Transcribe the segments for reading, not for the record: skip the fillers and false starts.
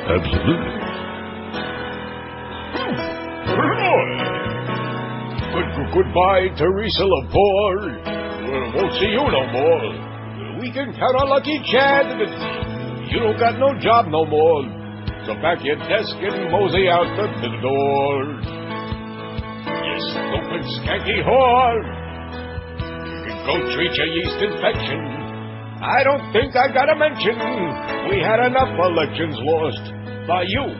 Absolutely. Goodbye, Teresa Laporte. Won't see you no more. We can count on Lucky Chad. You don't got no job no more. So pack your desk and mosey out the door. You stupid skanky whore. You can go treat your yeast infection. I don't think I gotta mention we had enough elections lost by you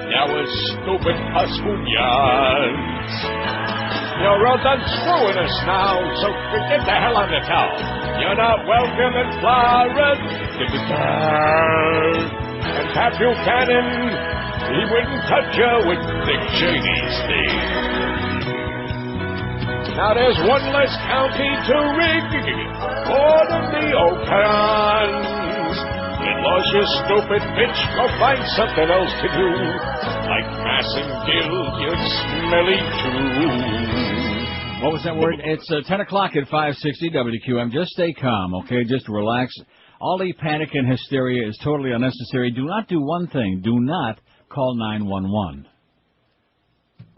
dour stupid pascuñas. You're all done screwing us now, so get the hell on the towel. You're not welcome in Florida. And Pat Buchanan, he wouldn't touch you with Dick Cheney's thing. Now there's one less county to rig for the neocons. Get lost, you stupid bitch. Go find something else to do. Like Massengill, you smelly too. What was that word? It's 10 o'clock at 560 WQAM. Just stay calm, okay? Just relax. All the panic and hysteria is totally unnecessary. Do not do one thing. Do not call 911.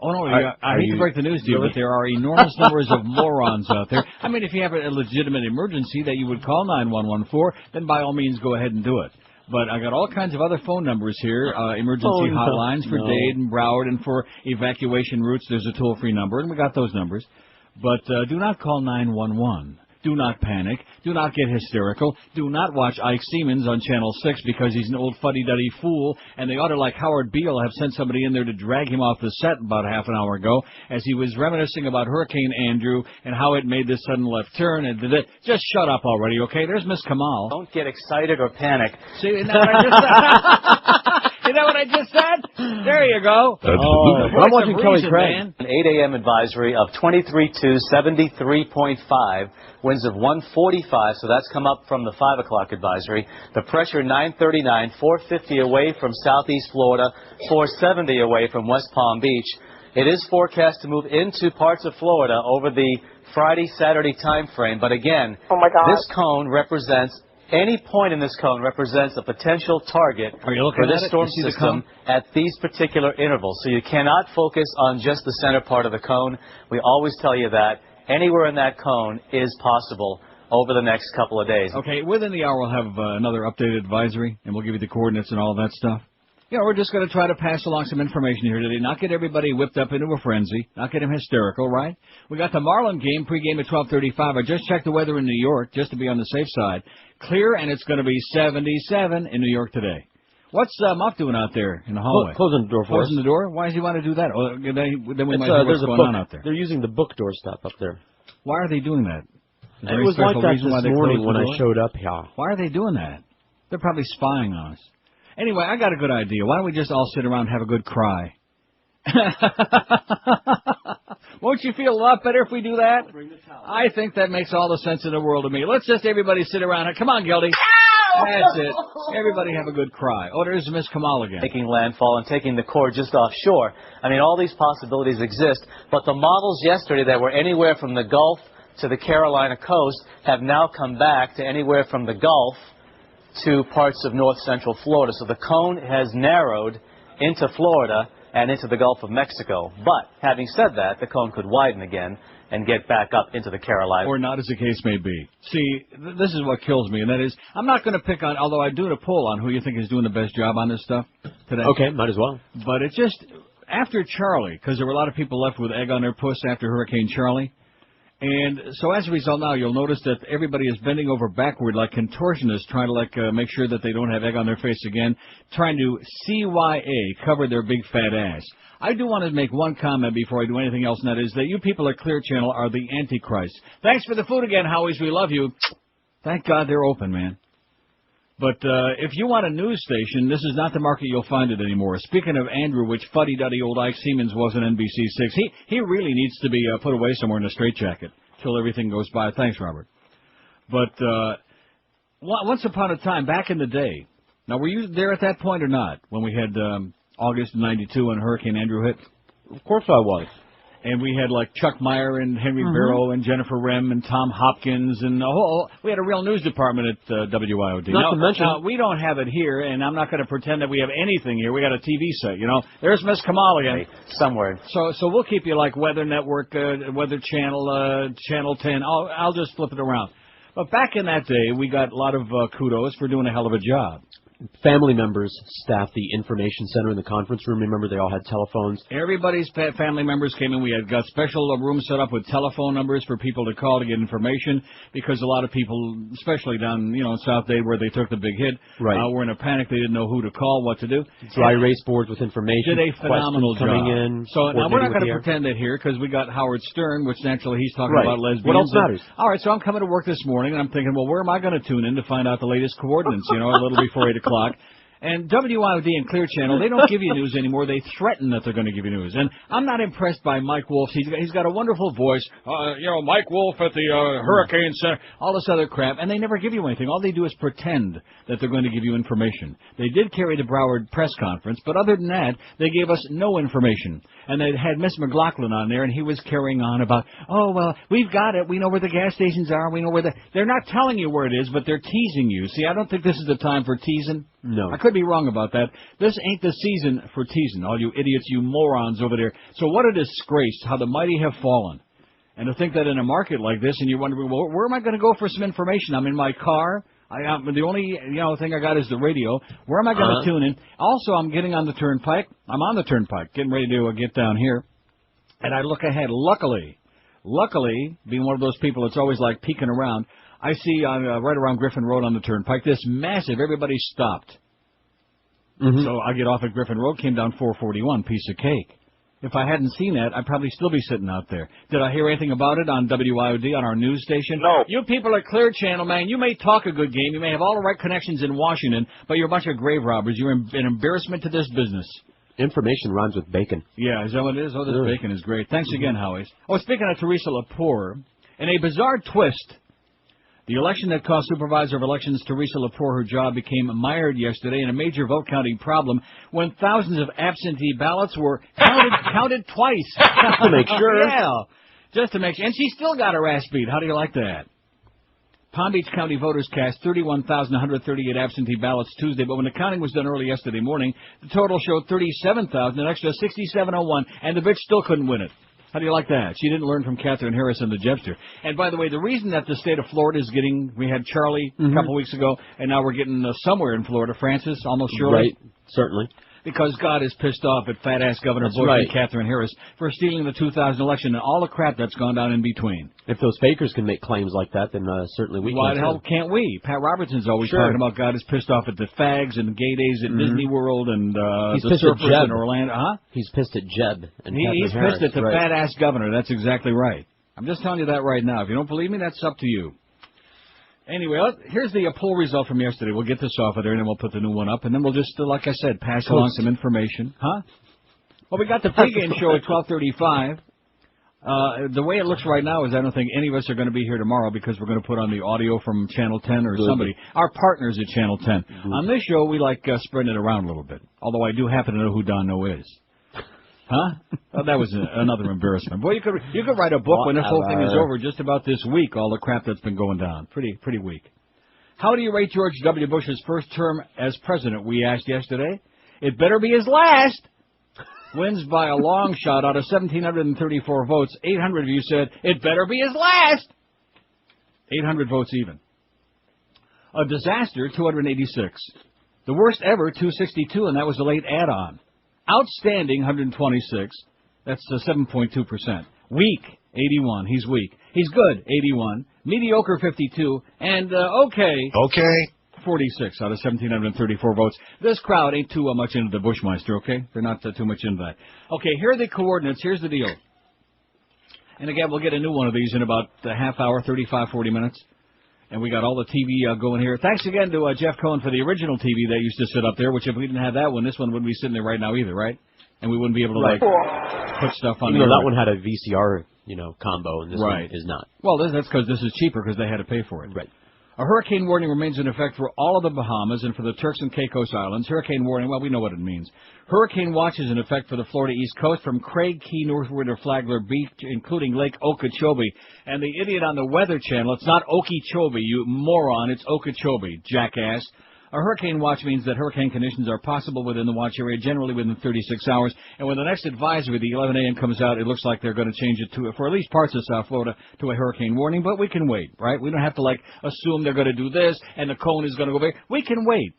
Oh, no, I hate to break the news to you, but there are enormous numbers of morons out there. I mean, if you have a legitimate emergency that you would call 911 for, then by all means go ahead and do it. But I got all kinds of other phone numbers here, emergency hotlines for Dade and Broward, and for evacuation routes. There's a toll-free number, and we got those numbers. But do not call 911. Do not panic. Do not get hysterical. Do not watch Ike Siemens on Channel 6 because he's an old fuddy-duddy fool, and they ought to, like Howard Beale, have sent somebody in there to drag him off the set about half an hour ago as he was reminiscing about Hurricane Andrew and how it made this sudden left turn. And just shut up already, okay? There's Miss Kamal. Don't get excited or panic. See, isn't that what I just said? Isn't that what I just said? There you go. I'm watching Kelly Craig. An 8 a.m. advisory of 23-2, 73.5. Winds of 145, so that's come up from the 5 o'clock advisory. The pressure 939, 450 away from southeast Florida, 470 away from West Palm Beach. It is forecast to move into parts of Florida over the Friday-Saturday time frame. But again, this cone represents, any point in this cone represents a potential target for this storm system at these particular intervals. So you cannot focus on just the center part of the cone. We always tell you that. Anywhere in that cone is possible over the next couple of days. Okay, within the hour we'll have another updated advisory, and we'll give you the coordinates and all that stuff. You know, we're just going to try to pass along some information here today, not get everybody whipped up into a frenzy, not get them hysterical, right? We got the Marlin game, pregame at 12:35. I just checked the weather in New York, just to be on the safe side. Clear, and it's going to be 77 in New York today. What's Muff doing out there in the hallway? Closing the door for us. Closing the door? Why does he want to do that? Oh, then we might see what's going on out there. They're using the book doorstop up there. Why are they doing that? It was like that this morning when I showed up here. Why are they doing that? They're probably spying on us. Anyway, I got a good idea. Why don't we just all sit around and have a good cry? Won't you feel a lot better if we do that? I think that makes all the sense in the world to me. Let's just everybody sit around. Come on, Gildy. That's it. Everybody have a good cry. Oh, there's Miss Kamal again. Making landfall and taking the core just offshore. I mean, all these possibilities exist, but the models yesterday that were anywhere from the Gulf to the Carolina coast have now come back to anywhere from the Gulf to parts of north central Florida. So the cone has narrowed into Florida and into the Gulf of Mexico. But having said that, the cone could widen again and get back up into the Carolinas. Or not, as the case may be. See, this is what kills me, and that is, I'm not going to pick on, although I do a poll on who you think is doing the best job on this stuff today. Okay, might as well. But it's just, after Charlie, because there were a lot of people left with egg on their puss after Hurricane Charlie, and so as a result now, you'll notice that everybody is bending over backward like contortionists, trying to make sure that they don't have egg on their face again, trying to CYA, cover their big fat ass. I do want to make one comment before I do anything else, and that is that you people at Clear Channel are the Antichrist. Thanks for the food again, Howies. We love you. Thank God they're open, man. But if you want a news station, this is not the market you'll find it anymore. Speaking of Andrew, which fuddy-duddy old Ike Siemens was on NBC6, he really needs to be put away somewhere in a straitjacket till everything goes by. Thanks, Robert. But once upon a time, back in the day, now were you there at that point or not, when we had August of '92 when Hurricane Andrew hit? Of course I was. And we had like Chuck Meyer and Henry Barrow and Jennifer Rem and Tom Hopkins and we had a real news department at WIOD. Not to mention, we don't have it here, and I'm not going to pretend that we have anything here. We got a TV set, you know. There's Miss Kamal again. Somewhere. So we'll keep you like Weather Network, Weather Channel, Channel 10. I'll just flip it around. But back in that day, we got a lot of kudos for doing a hell of a job. Family members staffed the information center in the conference room. Remember, they all had telephones. Everybody's family members came in. We had got special rooms set up with telephone numbers for people to call to get information because a lot of people, especially down in South Dade where they took the big hit, were in a panic. They didn't know who to call, what to do. Dry erase boards with information. Did a phenomenal job. Coming in, so now we're not going to pretend that here because we got Howard Stern, which naturally he's talking about lesbians. What else matters? All right, so I'm coming to work this morning and I'm thinking, well, where am I going to tune in to find out the latest coordinates? A little before 8 o'clock. And WIOD and Clear Channel, they don't give you news anymore. They threaten that they're going to give you news. And I'm not impressed by Mike Wolf. He's got a wonderful voice. Mike Wolf at the Hurricane Center, all this other crap. And they never give you anything. All they do is pretend that they're going to give you information. They did carry the Broward press conference, but other than that, they gave us no information. And they had Miss McLaughlin on there, and he was carrying on about, we've got it. We know where the gas stations are. We know where they're not telling you where it is, but they're teasing you. See, I don't think this is the time for teasing. No. I could be wrong about that. This ain't the season for teasing, all you idiots, you morons over there. So what a disgrace, how the mighty have fallen. And to think that in a market like this, and you're wondering, well, where am I going to go for some information? I'm in my car. The only thing I got is the radio. Where am I going to tune in? Also, I'm getting on the turnpike. I'm on the turnpike, getting ready to get down here. And I look ahead. Luckily, being one of those people that's always like peeking around, I see right around Griffin Road on the turnpike, this massive, everybody stopped. So I get off at Griffin Road, came down 441, piece of cake. If I hadn't seen that, I'd probably still be sitting out there. Did I hear anything about it on WIOD, on our news station? No. You people at Clear Channel, man, you may talk a good game, you may have all the right connections in Washington, but you're a bunch of grave robbers. You're an embarrassment to this business. Information rhymes with bacon. Yeah, is that what it is? Oh, this bacon is great. Thanks again, Howie. Oh, speaking of Teresa Lepore, in a bizarre twist, the election that cost Supervisor of Elections Teresa Lepore her job became mired yesterday in a major vote counting problem when thousands of absentee ballots were counted twice. To make sure. Yeah, just to make sure. And she still got her ass beat. How do you like that? Palm Beach County voters cast 31,138 absentee ballots Tuesday, but when the counting was done early yesterday morning, the total showed 37,000, an extra 6,701, and the bitch still couldn't win it. How do you like that? She didn't learn from Catherine Harris and the Jebster. And by the way, the reason that the state of Florida is getting, we had Charlie a couple weeks ago, and now we're getting somewhere in Florida, Francis, almost surely. Right, certainly. Because God is pissed off at fat-ass Governor Bush and Catherine Harris for stealing the 2000 election and all the crap that's gone down in between. If those fakers can make claims like that, then certainly we can. Why the hell can't we? Pat Robertson's always talking about God is pissed off at the fags and the gay days at Disney World and the surfers in Orlando. Huh? He's pissed at Jeb and He's pissed at the fat-ass governor. That's exactly right. I'm just telling you that right now. If you don't believe me, that's up to you. Anyway, here's the poll result from yesterday. We'll get this off of there, and then we'll put the new one up, and then we'll just, like I said, pass along some information. Huh? Well, we got the pregame show at 12:35. The way it looks right now is I don't think any of us are going to be here tomorrow because we're going to put on the audio from Channel 10 or somebody. Our partners at Channel 10. On this show, we like spreading it around a little bit, although I do happen to know who Don No is. Huh? Oh, that was another embarrassment. Boy, you could write a book when this whole thing is over just about this week, all the crap that's been going down. Pretty weak. How do you rate George W. Bush's first term as president, we asked yesterday? It better be his last. Wins by a long shot out of 1,734 votes. 800 of you said, it better be his last. 800 votes even. A disaster, 286. The worst ever, 262, and that was a late add-on. Outstanding, 126. That's 7.2%. Weak, 81. He's weak. He's good, 81. Mediocre, 52. And okay. 46 out of 1,734 votes. This crowd ain't too much into the Bushmeister, okay? They're not too much into that. Okay, here are the coordinates. Here's the deal. And again, we'll get a new one of these in about a half hour, 35, 40 minutes. And we got all the TV going here. Thanks again to Jeff Cohen for the original TV that used to sit up there, which if we didn't have that one, this one wouldn't be sitting there right now either, right? And we wouldn't be able to, put stuff on there. That one had a VCR, combo, and this one is not. Well, that's because this is cheaper because they had to pay for it. Right. A hurricane warning remains in effect for all of the Bahamas and for the Turks and Caicos Islands. Hurricane warning, well, we know what it means. Hurricane watch is in effect for the Florida East Coast from Craig Key northward to Flagler Beach, including Lake Okeechobee. And the idiot on the Weather Channel, it's not Okeechobee, you moron, it's Okeechobee, jackass. A hurricane watch means that hurricane conditions are possible within the watch area, generally within 36 hours. And when the next advisory, the 11 a.m. comes out, it looks like they're going to change it to, for at least parts of South Florida, to a hurricane warning. But we can wait, right? We don't have to, assume they're going to do this and the cone is going to go big. We can wait.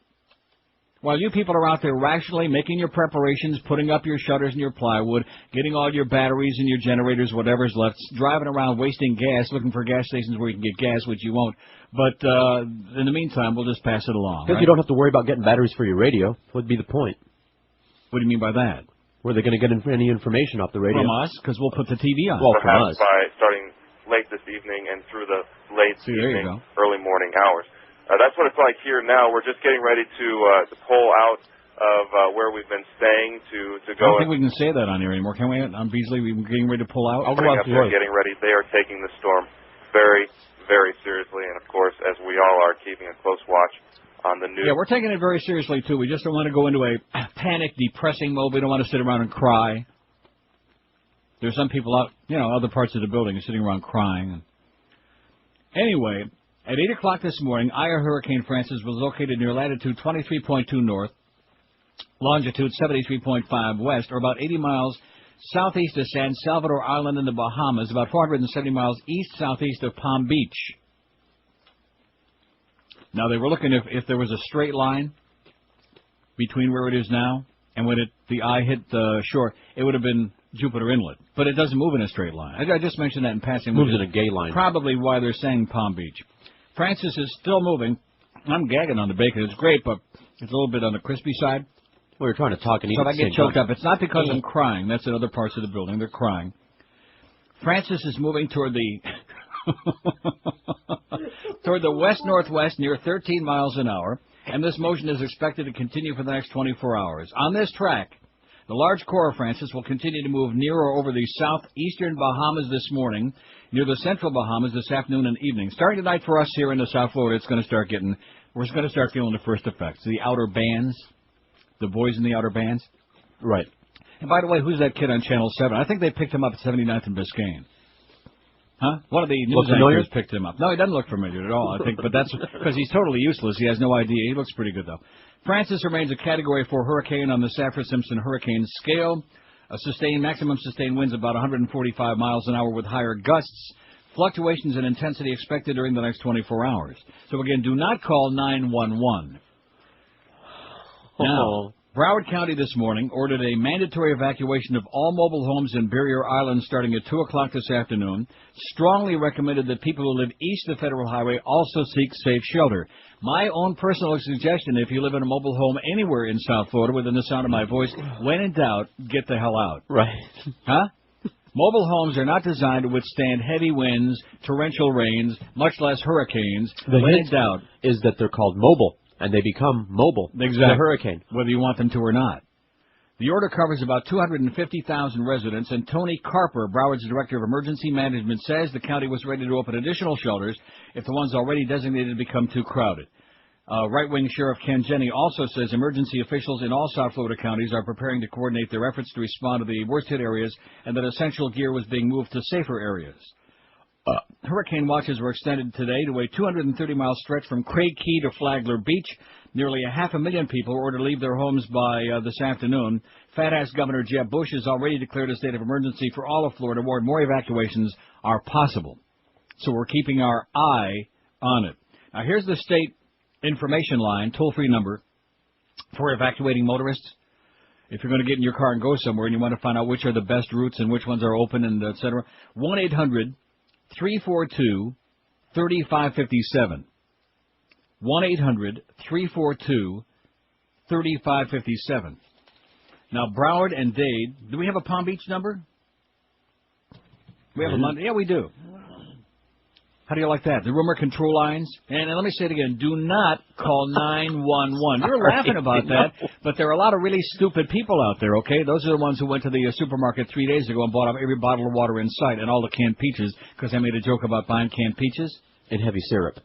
While you people are out there rationally making your preparations, putting up your shutters and your plywood, getting all your batteries and your generators, whatever's left, driving around wasting gas, looking for gas stations where you can get gas, which you won't. But in the meantime, we'll just pass it along. Because you don't have to worry about getting batteries for your radio. What would be the point? What do you mean by that? Where are they going to get any information off the radio? From us, because we'll put the TV on. Well, from us. By starting late this evening and through the late evening, early morning hours. That's what it's like here now. We're just getting ready to pull out of where we've been staying to go. I don't think we can say that on air anymore, can we? On Beasley, we're getting ready to pull out. I'll go out there getting ready. They are taking the storm very, very seriously, and of course, as we all are, keeping a close watch on the news. Yeah, we're taking it very seriously too. We just don't want to go into a panic, depressing mode. We don't want to sit around and cry. There's some people out, other parts of the building are sitting around crying. Anyway. At 8 o'clock this morning, Hurricane Francis was located near latitude 23.2 north, longitude 73.5 west, or about 80 miles southeast of San Salvador Island in the Bahamas, about 470 miles east-southeast of Palm Beach. Now, they were looking if there was a straight line between where it is now and when the eye hit the shore, it would have been Jupiter Inlet. But it doesn't move in a straight line. I just mentioned that in passing. It moves in a gay line. Probably why they're saying Palm Beach. Francis is still moving. I'm gagging on the bacon. It's great, but it's a little bit on the crispy side. Well, you're trying to talk and eat so at the if I get same choked time. up, it's not because I'm crying. That's in other parts of the building. They're crying. Francis is moving toward the toward the west-northwest near 13 miles an hour, and this motion is expected to continue for the next 24 hours. On this track, the large core of Francis will continue to move near or over the southeastern Bahamas this morning, near the central Bahamas this afternoon and evening. Starting tonight for us here in the South Florida, we're going to start feeling the first effects. The outer bands, the boys in the outer bands. Right. And by the way, who's that kid on Channel 7? I think they picked him up at 79th and Biscayne. Huh? One of the news anchors picked him up. No, he doesn't look familiar at all, I think, but that's because he's totally useless. He has no idea. He looks pretty good, though. Francis remains a Category 4 hurricane on the Saffir-Simpson hurricane scale. Maximum sustained winds about 145 miles an hour with higher gusts. Fluctuations in intensity expected during the next 24 hours. So again, do not call 911. Now, Broward County this morning ordered a mandatory evacuation of all mobile homes in Barrier Island starting at 2 o'clock this afternoon. Strongly recommended that people who live east of Federal Highway also seek safe shelter. My own personal suggestion, if you live in a mobile home anywhere in South Florida within the sound of my voice, when in doubt, get the hell out. Right. Huh? Mobile homes are not designed to withstand heavy winds, torrential rains, much less hurricanes. When in doubt is that they're called mobile, and they become mobile. Exactly. The hurricane. Whether you want them to or not. The order covers about 250,000 residents, and Tony Carper, Broward's Director of Emergency Management, says the county was ready to open additional shelters if the ones already designated become too crowded. Right-wing Sheriff Ken Jenney also says emergency officials in all South Florida counties are preparing to coordinate their efforts to respond to the worst-hit areas and that essential gear was being moved to safer areas. Hurricane watches were extended today to a 230-mile stretch from Craig Key to Flagler Beach. Nearly 500,000 people were ordered to leave their homes by this afternoon. Fat-ass Governor Jeb Bush has already declared a state of emergency for all of Florida, where more evacuations are possible. So we're keeping our eye on it. Now, here's the state information line, toll-free number for evacuating motorists. If you're going to get in your car and go somewhere and you want to find out which are the best routes and which ones are open and et cetera, 1-800-342-3557. 1-800-342-3557. Now, Broward and Dade, do we have a Palm Beach number? We have a Monday. Yeah, we do. How do you like that? The rumor control lines. And let me say it again. Do not call 911. You're laughing about that, but there are a lot of really stupid people out there, okay? Those are the ones who went to the supermarket 3 days ago and bought up every bottle of water in sight and all the canned peaches because I made a joke about buying canned peaches. And heavy syrup.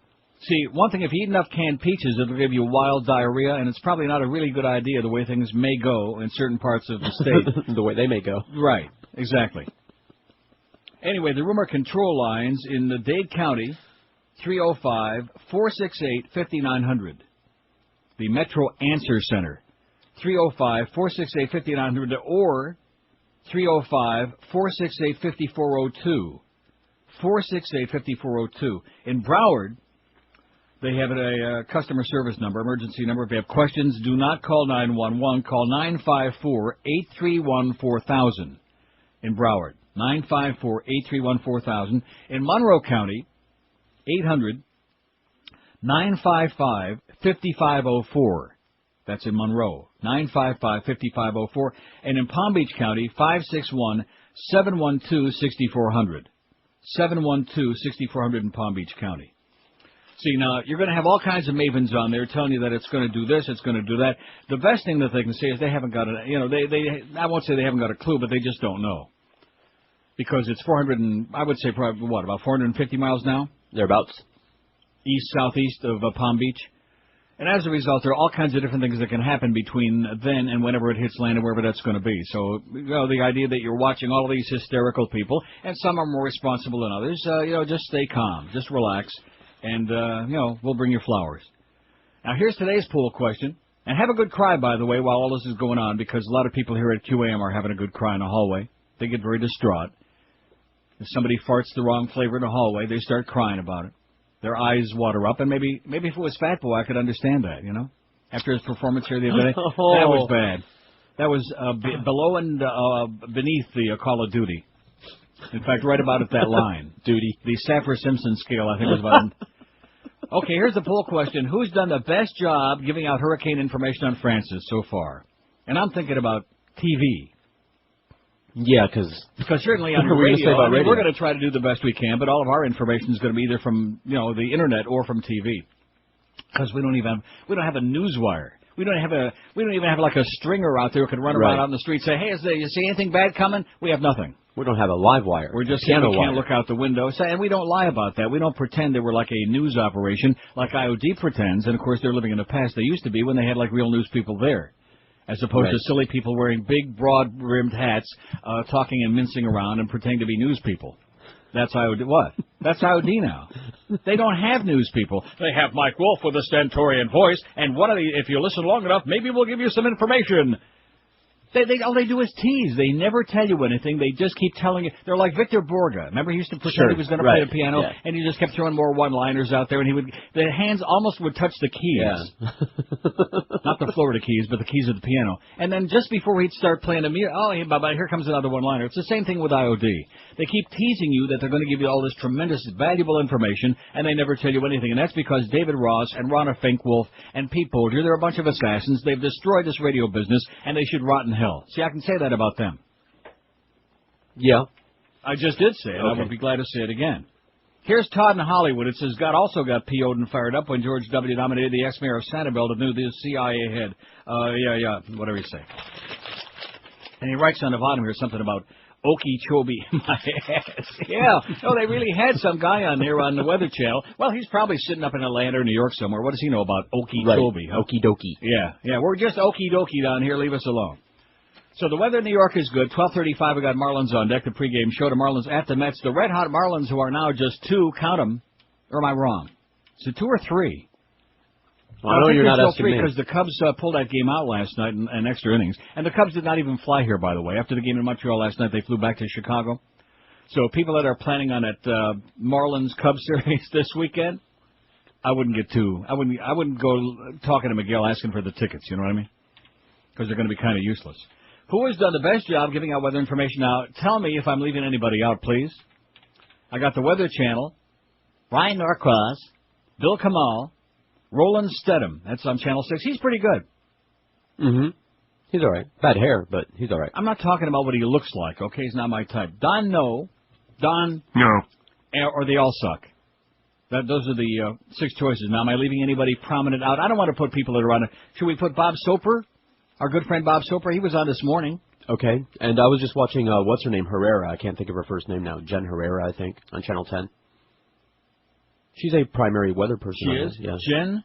See, one thing, if you eat enough canned peaches, it'll give you wild diarrhea, and it's probably not a really good idea the way things may go in certain parts of the state. The way they may go. Right, exactly. Anyway, the rumor control lines in the Dade County, 305-468-5900. The Metro Answer Center, 305-468-5900, or 305-468-5402. 468-5402. In Broward, they have a customer service number, emergency number. If you have questions, do not call 911. Call 954-831-4000 in Broward. 954-831-4000. In Monroe County, 800-955-5504. That's in Monroe. 955-5504. And in Palm Beach County, 561-712-6400. 712-6400 in Palm Beach County. See, now, you're going to have all kinds of mavens on there telling you that it's going to do this, it's going to do that. The best thing that they can say is they haven't got I won't say they haven't got a clue, but they just don't know. Because it's 400 I would say probably, about 450 miles now? Thereabouts. Southeast of Palm Beach. And as a result, there are all kinds of different things that can happen between then and whenever it hits land and wherever that's going to be. So, the idea that you're watching all of these hysterical people, and some are more responsible than others, just stay calm, just relax, and, we'll bring you flowers. Now, here's today's poll question. And have a good cry, by the way, while all this is going on, because a lot of people here at QAM are having a good cry in the hallway. They get very distraught. If somebody farts the wrong flavor in the hallway, they start crying about it. Their eyes water up, and maybe if it was Fat Boy, I could understand that, After his performance here the other day, that was bad. That was below and beneath the Call of Duty. In fact, right about at that line. Duty. The Saffir-Simpson scale, I think, was about... Okay, here's the poll question. Who's done the best job giving out hurricane information on Francis so far? And I'm thinking about TV. Yeah, because certainly on the radio, we're going to try to do the best we can, but all of our information is going to be either from the internet or from TV, because we don't have a news wire. We don't even have like a stringer out there who can run around out in the street and say, hey, you see anything bad coming? We have nothing. We don't have a live wire. We're just saying we can't look out the window. And we don't lie about that. We don't pretend that we're like a news operation like IOD pretends. And, of course, they're living in the past. They used to be when they had, like, real news people there, as opposed to silly people wearing big, broad-brimmed hats, talking and mincing around and pretending to be news people. That's IOD. What? That's IOD now. They don't have news people. They have Mike Wolf with a stentorian voice, and if you listen long enough, maybe we'll give you some information. All they do is tease. They never tell you anything. They just keep telling you. They're like Victor Borga. Remember, he used to pretend he was going to play the piano, and he just kept throwing more one-liners out there, and the hands almost would touch the keys. Yeah. Not the Florida keys, but the keys of the piano. And then just before he'd start playing the music, here comes another one-liner. It's the same thing with IOD. They keep teasing you that they're going to give you all this tremendous, valuable information, and they never tell you anything. And that's because David Ross and Ronna Finkwolf and Pete Bolger, they're a bunch of assassins. They've destroyed this radio business, and they should rot in hell. See, I can say that about them. Yeah. I just did say it. Okay. I would be glad to say it again. Here's Todd in Hollywood. It says, God also got PO'd and fired up when George W. nominated the ex-mayor of Sanibel to do the CIA head. Whatever you say. And he writes on the bottom here something about Okeechobee. My ass. Yeah. No, they really had some guy on there on the Weather Channel. Well, he's probably sitting up in Atlanta or New York somewhere. What does he know about Okeechobee? Right. Okie dokie. Yeah. We're just okie dokie down here. Leave us alone. So the weather in New York is good. 12:35, we got Marlins on deck. The pregame show to Marlins at the Mets. The red-hot Marlins, who are now just 2, count them. Or am I wrong? Is it 2 or 3? Well, I know you're not asking me. Because the Cubs pulled that game out last night in extra innings. And the Cubs did not even fly here, by the way. After the game in Montreal last night, they flew back to Chicago. So people that are planning on that Marlins-Cubs series this weekend, I wouldn't go talking to Miguel asking for the tickets, you know what I mean? Because they're going to be kind of useless. Who has done the best job giving out weather information? Now, tell me if I'm leaving anybody out, please. I got the Weather Channel, Brian Norcross, Bill Kamal, Roland Stedham. That's on Channel 6. He's pretty good. Mm-hmm. He's all right. Bad hair, but he's all right. I'm not talking about what he looks like, okay? He's not my type. Don, no. Don, no. Or they all suck. Those are the 6 choices. Now, am I leaving anybody prominent out? I don't want to put people that are on it. Should we put Bob Soper? Our good friend Bob Soper, he was on this morning. Okay, and I was just watching, what's her name, Herrera. I can't think of her first name now. Jen Herrera, I think, on Channel 10. She's a primary weather person. She is? Yeah. Jen?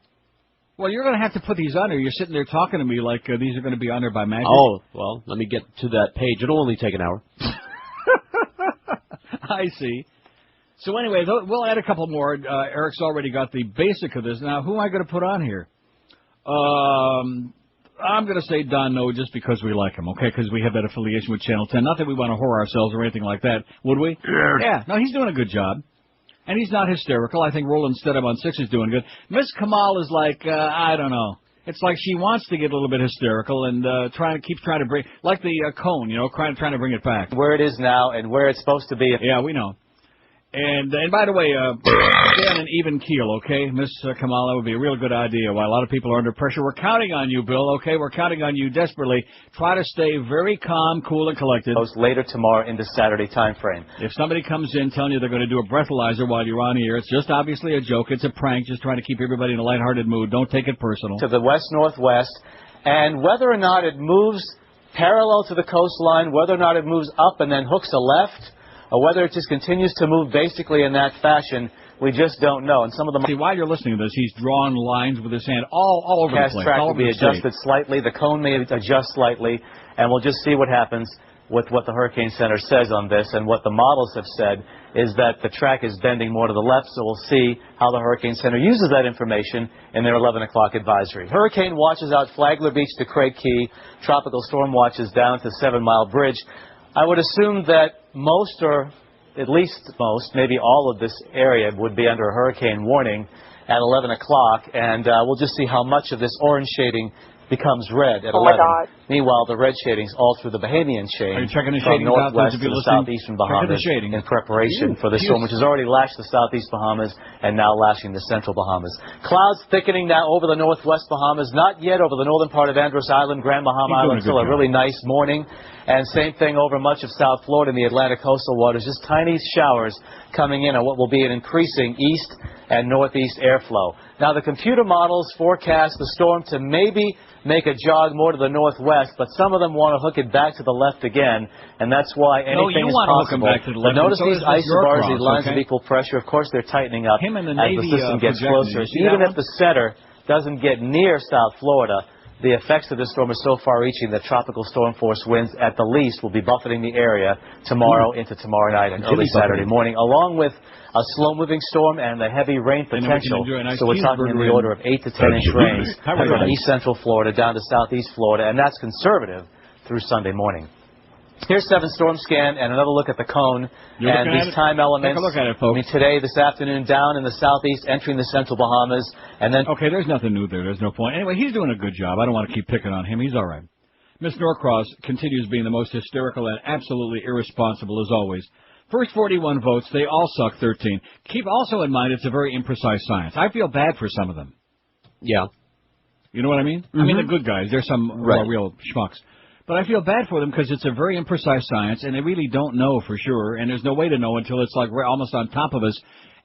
Well, you're going to have to put these on there. You're sitting there talking to me like these are going to be on there by magic. Oh, well, let me get to that page. It'll only take an hour. I see. So anyway, we'll add a couple more. Eric's already got the basic of this. Now, who am I going to put on here? I'm going to say Don No just because we like him, okay, because we have that affiliation with Channel 10. Not that we want to whore ourselves or anything like that, would we? Yeah. No, he's doing a good job. And he's not hysterical. I think Roland Stedham on 6 is doing good. Miss Kamal is like, I don't know. It's like she wants to get a little bit hysterical and keeps trying to bring, like the cone, trying to bring it back. Where it is now and where it's supposed to be. Yeah, we know. And by the way, stay on an even keel, okay? Miss Kamala would be a real good idea. While a lot of people are under pressure, we're counting on you, Bill, okay? We're counting on you desperately. Try to stay very calm, cool, and collected. Later tomorrow into Saturday time frame. If somebody comes in telling you they're going to do a breathalyzer while you're on here, it's just obviously a joke. It's a prank, just trying to keep everybody in a lighthearted mood. Don't take it personal. To the west-northwest, and whether or not it moves parallel to the coastline, whether or not it moves up and then hooks a left, or whether it just continues to move basically in that fashion, we just don't know. And some of the See, while you're listening to this, he's drawn lines with his hand all over the place. Track will be adjusted slightly. The cone may adjust slightly, and we'll just see what happens with what the Hurricane Center says on this. And what the models have said is that the track is bending more to the left, so we'll see how the Hurricane Center uses that information in their 11 o'clock advisory. Hurricane watches out Flagler Beach to Craig Key. Tropical storm watches down to 7 Mile Bridge. I would assume that most, or at least most, maybe all of this area would be under a hurricane warning at 11 o'clock, and we'll just see how much of this orange shading becomes red at 11. My God. Meanwhile, the red shadings all through the Bahamian chain. Are you checking the from shading northwest to the southeastern Bahamas in preparation for the storm, which has already lashed the southeast Bahamas and now lashing the central Bahamas. Clouds thickening now over the northwest Bahamas, not yet over the northern part of Andros Island, Grand Bahama Island, still a really nice morning. And same thing over much of South Florida in the Atlantic coastal waters, just tiny showers coming in on what will be an increasing east and northeast airflow. Now, the computer models forecast the storm to maybe make a jog more to the northwest, but some of them want to hook it back to the left again, and that's why anything is possible. But notice these isobars, these lines of equal pressure, of course, they're tightening up as the system gets closer. Even if the center doesn't get near South Florida, the effects of this storm are so far reaching that tropical storm force winds at the least will be buffeting the area tomorrow into tomorrow night and early Saturday morning, along with a slow-moving storm and the heavy rain potential. So we're talking in the order of 8 to 10 inch rains from east central Florida down to southeast Florida, and that's conservative through Sunday morning. Here's 7 Storm Scan and another look at the cone and these time elements. Take a look at it, folks. I mean, today, this afternoon, down in the southeast, entering the central Bahamas, and then... Okay, there's nothing new there. There's no point. Anyway, he's doing a good job. I don't want to keep picking on him. He's all right. Miss Norcross continues being the most hysterical and absolutely irresponsible as always. First 41 votes, they all suck 13. Keep also in mind it's a very imprecise science. I feel bad for some of them. Yeah. You know what I mean? I mean the good guys. There's some real schmucks. But I feel bad for them because it's a very imprecise science, and they really don't know for sure, and there's no way to know until it's like we're almost on top of us.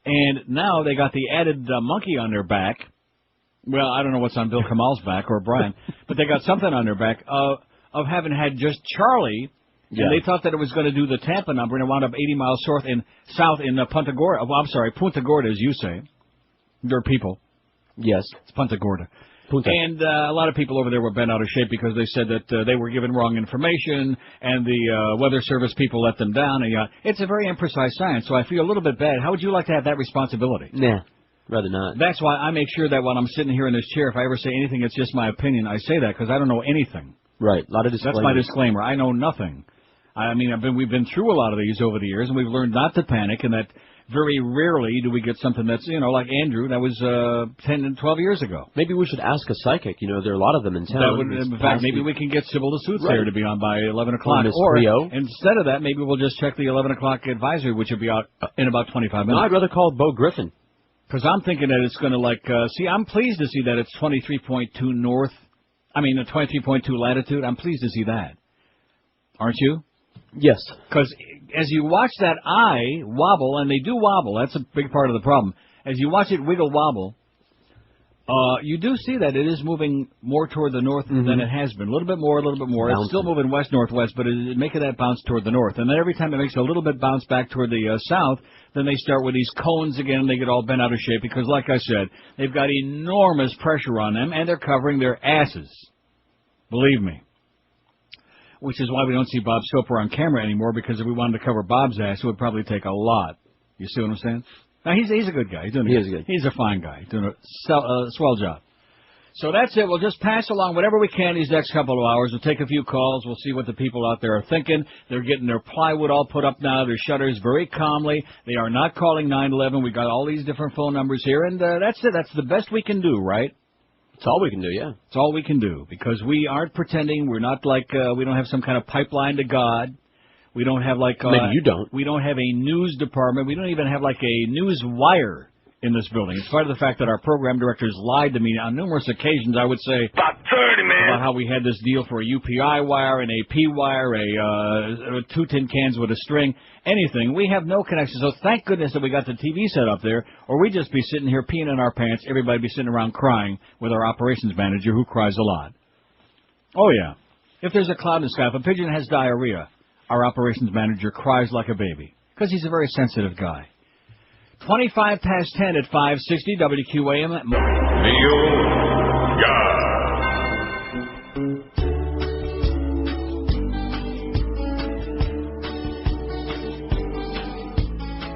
And now they got the added monkey on their back. Well, I don't know what's on Bill Kamal's back or Brian, but they got something on their back of having had just Charlie, and they thought that it was going to do the Tampa number, and it wound up 80 miles south in Punta Gorda. Well, I'm sorry, Punta Gorda, as you say. They're people. Yes. It's Punta Gorda. Punta. And a lot of people over there were bent out of shape because they said that they were given wrong information and the Weather Service people let them down. And it's a very imprecise science, so I feel a little bit bad. How would you like to have that responsibility? Nah, rather not. That's why I make sure that when I'm sitting here in this chair, if I ever say anything, it's just my opinion. I say that because I don't know anything. Right, a lot of disclaimers. That's my disclaimer. I know nothing. I mean, we've been through a lot of these over the years, and we've learned not to panic, and that very rarely do we get something that's, like Andrew, that was 10 and 12 years ago. Maybe we should ask a psychic. There are a lot of them in town. In fact, maybe we can get Sybil de Suits there to be on by 11 o'clock. Or instead of that, maybe we'll just check the 11 o'clock advisory, which will be out in about 25 minutes. No, I'd rather call Bo Griffin. Because I'm thinking that it's going to I'm pleased to see that it's 23.2 north. I mean, 23.2 latitude. I'm pleased to see that. Aren't you? Yes. Because as you watch that eye wobble, and they do wobble, that's a big part of the problem. As you watch it wiggle wobble, You do see that it is moving more toward the north than it has been. A little bit more, a little bit more. Bouncing. It's still moving west-northwest, but it's making that bounce toward the north. And then every time it makes a little bit bounce back toward the south, then they start with these cones again, and they get all bent out of shape because, like I said, they've got enormous pressure on them, and they're covering their asses. Believe me. Which is why we don't see Bob Soper on camera anymore, because if we wanted to cover Bob's ass, it would probably take a lot. You see what I'm saying? Now, he's a good guy. He's a fine guy. He's doing a swell job. So that's it. We'll just pass along whatever we can these next couple of hours. We'll take a few calls. We'll see what the people out there are thinking. They're getting their plywood all put up now, their shutters very calmly. They are not calling 911. We got all these different phone numbers here, and that's it. That's the best we can do, right? It's all we can do, yeah. It's all we can do, because we aren't pretending. We're not like, we don't have some kind of pipeline to God. We don't have like... Maybe you don't. We don't have a news department. We don't even have like a news wire in this building. In spite of the fact that our program directors lied to me on numerous occasions, I would say... About 30, man. About how we had this deal for a UPI wire, an AP wire, two tin cans with a string, anything. We have no connection. So thank goodness that we got the TV set up there, or we'd just be sitting here peeing in our pants. Everybody be sitting around crying with our operations manager, who cries a lot. Oh, yeah. If there's a cloud in the sky, if a pigeon has diarrhea, our operations manager cries like a baby, because he's a very sensitive guy. 25 past 10 at 560 WQAM.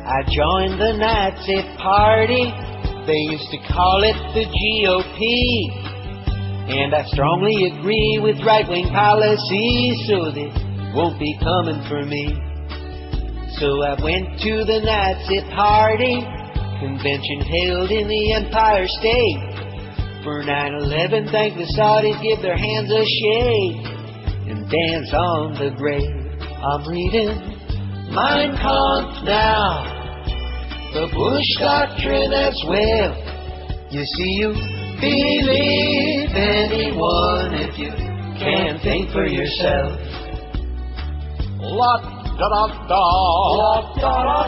I joined the Nazi Party. They used to call it the GOP. And I strongly agree with right-wing policy, so they won't be coming for me. So I went to the Nazi Party convention held in the Empire State. For 9/11, thank the Saudis, give their hands a shake and dance on the grave. I'm reading Mein Kampf now, the Bush Doctrine as well. You see, you believe anyone if you can't think for yourself. La-da-da-da. La-da-da-da.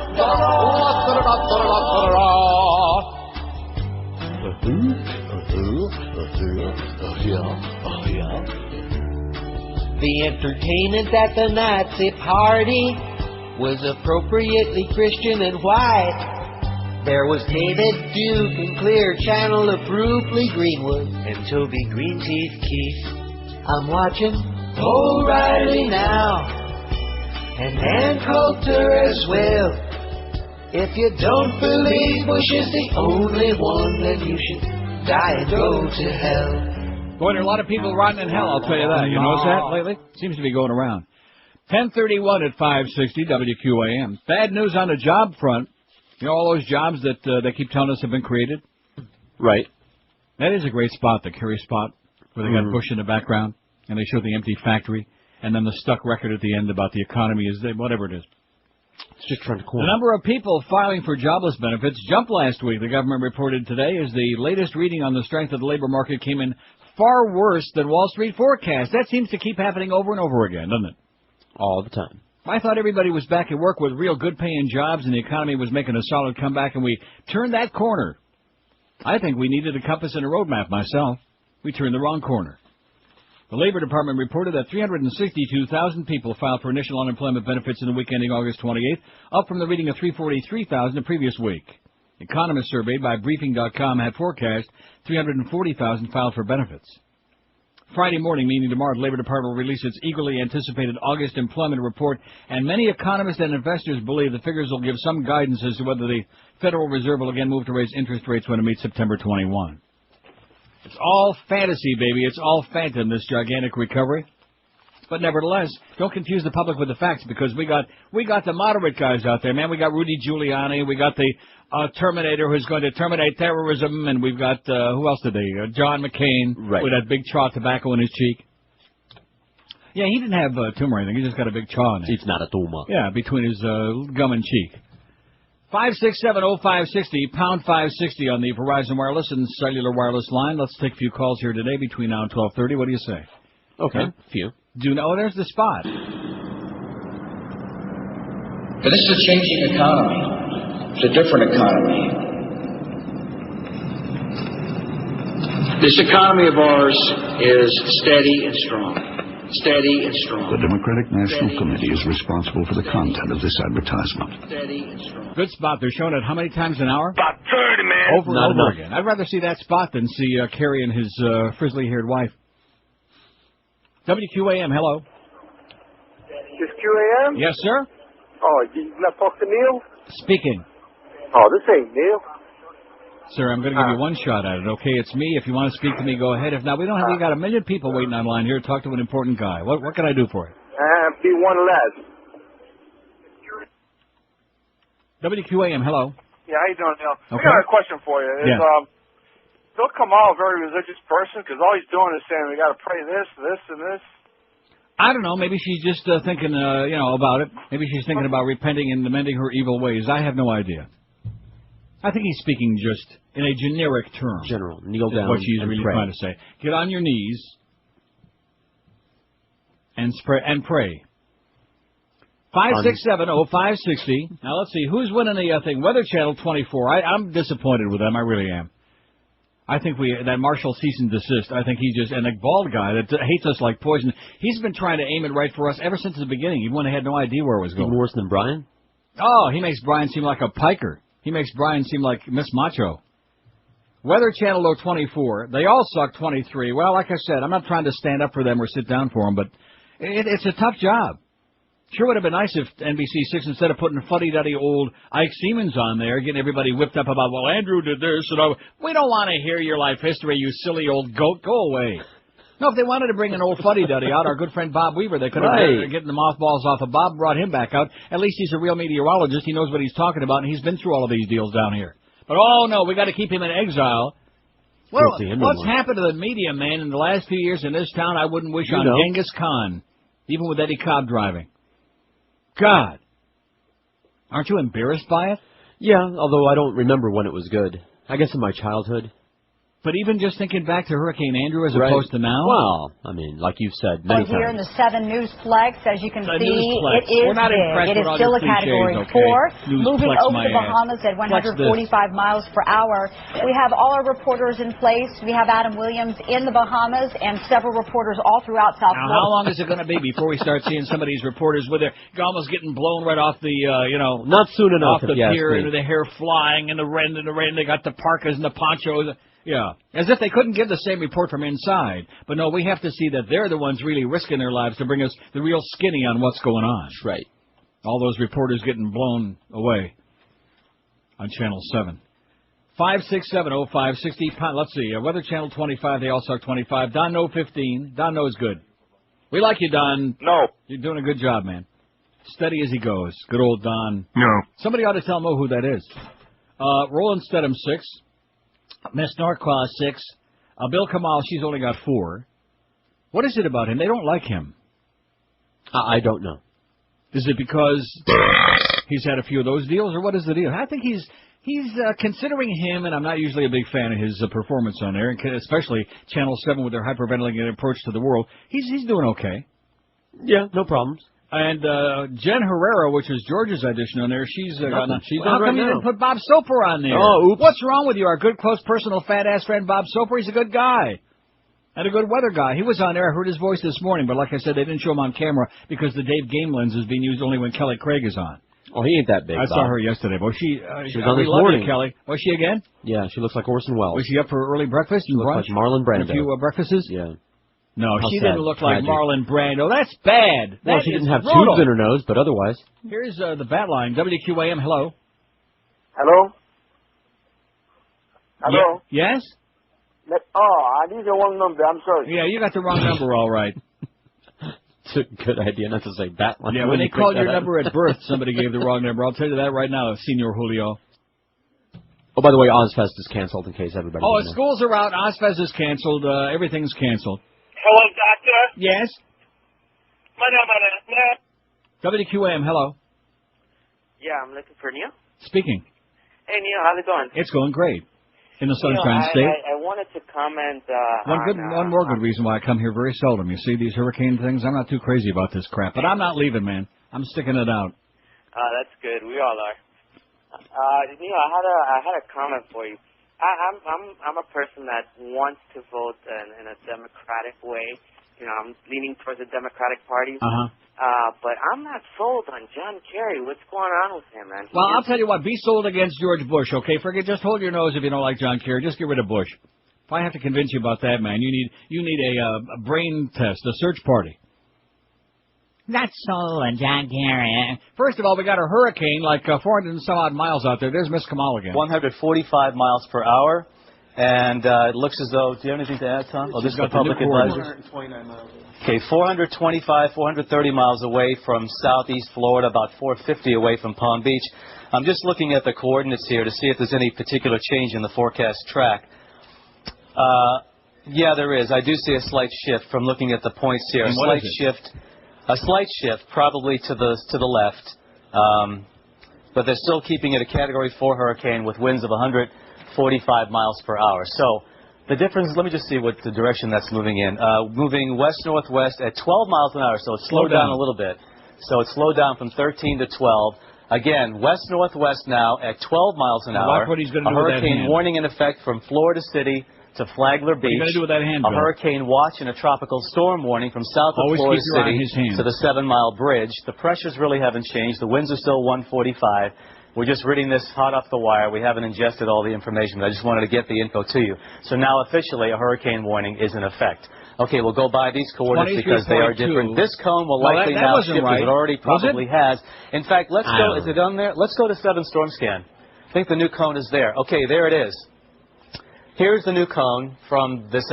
The entertainment at the Nazi Party was appropriately Christian and white. There was David Duke and Clear Channel of Brooklyn Greenwood and Toby Greenteeth Keith. I'm watching O'Reilly now and Ann Coulter as well. If you don't believe Bush is the only one, then you should die and go to hell. Boy, there are a lot of people rotting in hell, I'll tell you that. You notice that lately? Seems to be going around. 10:31 at 560 WQAM. Bad news on the job front. You know all those jobs that they keep telling us have been created? Right. That is a great spot, the Kerry spot, where they got Bush in the background, and they show the empty factory, and then the stuck record at the end about the economy is whatever it is. It's just trying to corner. The number of people filing for jobless benefits jumped last week, the government reported today, as the latest reading on the strength of the labor market came in far worse than Wall Street forecast. That seems to keep happening over and over again, doesn't it? All the time. I thought everybody was back at work with real good-paying jobs and the economy was making a solid comeback, and we turned that corner. I think we needed a compass and a roadmap myself. We turned the wrong corner. The Labor Department reported that 362,000 people filed for initial unemployment benefits in the week ending August 28th, up from the reading of 343,000 the previous week. Economists surveyed by Briefing.com had forecast 340,000 filed for benefits. Friday morning, meaning tomorrow, the Labor Department will release its eagerly anticipated August employment report, and many economists and investors believe the figures will give some guidance as to whether the Federal Reserve will again move to raise interest rates when it meets September 21. It's all fantasy, baby. It's all phantom, this gigantic recovery. But nevertheless, don't confuse the public with the facts, because we got the moderate guys out there, man. We got Rudy Giuliani. We got the Terminator who's going to terminate terrorism, and we've got, who else today? John McCain, right, with that big chaw tobacco in his cheek. Yeah, he didn't have a tumor or anything. He just got a big chaw in it. It's not a tumor. Yeah, between his gum and cheek. 5670560, pound 560 on the Verizon Wireless and Cellular Wireless line. Let's take a few calls here today between now and 12:30. What do you say? Okay, a few. There's the spot. But this is a changing economy. It's a different economy. This economy of ours is steady and strong. Steady and strong. The Democratic National Committee is responsible for the content of this advertisement. Steady and strong. Good spot. They're showing it how many times an hour? About 30, man. Over and over again. I'd rather see that spot than see Kerry and his frizzly-haired wife. WQAM, hello. This QAM? Yes, sir? Oh, you not talk to Neil? Speaking. Oh, this ain't Neil. Sir, I'm going to give you one shot at it, okay? It's me. If you want to speak to me, go ahead. If not, we got a million people waiting online here to talk to an important guy. What can I do for you? Be one less. WQAM, hello. Yeah, how you doing, Neil? Okay. I got a question for you. Is, Yeah. Bill Kamal a very religious person? Because all he's doing is saying we got to pray this, and this. I don't know. Maybe she's just thinking, about it. Maybe she's thinking about repenting and amending her evil ways. I have no idea. I think he's speaking just in a generic term. General, kneel down what she's and really pray. trying to say. Get on your knees and pray. 567-0560. Now, let's see. Who's winning the thing? Weather Channel 24. I'm disappointed with them. I really am. I think that Marshall cease and desist. I think and the bald guy that hates us like poison, he's been trying to aim it right for us ever since the beginning, even when they had no idea where it was going. Even worse than Brian? Oh, he makes Brian seem like a piker. He makes Brian seem like Miss Macho. Weather Channel 24. They all suck 23. Well, like I said, I'm not trying to stand up for them or sit down for them, but it's a tough job. Sure would have been nice if NBC6, instead of putting fuddy-duddy old Ike Siemens on there, getting everybody whipped up about, well, Andrew did this, and we don't want to hear your life history, you silly old goat. Go away. No, if they wanted to bring an old fuddy-duddy out, our good friend Bob Weaver, they could have been getting the mothballs off of Bob, brought him back out. At least he's a real meteorologist. He knows what he's talking about, and he's been through all of these deals down here. But, oh, no, we got to keep him in exile. Well, what's happened to the media, man, in the last few years in this town, I wouldn't wish on Genghis Khan, even with Eddie Cobb driving. God. Aren't you embarrassed by it? Yeah, although I don't remember when it was good. I guess in my childhood. But even just thinking back to Hurricane Andrew as opposed to now? Well, I mean, like you've said many times. Here in the 7 Newsplex, as you can see, Newsplex. it is We're not big. It is still a Category 4, moving over the Bahamas at 145 miles per hour. We have all our reporters in place. We have Adam Williams in the Bahamas and several reporters all throughout South Florida. Now, how long is it going to be before we start seeing some of these reporters with their almost getting blown right off the, not soon enough off the pier, into the hair flying, and the rain, they got the parkas and the ponchos. Yeah, as if they couldn't give the same report from inside. But no, we have to see that they're the ones really risking their lives to bring us the real skinny on what's going on. That's right. All those reporters getting blown away on Channel 7. 5670560. Let's see. Weather Channel 25, they all suck 25. Don No 15. Don No's good. We like you, Don. No. You're doing a good job, man. Steady as he goes. Good old Don. No. Somebody ought to tell Mo who that is. Roland Stedham, 6. Miss Norquist, 6. Bill Kamal, she's only got 4. What is it about him? They don't like him. I don't know. Is it because he's had a few of those deals, or what is the deal? I think he's considering him, and I'm not usually a big fan of his performance on there, especially Channel 7 with their hyperventilating approach to the world. He's doing okay. Yeah, no problems. And Jen Herrera, which was George's audition on there, she's got nothing. How come you didn't put Bob Soper on there? Oh, oops. What's wrong with you? Our good, close, personal, fat-ass friend Bob Soper, he's a good guy. And a good weather guy. He was on there. I heard his voice this morning, but like I said, they didn't show him on camera because the Dave Game lens is being used only when Kelly Craig is on. Oh, he ain't that big, I saw her yesterday. Was she was on this morning. Kelly. Was she again? Yeah, she looks like Orson Welles. Was she up for early breakfast and brunch? Looks like Marlon Brando. A few breakfasts? Yeah. No, How she sad. didn't look like Tragic. Marlon Brando. That's bad. Well, That she didn't is have brutal. tubes in her nose, but otherwise. Here's the bat line. WQAM, hello. Hello? Hello? Yes? I need the wrong number. I'm sorry. Yeah, you got the wrong number, all right. It's a good idea not to say bat line. Yeah, when they called your number at birth, somebody gave the wrong number. I'll tell you that right now, Senor Julio. Oh, by the way, Ozfest is canceled in case everybody doesn't know. Schools are out. Ozfest is canceled. Everything's canceled. Hello, doctor? Yes? WQAM, hello. Yeah, I'm looking for Neil. Speaking. Hey, Neil, how's it going? It's going great. In the Sunshine State. I wanted to comment One more good reason why I come here very seldom. You see these hurricane things? I'm not too crazy about this crap, but I'm not leaving, man. I'm sticking it out. That's good. We all are. Neil, I had a comment for you. I'm a person that wants to vote in a democratic way. You know, I'm leaning towards the Democratic Party. But I'm not sold on John Kerry. What's going on with him, man? Well, I'll tell you what. Be sold against George Bush, okay? Forget. Just hold your nose if you don't like John Kerry. Just get rid of Bush. If I have to convince you about that, man, you need a brain test, a search party. Not sold on John Kerry. First of all, we got a hurricane like 400 and some odd miles out there. There's Miss Kamal again. 145 miles per hour. And it looks as though, do you have anything to add, Tom? Oh, this is the public advisor. 429 miles. Okay, 425, 430 miles away from southeast Florida, about 450 away from Palm Beach. I'm just looking at the coordinates here to see if there's any particular change in the forecast track. Yeah, there is. I do see a slight shift from looking at the points here. And A slight shift, probably to the left. But they're still keeping it a Category 4 hurricane with winds of 145 miles per hour. So the difference, let me just see what the direction that's moving in. Moving west-northwest at 12 miles an hour, so it's slowed down a little bit. So it's slowed down from 13 to 12. Again, west-northwest now at 12 miles an hour. Watch what he's going to do with that hand. A hurricane warning in effect from Florida City to Flagler Beach. What are you going to do with that hand, A Bill? hurricane watch and a tropical storm warning from south of Florida City to the 7 Mile Bridge. The pressures really haven't changed. The winds are still 145. We're just reading this hot off the wire. We haven't ingested all the information, but I just wanted to get the info to you. So now officially a hurricane warning is in effect. Okay, we'll go by these coordinates because they are different. This cone will likely now shift as it already probably has. In fact, let's go. Is it on there? Let's go to 7 Storm Scan. I think the new cone is there. Okay, there it is. Here's the new cone from this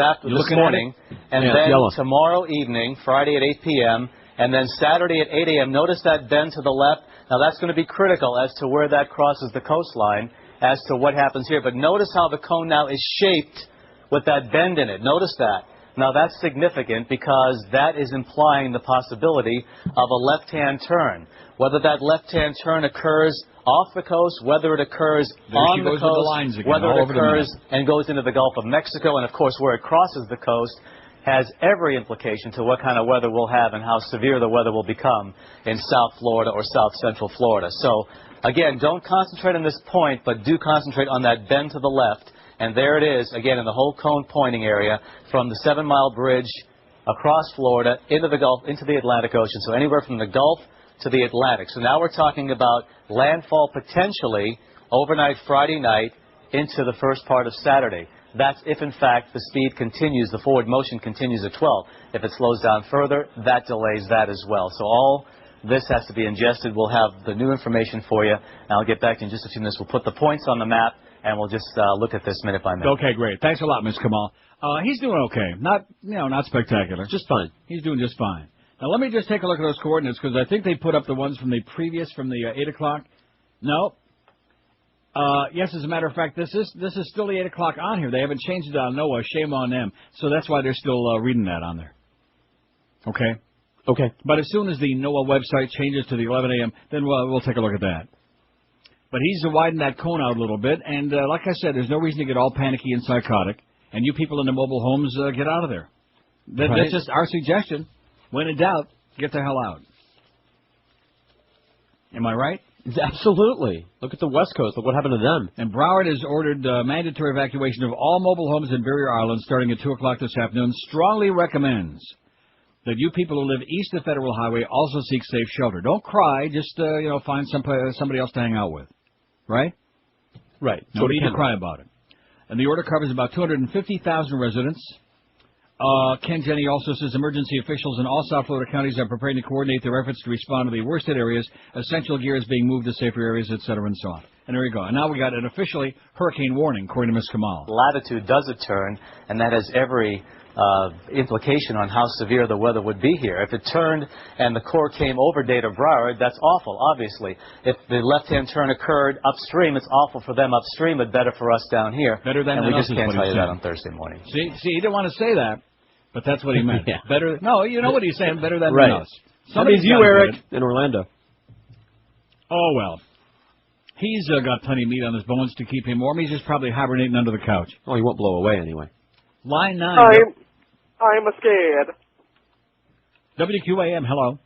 morning, and then tomorrow evening, Friday at 8 p.m., and then Saturday at 8 a.m. Notice that bend to the left. Now, that's going to be critical as to where that crosses the coastline, as to what happens here. But notice how the cone now is shaped with that bend in it. Notice that. Now, that's significant because that is implying the possibility of a left-hand turn. Whether that left-hand turn occurs off the coast, whether it occurs on the coast, whether it occurs and goes into the Gulf of Mexico, and, of course, where it crosses the coast, has every implication to what kind of weather we'll have and how severe the weather will become in South Florida or South Central Florida. So, again, don't concentrate on this point, but do concentrate on that bend to the left. And there it is, again, in the whole cone pointing area from the 7 Mile Bridge across Florida into the Gulf, into the Atlantic Ocean. So anywhere from the Gulf to the Atlantic. So now we're talking about landfall potentially overnight Friday night into the first part of Saturday. That's if, in fact, the speed continues, the forward motion continues at 12. If it slows down further, that delays that as well. So all this has to be ingested. We'll have the new information for you, and I'll get back to you in just a few minutes. We'll put the points on the map, and we'll just look at this minute by minute. Okay, great. Thanks a lot, Ms. Kamal. He's doing okay. Not spectacular. Just fine. He's doing just fine. Now, let me just take a look at those coordinates, because I think they put up the ones from the 8 o'clock. No. Yes, as a matter of fact, this is still the 8 o'clock on here. They haven't changed it on NOAA. Shame on them. So that's why they're still reading that on there. Okay? Okay. But as soon as the NOAA website changes to the 11 a.m., then we'll take a look at that. But he's widened that cone out a little bit, and like I said, there's no reason to get all panicky and psychotic. And you people in the mobile homes, get out of there. That's just our suggestion. When in doubt, get the hell out. Am I right? Absolutely. Look at the West Coast. Look what happened to them. And Broward has ordered mandatory evacuation of all mobile homes in Barrier Island starting at 2 o'clock this afternoon. Strongly recommends that you people who live east of Federal Highway also seek safe shelter. Don't cry. Just, find somebody else to hang out with. Right? Right. No need to cry about it. And the order covers about 250,000 residents. Ken Jenny also says emergency officials in all South Florida counties are preparing to coordinate their efforts to respond to the worst hit areas. Essential gear is being moved to safer areas, et cetera, and so on. And there you go. And now we got an officially hurricane warning, according to Ms. Kamal. Latitude does a turn, and that has every implication on how severe the weather would be here. If it turned and the core came over Dade or Broward, that's awful, obviously. If the left-hand turn occurred upstream, it's awful for them upstream, but better for us down here. Better than and we just can't tell you saying. that on Thursday morning. See, he didn't want to say that, but that's what he meant. Yeah. Better. No, you know what he's saying. Better than us. That means you, Eric, in Orlando. Oh, well. He's got plenty of meat on his bones to keep him warm. He's just probably hibernating under the couch. Oh, he won't blow away anyway. Line 9. I'm scared. WQAM, hello.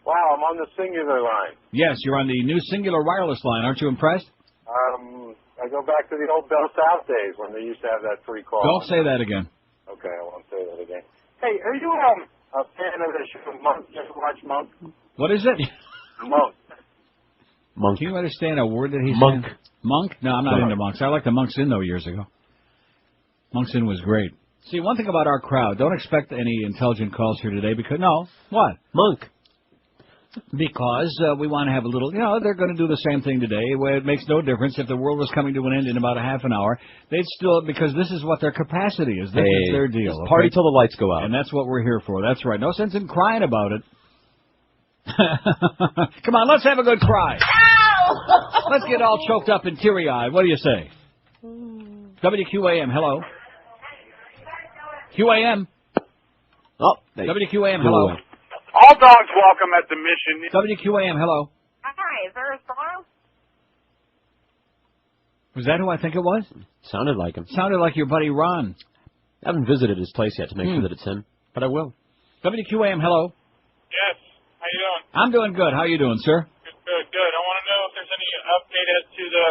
Wow, I'm on the singular line. Yes, you're on the new singular wireless line. Aren't you impressed? I I go back to the old Bell South days when they used to have that free call. Don't say that again. Okay, I won't say that again. Hey, are you a fan of the show Monk? You ever watch Monk? What is it? Monk. Monk. Can you understand a word that he's Monk. saying? Monk? No, I'm not into monks. I liked the Monks In, though, years ago. Monks In was great. See, one thing about our crowd, don't expect any intelligent calls here today because, no, what? Monk. Because we want to have a little, they're going to do the same thing today. It makes no difference if the world was coming to an end in about a half an hour. They'd still, because this is what their capacity is. This is their deal. Okay? Party till the lights go out. And that's what we're here for. That's right. No sense in crying about it. Come on, let's have a good cry. Ow! Let's get all choked up and teary-eyed. What do you say? WQAM, hello. QAM. Oh, WQAM, hello. All dogs welcome at the mission. WQAM, hello. Hi, is there a storm? Was that who I think it was? Sounded like him. Sounded like your buddy Ron. I haven't visited his place yet to make sure that it's him, but I will. WQAM, hello. Yes, how you doing? I'm doing good. How you doing, sir? Good. I want to know if there's any update as to the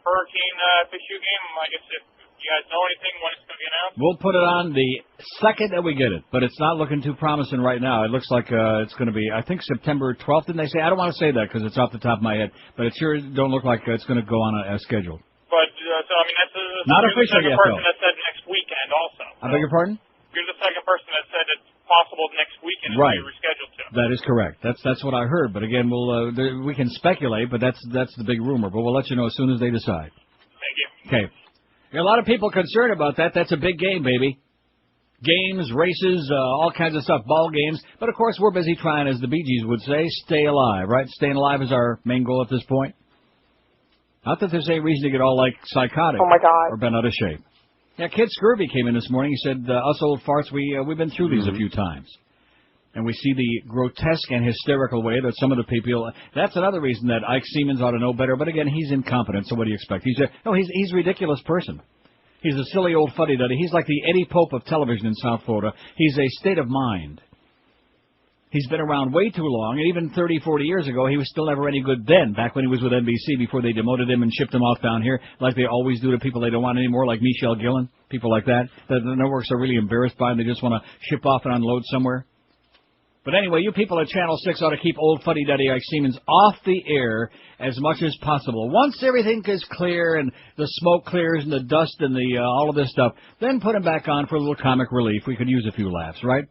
hurricane FSU game. I guess if you guys know anything when it's going to be announced. We'll put it on the second that we get it, but it's not looking too promising right now. It looks like it's going to be, I think, September 12th, didn't they say? I don't want to say that because it's off the top of my head, but it sure don't look like it's going to go on as scheduled. But, so, I mean, that's not you're official the second yet, person though. that said next weekend also. I beg your pardon? You're the second person that said it's possible next weekend Right. if you rescheduled to. That is correct. That's what I heard. But again, we can speculate, but that's the big rumor. But we'll let you know as soon as they decide. Thank you. Okay. There are a lot of people concerned about that. That's a big game, baby. Games, races, all kinds of stuff, ball games. But, of course, we're busy trying, as the Bee Gees would say, stay alive, right? Staying alive is our main goal at this point. Not that there's any reason to get all, like, psychotic. Oh, my God. Or bent out of shape. Yeah, Kid Scurvy came in this morning. He said, us old farts, we've been through these a few times. And we see the grotesque and hysterical way that some of the people... That's another reason that Ike Siemens ought to know better. But, again, he's incompetent, so what do you expect? He's a ridiculous person. He's a silly old fuddy-duddy. He's like the Eddie Pope of television in South Florida. He's a state of mind. He's been around way too long, and even 30, 40 years ago, he was still never any good then, back when he was with NBC, before they demoted him and shipped him off down here, like they always do to people they don't want anymore, like Michelle Gillen, people like that the networks are really embarrassed by, and they just want to ship off and unload somewhere. But anyway, you people at Channel 6 ought to keep old fuddy-duddy Ike Siemens off the air as much as possible. Once everything is clear and the smoke clears and the dust and the all of this stuff, then put him back on for a little comic relief. We could use a few laughs, right?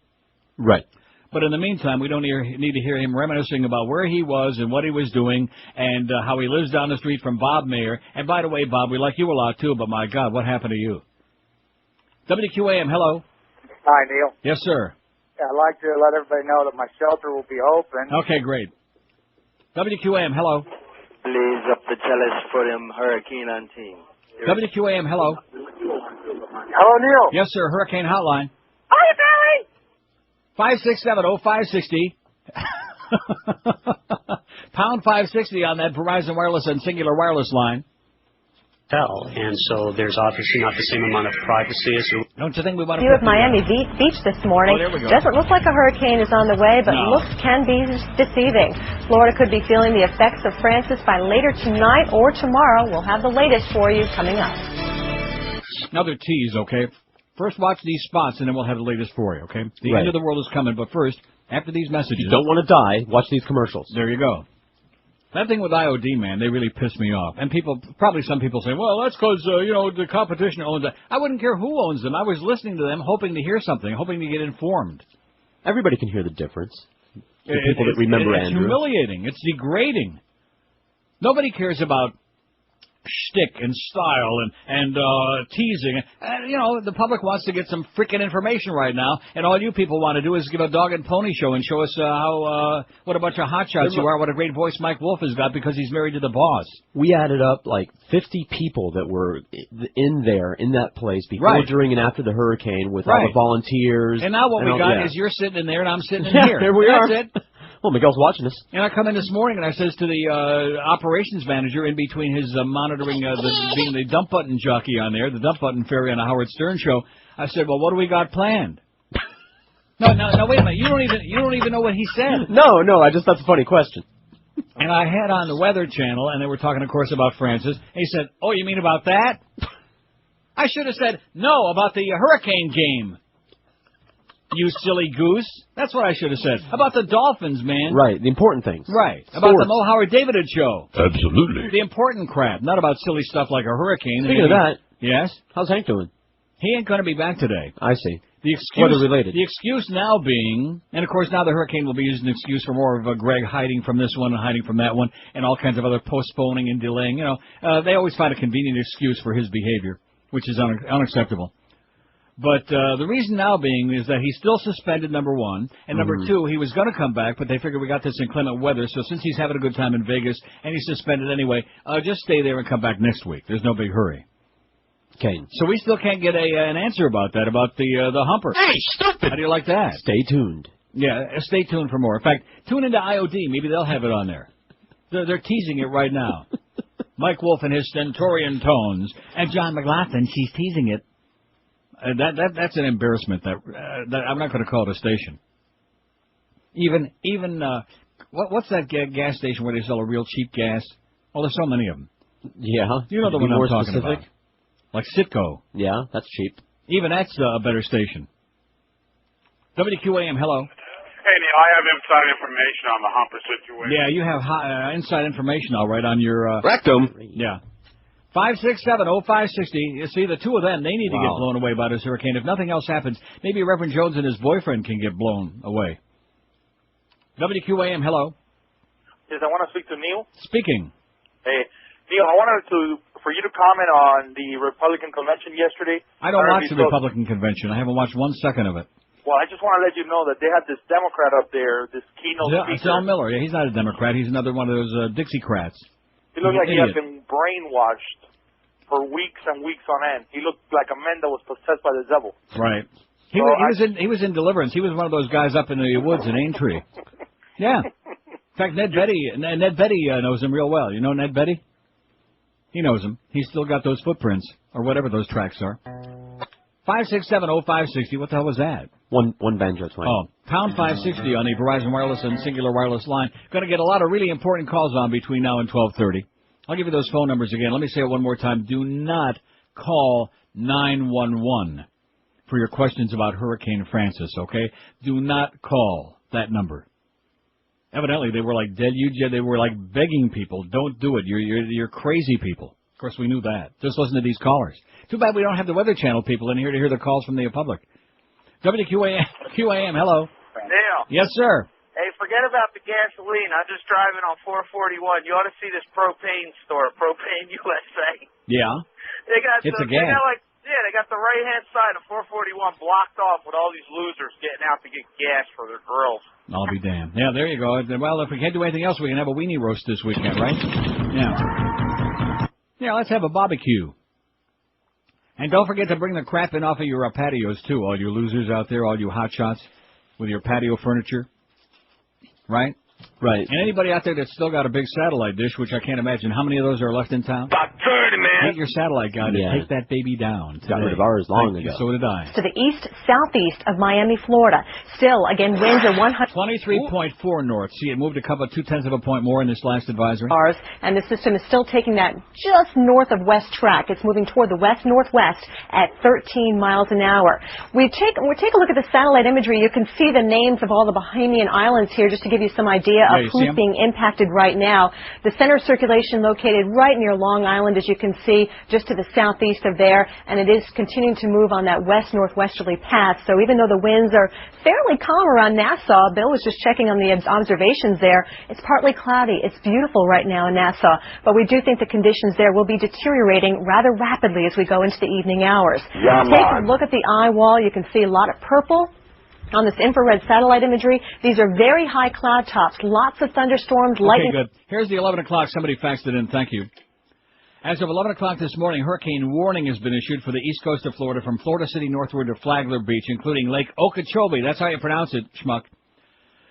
Right. But in the meantime, we don't need to hear him reminiscing about where he was and what he was doing and how he lives down the street from Bob Mayer. And by the way, Bob, we like you a lot, too, but my God, what happened to you? WQAM, hello. Hi, Neil. Yes, sir. I'd like to let everybody know that my shelter will be open. Okay, great. WQAM, hello. Blaze up the jealous for them hurricane on team. WQAM, hello. Hello, Neil. Yes, sir. Hurricane Hotline. Hi, Barry. 567-0560. Pound 560 on that Verizon Wireless and Singular Wireless line. And so there's obviously not the same amount of privacy as... Don't you think we want to... View of Miami Beach this morning. Oh, there we go. Doesn't look like a hurricane is on the way, but No. looks can be deceiving. Florida could be feeling the effects of Francis by later tonight or tomorrow. We'll have the latest for you coming up. Another tease, okay? First watch these spots, and then we'll have the latest for you, okay? The Right. end of the world is coming, but first, after these messages... If you don't want to die, watch these commercials. There you go. That thing with IOD, man, they really piss me off. And probably some people say, well, that's because, the competition owns it. I wouldn't care who owns them. I was listening to them, hoping to hear something, hoping to get informed. Everybody can hear the difference. The people that remember it's Andrew. It's humiliating. It's degrading. Nobody cares about shtick and style and teasing. The public wants to get some freaking information right now, and all you people want to do is give a dog and pony show and show us what a bunch of hotshots you are, what a great voice Mike Wolf has got because he's married to the boss. We added up like 50 people that were in that place before, during, and after the hurricane with all the volunteers. And now what we got is you're sitting in there and I'm sitting in here. Here we are. That's it. Well, Miguel's watching us. And I come in this morning and I says to the operations manager in between his monitoring being the dump button jockey on there, the dump button fairy on the Howard Stern show, I said, well, what do we got planned? No, wait a minute. You don't even know what he said. No, that's a funny question. And I had on the Weather Channel, and they were talking, of course, about Francis. And he said, "Oh, you mean about that?" I should have said, "No, about the hurricane game. You silly goose." That's what I should have said. About the Dolphins, man. Right, the important things. Right. Sports. About the Mo Howard David show. Absolutely. The important crap, not about silly stuff like a hurricane. Speaking of that. Yes? How's Hank doing? He ain't going to be back today. I see. The excuse, weather-related. The excuse now being, and of course now the hurricane will be used as an excuse for more of Greg hiding from this one and hiding from that one and all kinds of other postponing and delaying. You know, they always find a convenient excuse for his behavior, which is unacceptable. But the reason now being is that he's still suspended, number one, and number two, he was going to come back, but they figured we got this inclement weather, so since he's having a good time in Vegas and he's suspended anyway, just stay there and come back next week. There's no big hurry. Okay. So we still can't get an answer about that, about the humper. Hey, stupid! How do you like that? Stay tuned. Yeah, stay tuned for more. In fact, tune into IOD. Maybe they'll have it on there. They're teasing it right now. Mike Wolf and his stentorian tones. And John McLaughlin, she's teasing it. That's an embarrassment. That I'm not going to call it a station. Even what's that gas station where they sell a real cheap gas? Well, there's so many of them. Yeah. You know the one I'm talking about. Like Citgo. Yeah, that's cheap. Even that's a better station. WQAM, hello. Hey, Neil, I have inside information on the humper situation. Yeah, you have inside information, all right, on your... rectum. Yeah. 567-0560. You see, the two of them, they need to get blown away by this hurricane. If nothing else happens, maybe Reverend Jones and his boyfriend can get blown away. WQAM, hello. Yes, I want to speak to Neil. Speaking. Hey, Neil, I wanted for you to comment on the Republican convention yesterday. I don't watch the Republican convention. I haven't watched 1 second of it. Well, I just want to let you know that they had this Democrat up there, this keynote speaker. Zell Miller. Yeah, he's not a Democrat. He's another one of those Dixiecrats. He looked like he had been brainwashed for weeks and weeks on end. He looked like a man that was possessed by the devil. Right. He was in Deliverance. He was one of those guys up in the woods in Aintree. Yeah. In fact, Ned Betty knows him real well. You know Ned Betty? He knows him. He's still got those footprints, or whatever those tracks are. 567-0560. What the hell was that? One banjo twang. Oh, pound 560 on the Verizon Wireless and Singular Wireless line. Going to get a lot of really important calls on between now and 12:30. I'll give you those phone numbers again. Let me say it one more time. Do not call 911 for your questions about Hurricane Francis, okay? Do not call that number. Evidently, they were like they were like begging people, don't do it. You're crazy people. Of course, we knew that. Just listen to these callers. Too bad we don't have the Weather Channel people in here to hear the calls from the public. WQAM, hello. Neil. Yes, sir. Hey, forget about the gasoline. I'm just driving on 441. You ought to see this propane store, Propane USA. Yeah. They got it's a gas. They got the right-hand side of 441 blocked off with all these losers getting out to get gas for their grills. I'll be damned. Yeah, there you go. Well, if we can't do anything else, we can have a weenie roast this weekend, right? Yeah. Yeah, let's have a barbecue. And don't forget to bring the crap in off of your patios, too, all you losers out there, all you hotshots with your patio furniture. Right? Right. And anybody out there that's still got a big satellite dish, which I can't imagine, how many of those are left in town? About 30, man. Take your satellite guy to take that baby down. Got rid of ours long ago. So did I. To the east-southeast of Miami, Florida. Still, again, winds are 23.4 north. See, it moved a couple of 0.2 of a point more in this last advisory. And the system is still taking that just north of west track. It's moving toward the west-northwest at 13 miles an hour. We take a look at the satellite imagery. You can see the names of all the Bahamian islands here just to give you some idea of who's being impacted right now. The center of circulation located right near Long Island, as you can see, just to the southeast of there, and it is continuing to move on that west-northwesterly path. So even though the winds are fairly calm around Nassau, Bill was just checking on the observations there, it's partly cloudy. It's beautiful right now in Nassau, but we do think the conditions there will be deteriorating rather rapidly as we go into the evening hours. Take a look at the eye wall. You can see a lot of purple on this infrared satellite imagery. These are very high cloud tops, lots of thunderstorms, lightning. Okay, good. Here's the 11 o'clock. Somebody faxed it in. Thank you. As of 11 o'clock this morning, hurricane warning has been issued for the east coast of Florida from Florida City northward to Flagler Beach, including Lake Okeechobee. That's how you pronounce it, schmuck.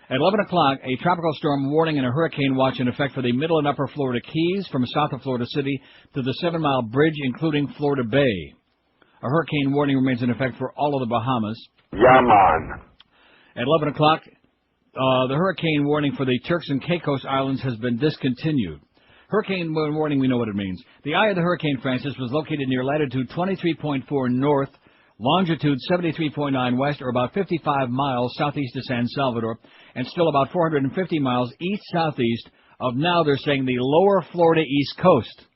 At 11 o'clock, a tropical storm warning and a hurricane watch in effect for the middle and upper Florida Keys from south of Florida City to the 7-mile bridge, including Florida Bay. A hurricane warning remains in effect for all of the Bahamas. Yeah, man. At 11 o'clock, the hurricane warning for the Turks and Caicos Islands has been discontinued. Hurricane warning, we know what it means. The eye of the Hurricane Francis was located near latitude 23.4 north, longitude 73.9 west, or about 55 miles southeast of San Salvador, and still about 450 miles east-southeast of now they're saying the lower Florida East Coast.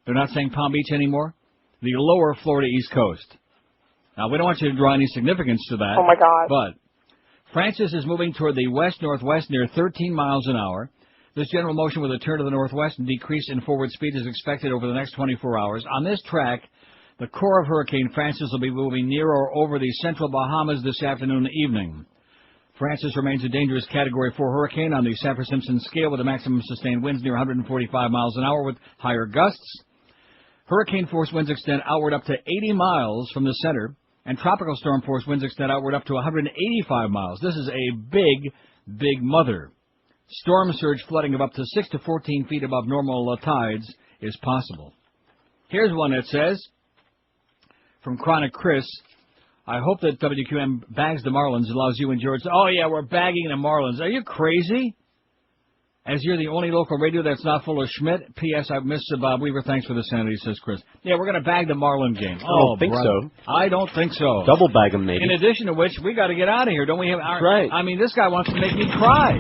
They're not saying Palm Beach anymore? The lower Florida East Coast. Now, we don't want you to draw any significance to that. Oh, my God. But Francis is moving toward the west-northwest near 13 miles an hour. This general motion with a turn to the northwest and decrease in forward speed is expected over the next 24 hours. On this track, the core of Hurricane Francis will be moving near or over the central Bahamas this afternoon and evening. Francis remains a dangerous Category 4 hurricane on the Saffir-Simpson scale with a maximum sustained winds near 145 miles an hour with higher gusts. Hurricane force winds extend outward up to 80 miles from the center, and tropical storm force winds extend outward up to 185 miles. This is a big, big mother. Storm surge flooding of up to 6 to 14 feet above normal tides is possible. Here's one that says, from Chronic Chris, I hope that WQAM bags the Marlins and allows you and George. Oh, yeah, we're bagging the Marlins. Are you crazy? As you're the only local radio that's not full of Schmidt. P.S. I miss Bob Weaver. Thanks for the sanity, says Chris. Yeah, we're going to bag the Marlin game. I don't think so. I don't think so. Double bag them, maybe. In addition to which, we got to get out of here, don't we? Right. I mean, this guy wants to make me cry.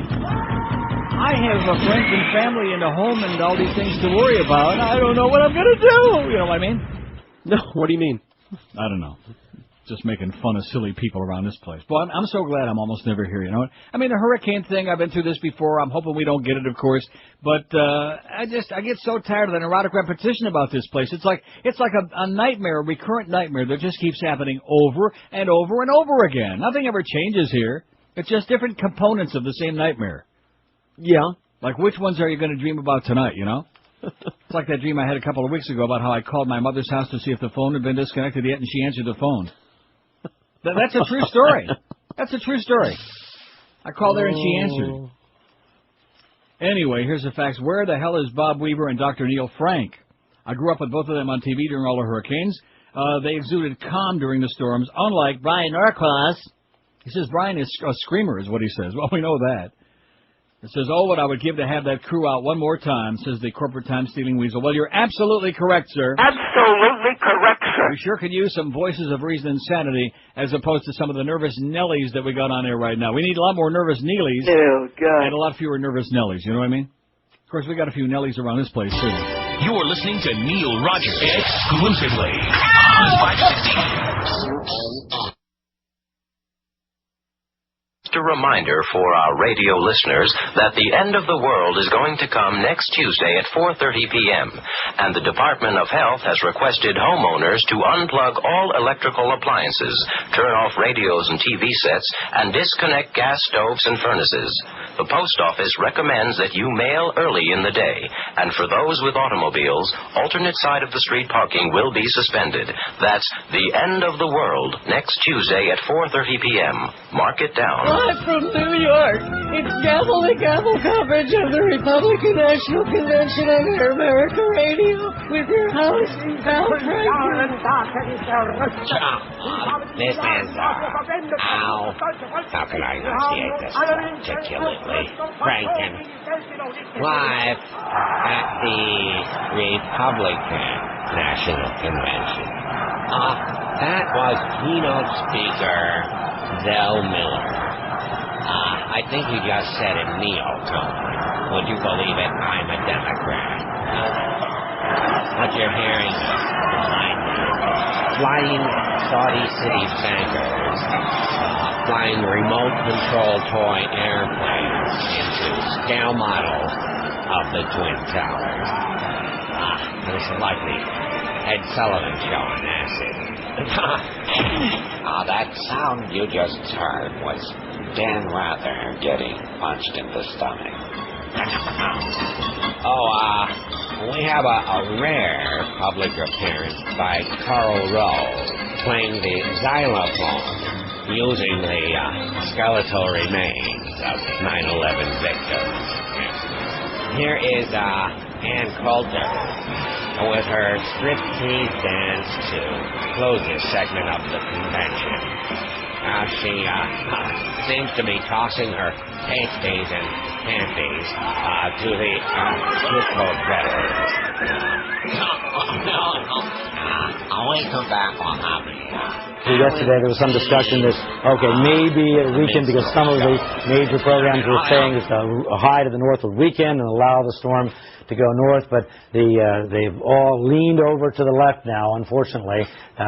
I have friends and family and a home and all these things to worry about. I don't know what I'm going to do. You know what I mean? No, what do you mean? I don't know. Just making fun of silly people around this place. Boy, I'm so glad I'm almost never here, you know what? I mean, the hurricane thing, I've been through this before. I'm hoping we don't get it, of course. But I get so tired of the neurotic repetition about this place. It's like a nightmare, a recurrent nightmare that just keeps happening over and over and over again. Nothing ever changes here. It's just different components of the same nightmare. Yeah. Like, which ones are you going to dream about tonight, you know? It's like that dream I had a couple of weeks ago about how I called my mother's house to see if the phone had been disconnected yet, and she answered the phone. That's a true story. That's a true story. I called there and she answered. Anyway, here's the facts. Where the hell is Bob Weaver and Dr. Neil Frank? I grew up with both of them on TV during all the hurricanes. They exuded calm during the storms, unlike Brian Norcross. He says Brian is a screamer, is what he says. Well, we know that. It says, oh, what I would give to have that crew out one more time, says the corporate time-stealing weasel. Well, you're absolutely correct, sir. Absolutely correct, sir. We sure could use some voices of reason and sanity as opposed to some of the nervous Nellies that we got on air right now. We need a lot more nervous Neelies and a lot fewer nervous Nellies, you know what I mean? Of course, we got a few Nellies around this place, too. You're listening to Neil Rogers exclusively on 560. A reminder for our radio listeners that the end of the world is going to come next Tuesday at 4:30 p.m., and the Department of Health has requested homeowners to unplug all electrical appliances, turn off radios and TV sets, and disconnect gas stoves and furnaces. The post office recommends that you mail early in the day, and for those with automobiles, alternate side of the street parking will be suspended. That's the end of the world next Tuesday at 4:30 p.m. Mark it down. Live from New York, it's Gavel to Gavel coverage of the Republican National Convention on Air America Radio with your host, Al Franklin. This is Al. How can I enunciate this articulately? Franklin. Live at the Republican National Convention. That was keynote speaker Zell Miller. I think he just said in neotone. Would you believe it? I'm a Democrat. What you're hearing behind me, flying Saudi City bankers, flying remote-controlled toy airplanes into scale models of the Twin Towers. It's like the Ed Sullivan Show on acid. That sound you just heard was Dan Rather getting punched in the stomach. We have a rare public appearance by Carl Rowe playing the xylophone using the skeletal remains of 9/11 victims. Here is Ann Coulter with her striptease dance to close this segment of the convention. she seems to be tossing her pasties and panties to the football betters. No. I'll wait till back on hobby. Yesterday there was some discussion that, okay, maybe at a weekend, because some of the major programs were saying that a high to the north would weaken and allow the storm to go north, but they've all leaned over to the left now, unfortunately,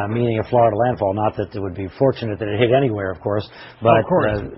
meaning a Florida landfall. Not that it would be fortunate that it hit anywhere, of course, but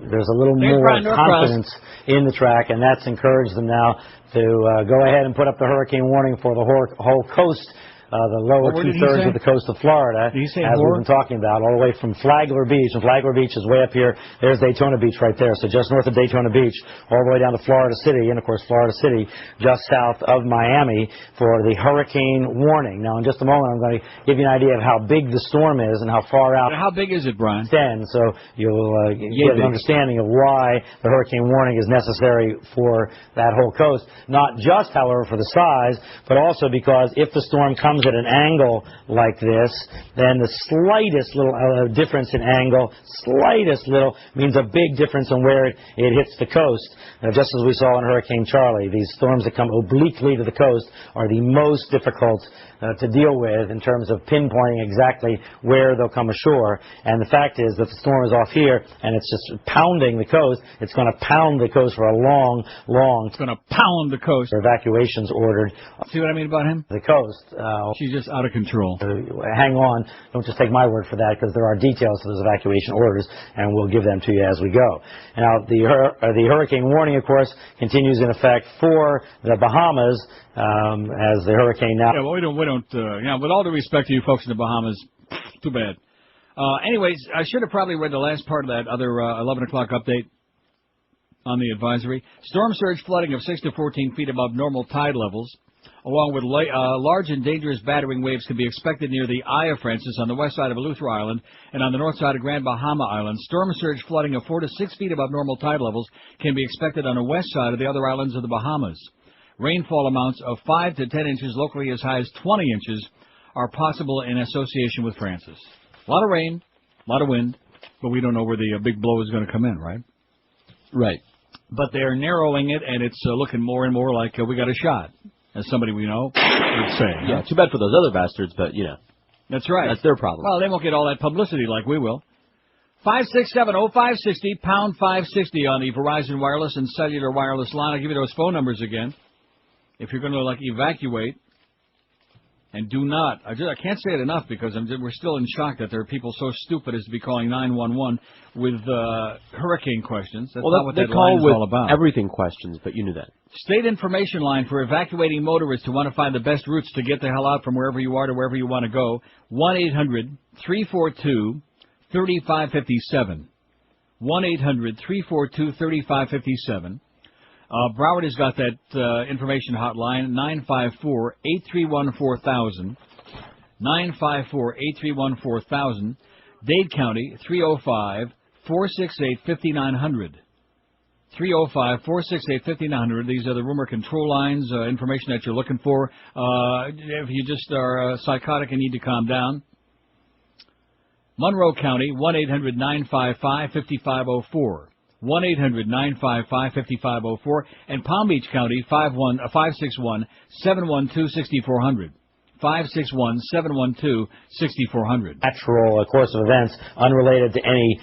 there's a little more confidence in the track, and that's encouraged them now to go ahead and put up the hurricane warning for the whole coast. The lower two-thirds of the coast of Florida, as we've been talking about, all the way from Flagler Beach. And Flagler Beach is way up here. There's Daytona Beach right there. So just north of Daytona Beach, all the way down to Florida City. And, of course, Florida City just south of Miami for the hurricane warning. Now, in just a moment, I'm going to give you an idea of how big the storm is and how far out. How big is it, Brian? So you'll get an understanding of why the hurricane warning is necessary for that whole coast. Not just, however, for the size, but also because if the storm comes at an angle like this, then the slightest little difference in angle, slightest little, means a big difference in where it hits the coast. Just as we saw in Hurricane Charlie, these storms that come obliquely to the coast are the most difficult to deal with in terms of pinpointing exactly where they'll come ashore. And the fact is that the storm is off here and it's just pounding the coast. It's going to pound the coast for a long. It's going to pound the coast. Evacuations ordered. See what I mean about him? The coast. She's just out of control. Hang on. Don't just take my word for that, because there are details to those evacuation orders, and we'll give them to you as we go. Now, the hurricane warning, of course, continues in effect for the Bahamas as the hurricane now. Yeah, well, we don't. With all due respect to you folks in the Bahamas, too bad. Anyways, I should have probably read the last part of that other 11 o'clock update on the advisory. Storm surge flooding of 6 to 14 feet above normal tide levels, along with large and dangerous battering waves, can be expected near the Eye of Francis on the west side of Eleuthera Island and on the north side of Grand Bahama Island. Storm surge flooding of 4 to 6 feet above normal tide levels can be expected on the west side of the other islands of the Bahamas. Rainfall amounts of 5 to 10 inches, locally as high as 20 inches, are possible in association with Francis. A lot of rain, a lot of wind, but we don't know where the big blow is going to come in, right? Right. But they're narrowing it, and it's looking more and more like we got a shot, as somebody we know would say. Yeah, too bad for those other bastards, but, That's right. That's their problem. Well, they won't get all that publicity like we will. 567-0560, pound 560 on the Verizon wireless and cellular wireless line. I'll give you those phone numbers again. If you're going to, evacuate, and do not, I can't say it enough because we're still in shock that there are people so stupid as to be calling 911 with hurricane questions. That's not what that line is all about. Everything questions, but you knew that. State information line for evacuating motorists who want to find the best routes to get the hell out from wherever you are to wherever you want to go. 1-800-342-3557. 1-800-342-3557. Broward has got that information hotline, 954-831-4000. 954-831-4000. Dade County, 305-468-5900. 305-468-5900. These are the rumor control lines, information that you're looking for. If you just are psychotic and need to calm down. Monroe County, 1-800-955-5504. 1-800-955-5504. And Palm Beach County, 561-712-6400. 561-712-6400. Natural course of events unrelated to any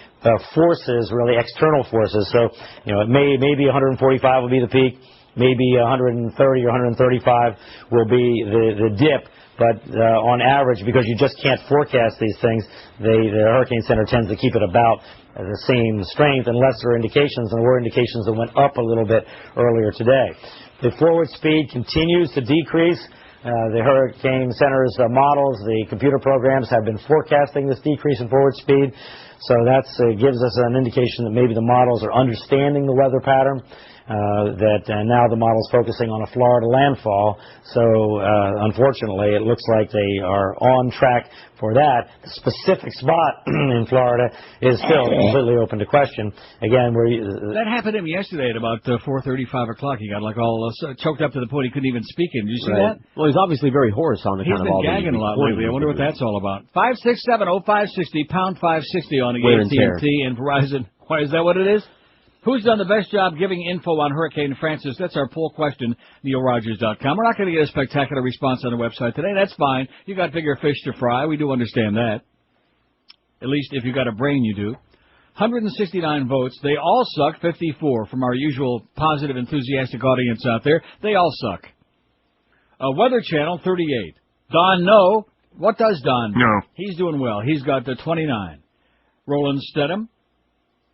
forces, really external forces. So, maybe 145 will be the peak. Maybe 130 or 135 will be the dip. But on average, because you just can't forecast these things, the Hurricane Center tends to keep it about the same strength unless there are indications, and there were indications that went up a little bit earlier today. The forward speed continues to decrease. The Hurricane Center's models, the computer programs have been forecasting this decrease in forward speed. So that gives us an indication that maybe the models are understanding the weather pattern. Now the model's focusing on a Florida landfall. So, unfortunately, it looks like they are on track for that. The specific spot in Florida is still completely open to question. Again, that happened to him yesterday at about 4:30, 5 o'clock. He got all choked up to the point he couldn't even speak in. Did you see that? Well, he's obviously very hoarse on the He's kind of all been gagging a lot lately. I wonder what that's all about. 567-0560, pound 560 on on wear and tear. AT&T and Verizon. Why is that what it is? Who's done the best job giving info on Hurricane Francis? That's our poll question, NeilRogers.com. We're not going to get a spectacular response on the website today. That's fine. You got bigger fish to fry. We do understand that. At least if you got a brain, you do. 169 votes. They all suck. 54 from our usual positive, enthusiastic audience out there. They all suck. Weather Channel, 38. Don, no. What does Don? No. He's doing well. He's got 29. Roland Stedham.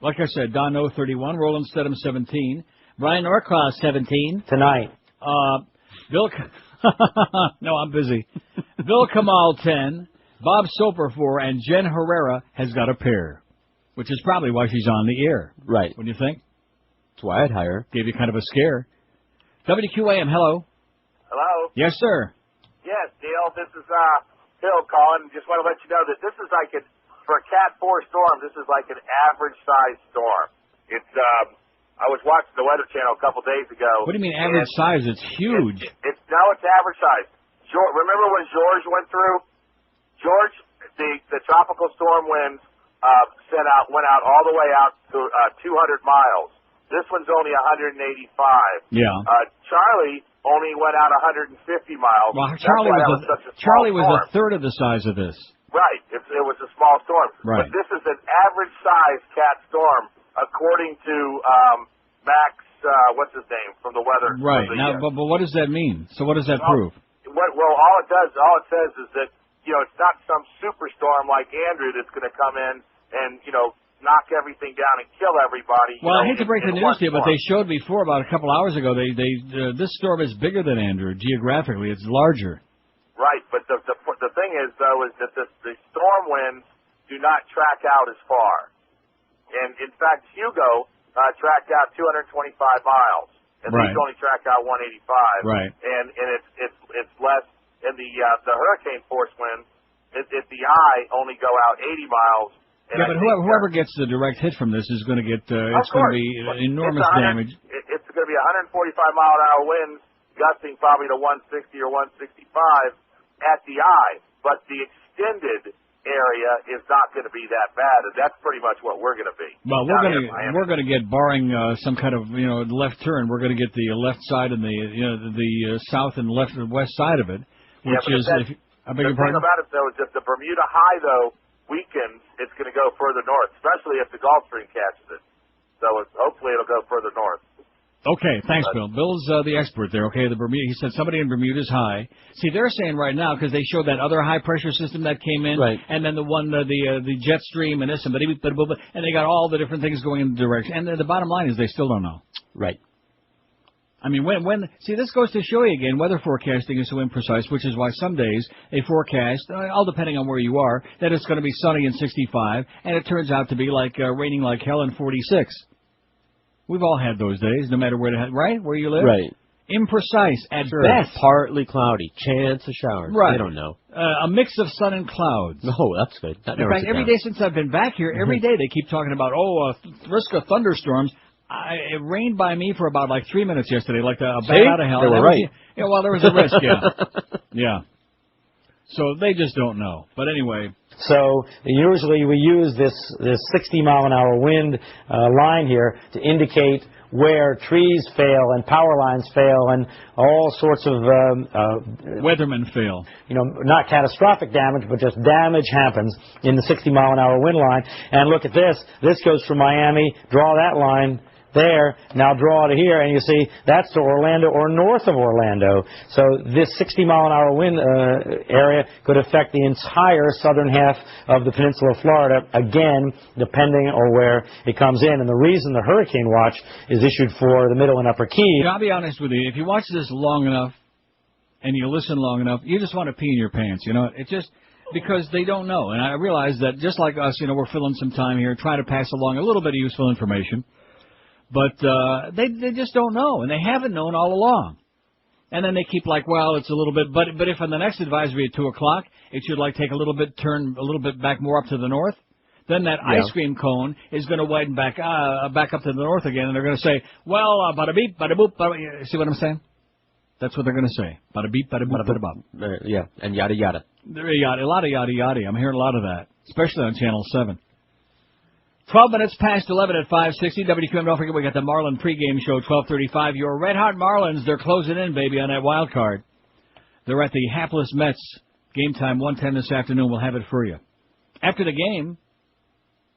Like I said, Don No 31, Roland Stedham 17, Brian Norcross 17. Tonight. Bill, no, I'm busy. Bill Kamal 10, Bob Soper 4, and Jen Herrera has got a pair, which is probably why she's on the air. Right. What do you think? That's why I'd hire her. Gave you kind of a scare. WQAM, hello. Hello? Yes, sir. Yes, Neil, this is Bill calling. Just want to let you know that this is like for a Cat 4 storm, this is like an average-sized storm. It's, I was watching the Weather Channel a couple days ago. What do you mean average size? It's huge. It's average size. Remember when George went through? George, the tropical storm winds went out all the way out to 200 miles. This one's only 185. Yeah. Charlie only went out 150 miles. Well, Charlie was a third of the size of this. Right. It was a small storm. Right. But this is an average-sized Cat storm, according to Max, what's his name, from the weather. Right. Now, but what does that mean? So what does that prove? Well, all it says is that, it's not some superstorm like Andrew that's going to come in and, knock everything down and kill everybody. Well, I hate to break the news to you, but they showed before, about a couple hours ago, this storm is bigger than Andrew geographically. It's larger. Right, but the thing is, though, is that the storm winds do not track out as far. And, in fact, Hugo tracked out 225 miles, and these only tracked out 185. Right. And it's less, and the hurricane force winds, at the eye, only go out 80 miles. And yeah, but whoever gets the direct hit from this is going to get, it's going to be enormous damage. It's going to be 145-mile-an-hour winds, gusting probably to 160 or 165 at the eye. But the extended area is not going to be that bad, and that's pretty much what we're going to be. Well, we're going to get, barring some kind of left turn, we're going to get the left side and the south and left and west side of it, which is. I beg your pardon? The thing about it though is if the Bermuda High though weakens, it's going to go further north, especially if the Gulf Stream catches it. So hopefully it'll go further north. Okay, thanks, Bill. Bill's the expert there, okay? He said somebody in Bermuda's high. See, they're saying right now, because they showed that other high-pressure system that came in, and then the one, the jet stream and this, and they got all the different things going in the direction. And the bottom line is they still don't know. Right. I mean, see, this goes to show you again, weather forecasting is so imprecise, which is why some days they forecast, all depending on where you are, that it's going to be sunny and 65, and it turns out to be like raining like hell and 46. We've all had those days, no matter where you live. Right. Imprecise at best. Partly cloudy, chance of showers. Right. I don't know. A mix of sun and clouds. Oh, that's good. In fact, every day since I've been back here, every day they keep talking about, risk of thunderstorms. It rained by me for about 3 minutes yesterday, like a bat out of hell. They were right. Yeah, well, there was a risk, yeah. Yeah. So they just don't know. But anyway. So usually we use this 60-mile-an-hour wind line here to indicate where trees fail and power lines fail and all sorts of weathermen fail. Not catastrophic damage, but just damage happens in the 60-mile-an-hour wind line. And look at this. This goes from Miami. Draw that line there. Now draw it here, and you see that's to Orlando or north of Orlando. So this 60-mile-an-hour wind area could affect the entire southern half of the peninsula of Florida, again, depending on where it comes in. And the reason the hurricane watch is issued for the middle and upper Keys. I'll be honest with you. If you watch this long enough and you listen long enough, you just want to pee in your pants. It just... Because they don't know. And I realize that just like us, we're filling some time here, trying to pass along a little bit of useful information. But they just don't know, and they haven't known all along. And then they keep it's a little bit, but if on the next advisory at 2 o'clock, it should turn a little bit back more up to the north, then that ice cream cone is going to widen back up to the north again, and they're going to say, bada beep, bada boop, bada. See what I'm saying? That's what they're going to say. Bada beep, bada boop, bada bop. Yeah, and yada yada. A lot of yada yada. I'm hearing a lot of that, especially on Channel 7. 12 minutes past 11 at 560 WQAM. Don't forget, we got the Marlin pregame show, 12:35. Your Red Hot Marlins, they're closing in, baby, on that wild card. They're at the hapless Mets. Game time, 1:10 this afternoon. We'll have it for you. After the game,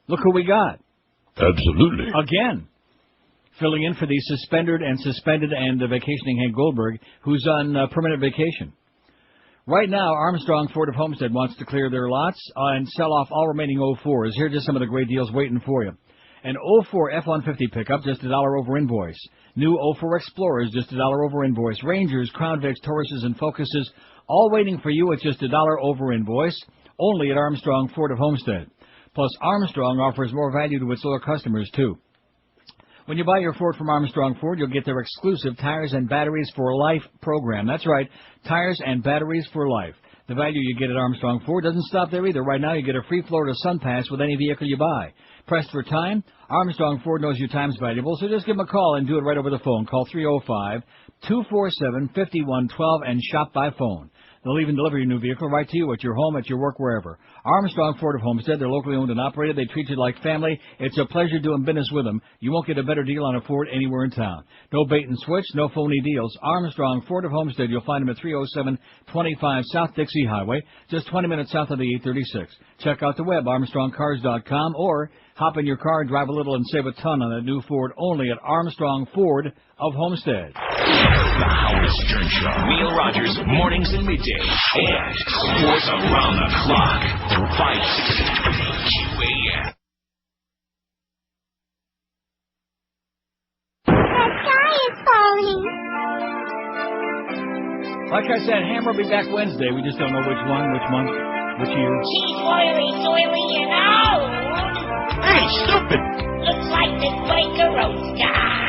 look who we got. Absolutely. Again. Filling in for the suspended and vacationing Hank Goldberg, who's on permanent vacation. Right now, Armstrong Ford of Homestead wants to clear their lots and sell off all remaining 04s. Here are just some of the great deals waiting for you. An 04 F-150 pickup, just $1 over invoice. New 04 Explorers, just $1 over invoice. Rangers, Crown Vics, Tauruses, and Focuses, all waiting for you at just $1 over invoice, only at Armstrong Ford of Homestead. Plus, Armstrong offers more value to its loyal customers, too. When you buy your Ford from Armstrong Ford, you'll get their exclusive Tires and Batteries for Life program. That's right, Tires and Batteries for Life. The value you get at Armstrong Ford doesn't stop there either. Right now, you get a free Florida Sun Pass with any vehicle you buy. Pressed for time? Armstrong Ford knows your time's valuable, so just give them a call and do it right over the phone. Call 305-247-5112 and shop by phone. They'll even deliver your new vehicle right to you at your home, at your work, wherever. Armstrong Ford of Homestead, they're locally owned and operated. They treat you like family. It's a pleasure doing business with them. You won't get a better deal on a Ford anywhere in town. No bait and switch, no phony deals. Armstrong Ford of Homestead, you'll find them at 30725 South Dixie Highway, just 20 minutes south of the 836. Check out the web, armstrongcars.com, or hop in your car, drive a little, and save a ton on that new Ford only at Armstrong Ford of Homestead. The Howard Stern Show. Neil Rogers, mornings and midday. And sports around the clock. 560 WQAM. The sky is falling. Like I said, Hammer will be back Wednesday. We just don't know which one, which month, which year. She's oily, soily, and old. Hey, stupid! Looks like the Quaker Oats guy.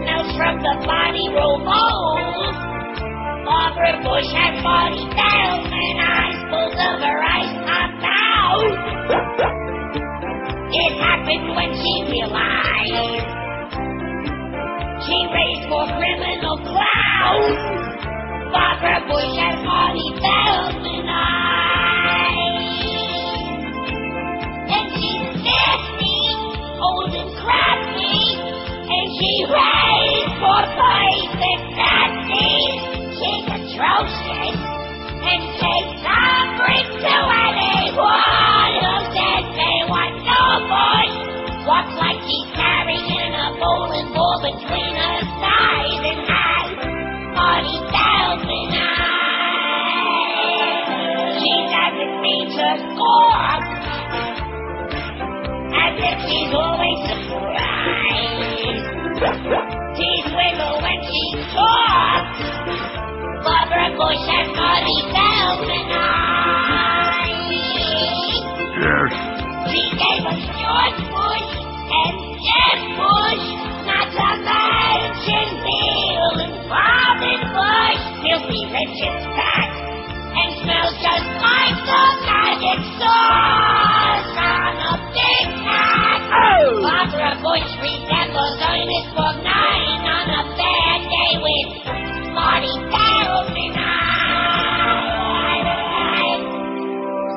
Smells from the body roll mold. Barbara Bush has body down, and eyes full of her eyes popped out. It happened when she realized she raised more criminal clouds. Barbara Bush has body down, and eyes. And she's nasty, old and crafty, and she raised more boys than Nazis. She's atrocious and takes offering to anyone who says they want no voice. Walks like she's carrying a bowling ball between her thighs and has 40,000 eyes. She doesn't mean to score, as if she's always surprised. She's wiggle when she talks. Barbara Bush has 40,000 eyes. Yes. She gave us George Bush and Jeb Bush, not to mention Bill and Robin Bush. Filthy rich and fat, and smells just like the magic sauce on a Big Mac. Oh. Barbara Bush resembles Ernest Borgnine on a bad day with 40,000 eyes.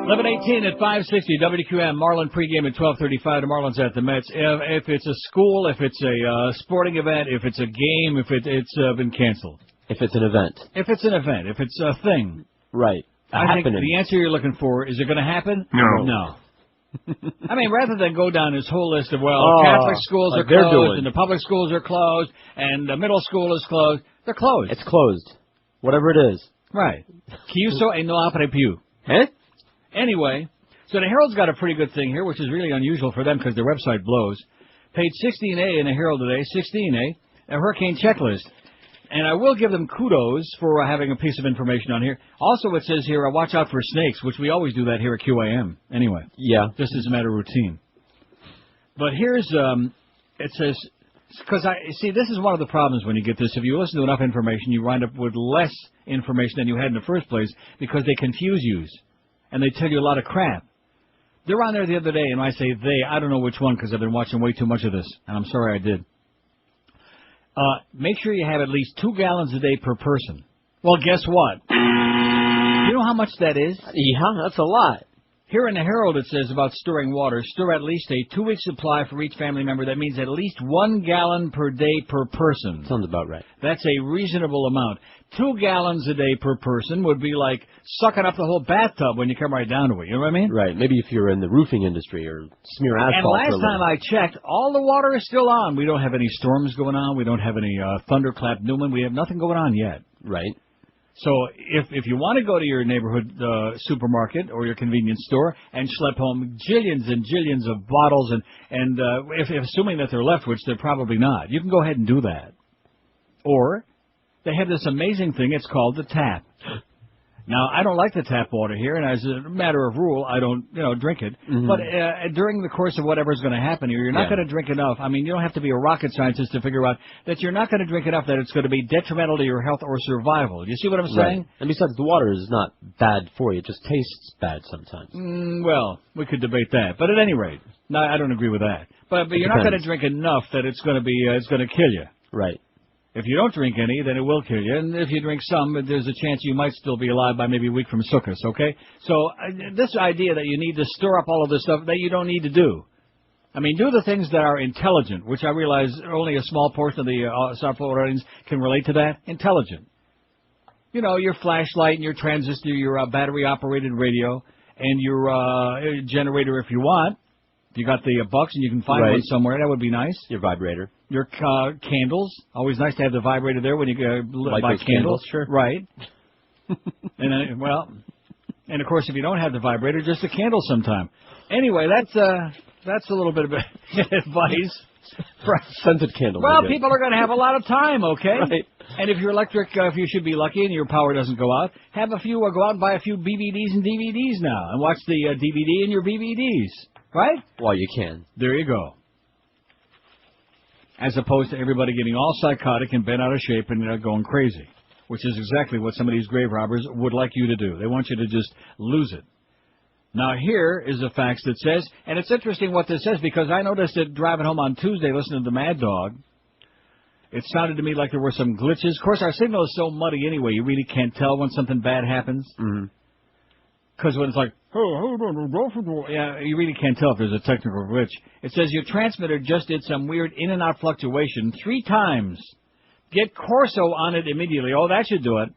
11:18 at 560 WQAM. Marlin pregame at 12:35. The Marlins at the Mets. If it's a school, if it's a sporting event, if it's a game, if it's been canceled. If it's an event. If it's an event. If it's a thing. Right. I think the answer you're looking for, is it going to happen? No. No. I mean, rather than go down this whole list of, Catholic schools are they're closed, doing. and the public schools are closed, and the middle school is closed. They're closed. It's closed. Whatever it is. Right. Chiuso e no apre più. Eh? Anyway, so the Herald's got a pretty good thing here, which is really unusual for them because their website blows. Page 16A in the Herald today, 16A, a hurricane checklist. And I will give them kudos for having a piece of information on here. Also, it says here, watch out for snakes, which we always do that here at QAM. Anyway. Yeah. Just as a matter of routine. But here's, it says, because this is one of the problems when you get this. If you listen to enough information, you wind up with less information than you had in the first place because they confuse you. And they tell you a lot of crap. They're on there the other day, and I say they, I don't know which one because I've been watching way too much of this. And I'm sorry I did. Make sure you have at least 2 gallons a day per person. Well, guess what? You know how much that is? Yeah, that's a lot. Here in the Herald it says about storing water, store at least a 2-week supply for each family member. That means at least 1 gallon per day per person. Sounds about right. That's a reasonable amount. 2 gallons a day per person would be like sucking up the whole bathtub when you come right down to it. You know what I mean? Right. Maybe if you're in the roofing industry or smear asphalt. And last time I checked, all the water is still on. We don't have any storms going on. We don't have any thunderclap Newman. We have nothing going on yet. Right. So if you want to go to your neighborhood supermarket or your convenience store and schlep home jillions and jillions of bottles, and if assuming that they're left, which they're probably not, you can go ahead and do that. Or they have this amazing thing. It's called the tap. Now, I don't like the tap water here, and as a matter of rule, I don't, drink it. Mm-hmm. But during the course of whatever's going to happen here, you're not going to drink enough. I mean, you don't have to be a rocket scientist to figure out that you're not going to drink enough that it's going to be detrimental to your health or survival. You see what I'm saying? Right. And besides, the water is not bad for you. It just tastes bad sometimes. Well, we could debate that. But at any rate, no, I don't agree with that. But you're not going to drink enough that it's going to be it's going to kill you. Right. If you don't drink any, then it will kill you. And if you drink some, there's a chance you might still be alive by maybe a week from Sukkot, okay? So this idea that you need to store up all of this stuff that you don't need to do. I mean, do the things that are intelligent, which I realize only a small portion of the South Florida audience can relate to that. Intelligent. You know, your flashlight and your transistor, your battery-operated radio, and your generator if you want. If you got the bucks and you can find one somewhere, that would be nice. Your vibrator. Your candles. Always nice to have the vibrator there when you buy candles. Sure. Right. And and of course, if you don't have the vibrator, just a candle sometime. Anyway, that's a little bit of advice. Scented candles. Well, people are going to have a lot of time, okay? Right. And if you're electric, if you should be lucky and your power doesn't go out, have a few go out and buy a few BBDs and DVDs now and watch the DVD and your BBDs. Right? While you can. There you go. As opposed to everybody getting all psychotic and bent out of shape and going crazy, which is exactly what some of these grave robbers would like you to do. They want you to just lose it. Now, here is a fax that says, and it's interesting what this says because I noticed it driving home on Tuesday listening to the Mad Dog. It sounded to me like there were some glitches. Of course, our signal is so muddy anyway, you really can't tell when something bad happens. Mm-hmm. Because when it's like, yeah, you really can't tell if there's a technical glitch. It says your transmitter just did some weird in and out fluctuation 3 times. Get Corso on it immediately. Oh, that should do it.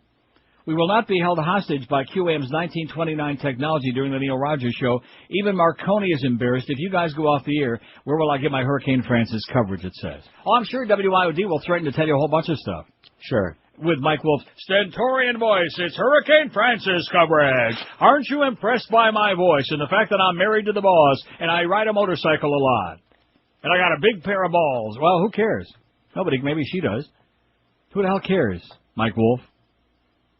We will not be held hostage by QAM's 1929 technology during the Neil Rogers show. Even Marconi is embarrassed. If you guys go off the air, where will I get my Hurricane Francis coverage, it says. Oh, I'm sure WIOD will threaten to tell you a whole bunch of stuff. Sure. With Mike Wolf's stentorian voice, it's Hurricane Francis coverage. Aren't you impressed by my voice and the fact that I'm married to the boss and I ride a motorcycle a lot? And I got a big pair of balls. Well, who cares? Nobody, maybe she does. Who the hell cares, Mike Wolf?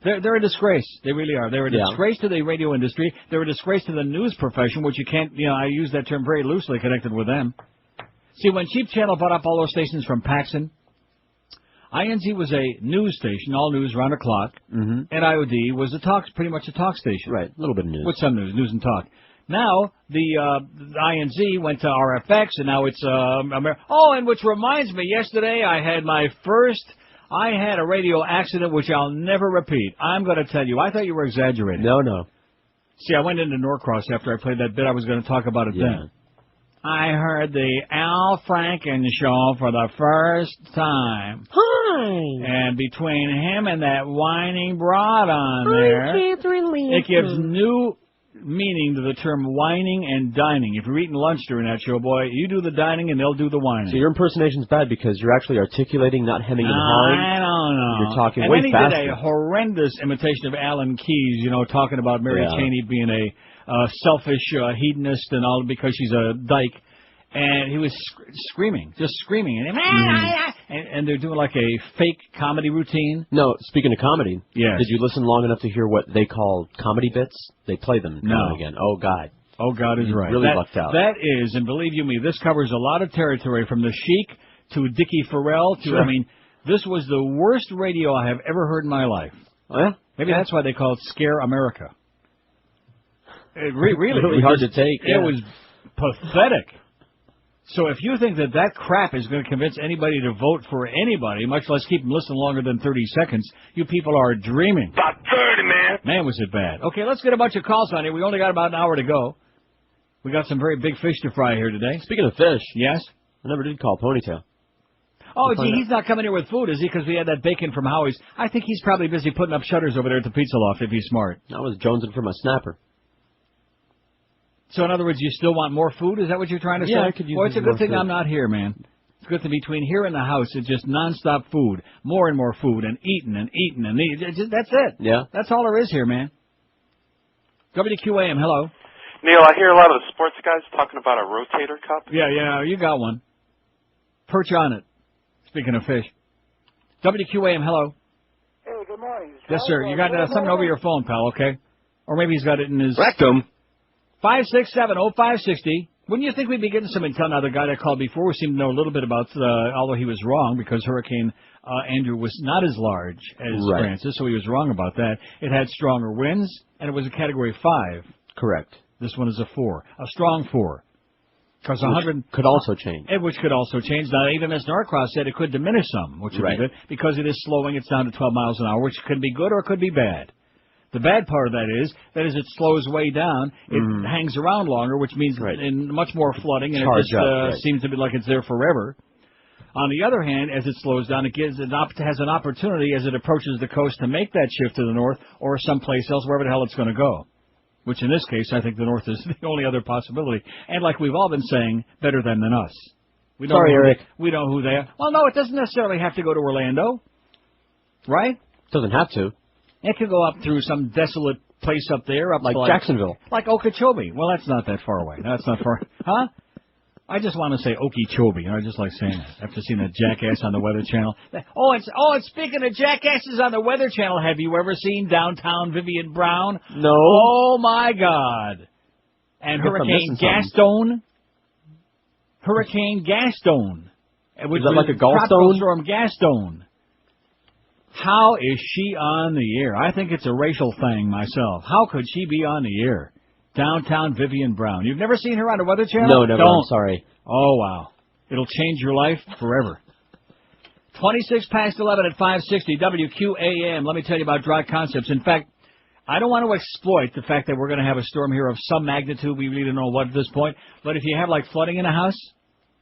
They're a disgrace. They really are. They're a disgrace to the radio industry. They're a disgrace to the news profession, which you can't, I use that term very loosely connected with them. See, when Cheap Channel bought up all those stations from Paxson, INZ was a news station, all news round the clock, and IOD was pretty much a talk station. Right, a little bit of news. With some news and talk. Now, the INZ went to RFX, and now it's and which reminds me, yesterday I had a radio accident which I'll never repeat. I'm going to tell you. I thought you were exaggerating. No. See, I went into Norcross after I played that bit. I was going to talk about it then. I heard the Al Franken show for the first time. Hi. And between him and that whining broad on there, it gives new meaning to the term whining and dining. If you're eating lunch during that show, boy, you do the dining and they'll do the whining. So your impersonation's bad because you're actually articulating, not hemming and hawing. I don't know. You're talking and way then he faster. did a horrendous imitation of Alan Keyes, talking about Mary Cheney being a selfish hedonist and all because she's a dyke. And he was screaming, just screaming. And they're doing like a fake comedy routine. No, speaking of comedy, yes. Did you listen long enough to hear what they call comedy bits? They play them now and again. Oh, God. Oh, God is right. Really lucked out. That is, and believe you me, this covers a lot of territory from the Chic to Dickie Farrell to, this was the worst radio I have ever heard in my life. Oh, yeah? Maybe that's why they call it Scare America. It really hard to take. It was pathetic. So if you think that crap is going to convince anybody to vote for anybody, much less keep them listening longer than 30 seconds, you people are dreaming. About 30, man. Man, was it bad. Okay, let's get a bunch of calls on here. We only got about an hour to go. We got some very big fish to fry here today. Speaking of fish. Yes? I never did call Ponytail. Oh, gee, he's not coming here with food, is he? Because we had that bacon from Howie's. I think he's probably busy putting up shutters over there at the Pizza Loft if he's smart. I was jonesing for my snapper. So, in other words, you still want more food? Is that what you're trying to say? Yeah, I could use Well, it's a good thing food. I'm not here, man. It's good that between here and the house, it's just nonstop food. More and more food and eating and eating and eating. That's it. Yeah. That's all there is here, man. WQAM, hello. Neil, I hear a lot of the sports guys talking about a rotator cup. Yeah, you got one. Perch on it. Speaking of fish. WQAM, hello. Hey, good morning. Yes, sir. You got something over your phone, pal, okay? Or maybe he's got it in his... Rectum. 567-0560. Wouldn't you think we'd be getting some intel? Now, the guy that called before, we seem to know a little bit about, although he was wrong, because Hurricane Andrew was not as large as Francis, so he was wrong about that. It had stronger winds, and it was a Category 5. Correct. This one is a 4. A strong 4. Because 100 could also change. Which could also change. Now, even Ms. Norcross said it could diminish some, which would be good, because it is slowing. It's down to 12 miles an hour, which could be good or it could be bad. The bad part of that is as it slows way down, it hangs around longer, which means in much more flooding, and it just seems to be like it's there forever. On the other hand, as it slows down, it has an opportunity as it approaches the coast to make that shift to the north or someplace else, wherever the hell it's going to go. Which in this case, I think the north is the only other possibility. And like we've all been saying, better than us. Sorry, Eric. We know who they are. Well, no, it doesn't necessarily have to go to Orlando. Right? Doesn't have to. It could go up through some desolate place up there. Up like to Jacksonville. Like Okeechobee. Well, that's not that far away. That's not far. Huh? I just want to say Okeechobee. I just like saying that. After seeing that jackass on the Weather Channel. And speaking of jackasses on the Weather Channel, have you ever seen Downtown Vivian Brown? No. Oh, my God. And Hurricane Gaston. Hurricane Gaston. Is that like a gallstone? Storm Gaston. How is she on the air? I think it's a racial thing myself. How could she be on the air? Downtown Vivian Brown. You've never seen her on the Weather Channel? No, never. I'm sorry. Oh, wow. It'll change your life forever. 26 past 11 at 560 WQAM. Let me tell you about Dry Concepts. In fact, I don't want to exploit the fact that we're going to have a storm here of some magnitude. We really don't know what at this point. But if you have, like, flooding in a house,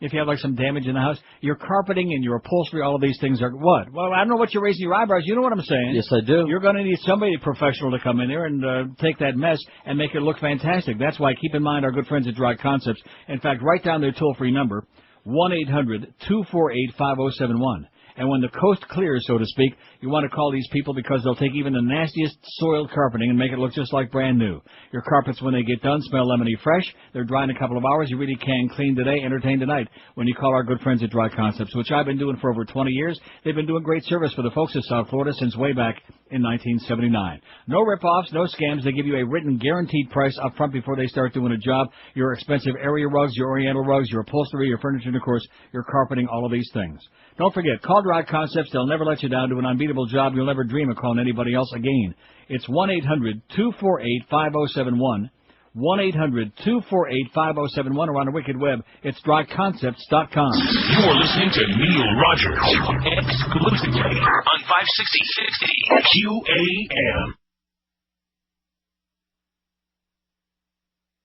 if you have, like, some damage in the house, your carpeting and your upholstery, all of these things are what? Well, I don't know what you're raising your eyebrows. You know what I'm saying. Yes, I do. You're going to need somebody professional to come in there and take that mess and make it look fantastic. That's why keep in mind our good friends at Dry Concepts. In fact, write down their toll-free number, 1-800-248-5071. And when the coast clears, so to speak, you want to call these people because they'll take even the nastiest soiled carpeting and make it look just like brand new. Your carpets, when they get done, smell lemony fresh. They're dry in a couple of hours. You really can clean today, entertain tonight when you call our good friends at Dry Concepts, which I've been doing for over 20 years. They've been doing great service for the folks of South Florida since way back in 1979. No rip-offs, no scams. They give you a written guaranteed price up front before they start doing a job. Your expensive area rugs, your oriental rugs, your upholstery, your furniture, and, of course, your carpeting, all of these things. Don't forget, call Dry Concepts. They'll never let you down. Do an unbeatable job. You'll never dream of calling anybody else again. It's 1-800-248-5071. 1-800-248-5071 or on the wicked web. It's dryconcepts.com. You're listening to Neil Rogers exclusively on 560 QAM.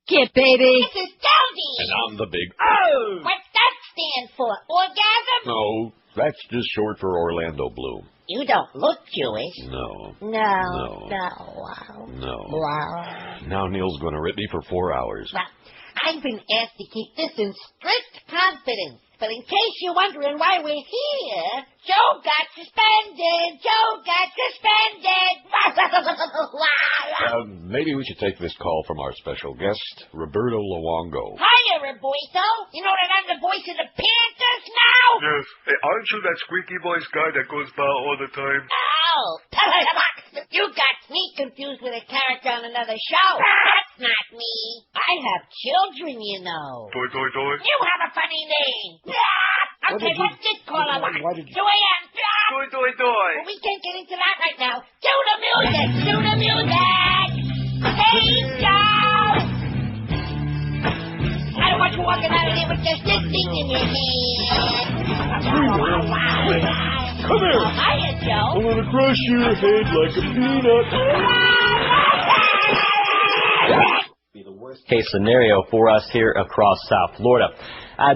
Kid, baby. This is Dowdy. And I'm the big... Oh! What's that stand for? Orgasm? No, that's just short for Orlando Bloom. You don't look Jewish. No. No. Wow. Now Neil's going to rip me for 4 hours. Well, I've been asked to keep this in strict confidence. But in case you're wondering why we're here, Joe got suspended. Maybe we should take this call from our special guest, Roberto Luongo. Hiya, Roberto. You know that I'm the voice of the Panthers now? Yes. Hey, aren't you that squeaky voice guy that goes by all the time? Oh, you got me confused with a character on another show. That's not me. I have children, you know. Toy. You have a funny name. Okay, what's this caller like? 2 a.m. Toy. Well, we can't get into that right now. Do the music. Hey, Joe. I don't want you walking out of here with just this thing in your hand. Come here. Hiya, Joe. I'm going to crush your head like a peanut. Be the worst case scenario for us here across South Florida.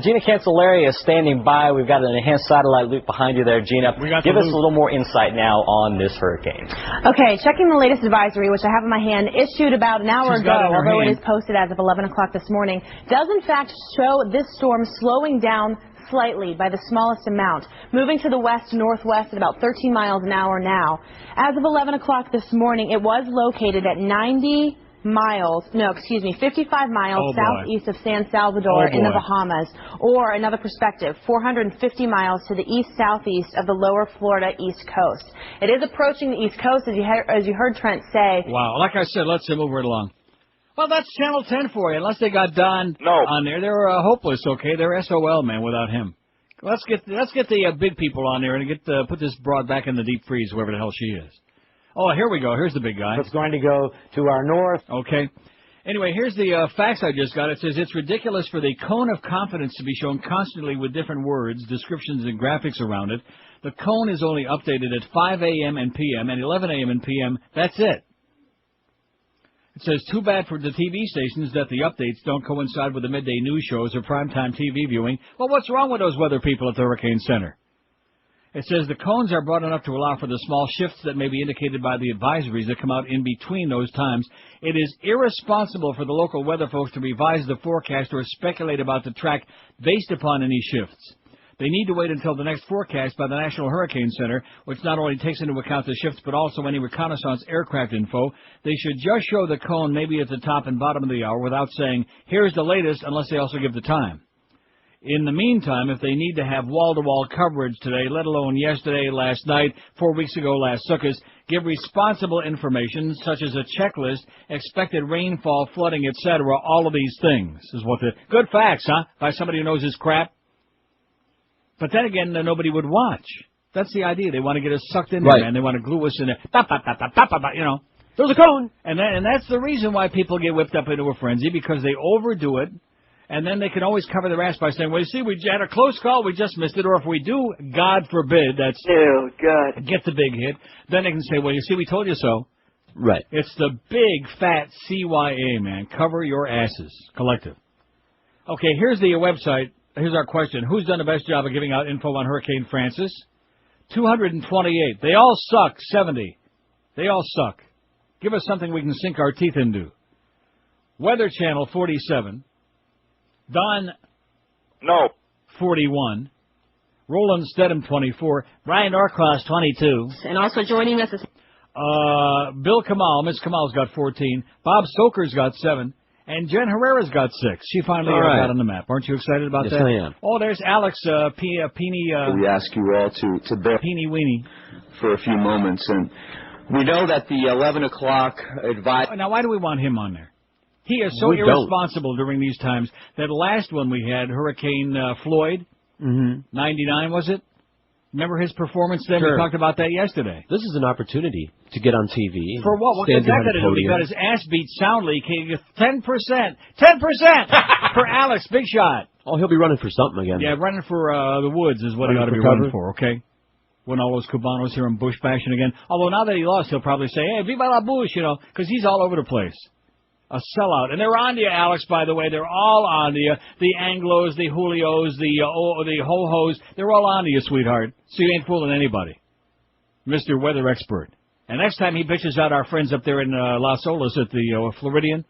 Gina Cancellari is standing by. We've got an enhanced satellite loop behind you there, Gina. Give us a little more insight now on this hurricane. Okay, checking the latest advisory, which I have in my hand, issued about an hour ago, although it is posted as of 11 o'clock this morning, does in fact show this storm slowing down slightly by the smallest amount, moving to the west-northwest at about 13 miles an hour now. As of 11 o'clock this morning, it was located at 55 miles southeast of San Salvador in the Bahamas, or another perspective, 450 miles to the east-southeast of the lower Florida East Coast. It is approaching the East Coast, as you heard Trent say. Wow, like I said, let's move right along. Well, that's Channel 10 for you. Unless they got Don on there, they're hopeless. Okay, they're SOL, man, without him. Let's get the big people on there and put this broad back in the deep freeze, wherever the hell she is. Oh, here we go. Here's the big guy. It's going to go to our north. Okay. Anyway, here's the facts I just got. It says it's ridiculous for the cone of confidence to be shown constantly with different words, descriptions, and graphics around it. The cone is only updated at 5 a.m. and p.m. and 11 a.m. and p.m. That's it. It says, too bad for the TV stations that the updates don't coincide with the midday news shows or primetime TV viewing. Well, what's wrong with those weather people at the Hurricane Center? It says the cones are broad enough to allow for the small shifts that may be indicated by the advisories that come out in between those times. It is irresponsible for the local weather folks to revise the forecast or speculate about the track based upon any shifts. They need to wait until the next forecast by the National Hurricane Center, which not only takes into account the shifts but also any reconnaissance aircraft info. They should just show the cone maybe at the top and bottom of the hour without saying, here's the latest, unless they also give the time. In the meantime, if they need to have wall-to-wall coverage today, let alone yesterday, last night, 4 weeks ago, last Sukkot, give responsible information such as a checklist, expected rainfall, flooding, etc., all of these things. Is what the good facts, huh? By somebody who knows his crap. But then again, nobody would watch. That's the idea. They want to get us sucked in there, man. They want to glue us in there. You know. There's a cone. And that's the reason why people get whipped up into a frenzy, because they overdo it. And then they can always cover their ass by saying, well, you see, we had a close call, we just missed it. Or if we do, God forbid, get the big hit, then they can say, well, you see, we told you so. Right. It's the big, fat CYA, man. Cover your asses. Collective. Okay, here's the website. Here's our question. Who's done the best job of giving out info on Hurricane Francis? 228. They all suck. 70. They all suck. Give us something we can sink our teeth into. Weather Channel, 47. Don... No. 41. Roland Stedham, 24. Brian Norcross, 22. And also joining us is... Bill Kamal. Miss Kamal's got 14. Bob Stoker's got 7. And Jen Herrera's got 6. She finally got on the map. Aren't you excited about that? Yes, I am. Oh, there's Alex Peeny... we ask you all to bear Peeny Weenie for a few moments. And we know that the 11 o'clock advice... Now, why do we want him on there? He is so irresponsible during these times. That last one we had, Hurricane Floyd, 99, was it? Remember his performance then? Sure. We talked about that yesterday. This is an opportunity to get on TV. For what? What is that going to do? He got his ass beat soundly. 10%. 10% for Alex, big shot. Oh, he'll be running for something again. Yeah, running for the woods is what he ought to be running for, okay? When all those Cubanos hear him Bush bashing again. Although now that he lost, he'll probably say, hey, viva la Bush, you know, because he's all over the place. A sellout. And they're on to you, Alex, by the way. They're all on to you. The Anglos, the Julios, the Ho-Hos. They're all on to you, sweetheart. So you ain't fooling anybody. Mr. Weather Expert. And next time he bitches out our friends up there in Las Olas at the Floridian,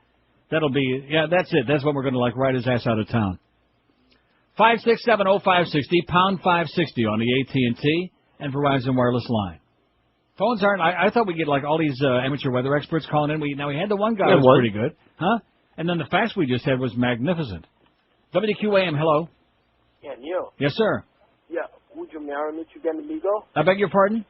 that'll be, that's it. That's when we're going to, ride his ass out of town. 5670560, pound 560 on the AT&T and Verizon wireless line. Phones aren't... I thought we'd get, all these amateur weather experts calling in. We had the one guy who was pretty good. Huh? And then the fax we just had was magnificent. WQAM, hello. Yeah, Neil. Yes, sir. Yeah, would you marry me to get amigo? I beg your pardon?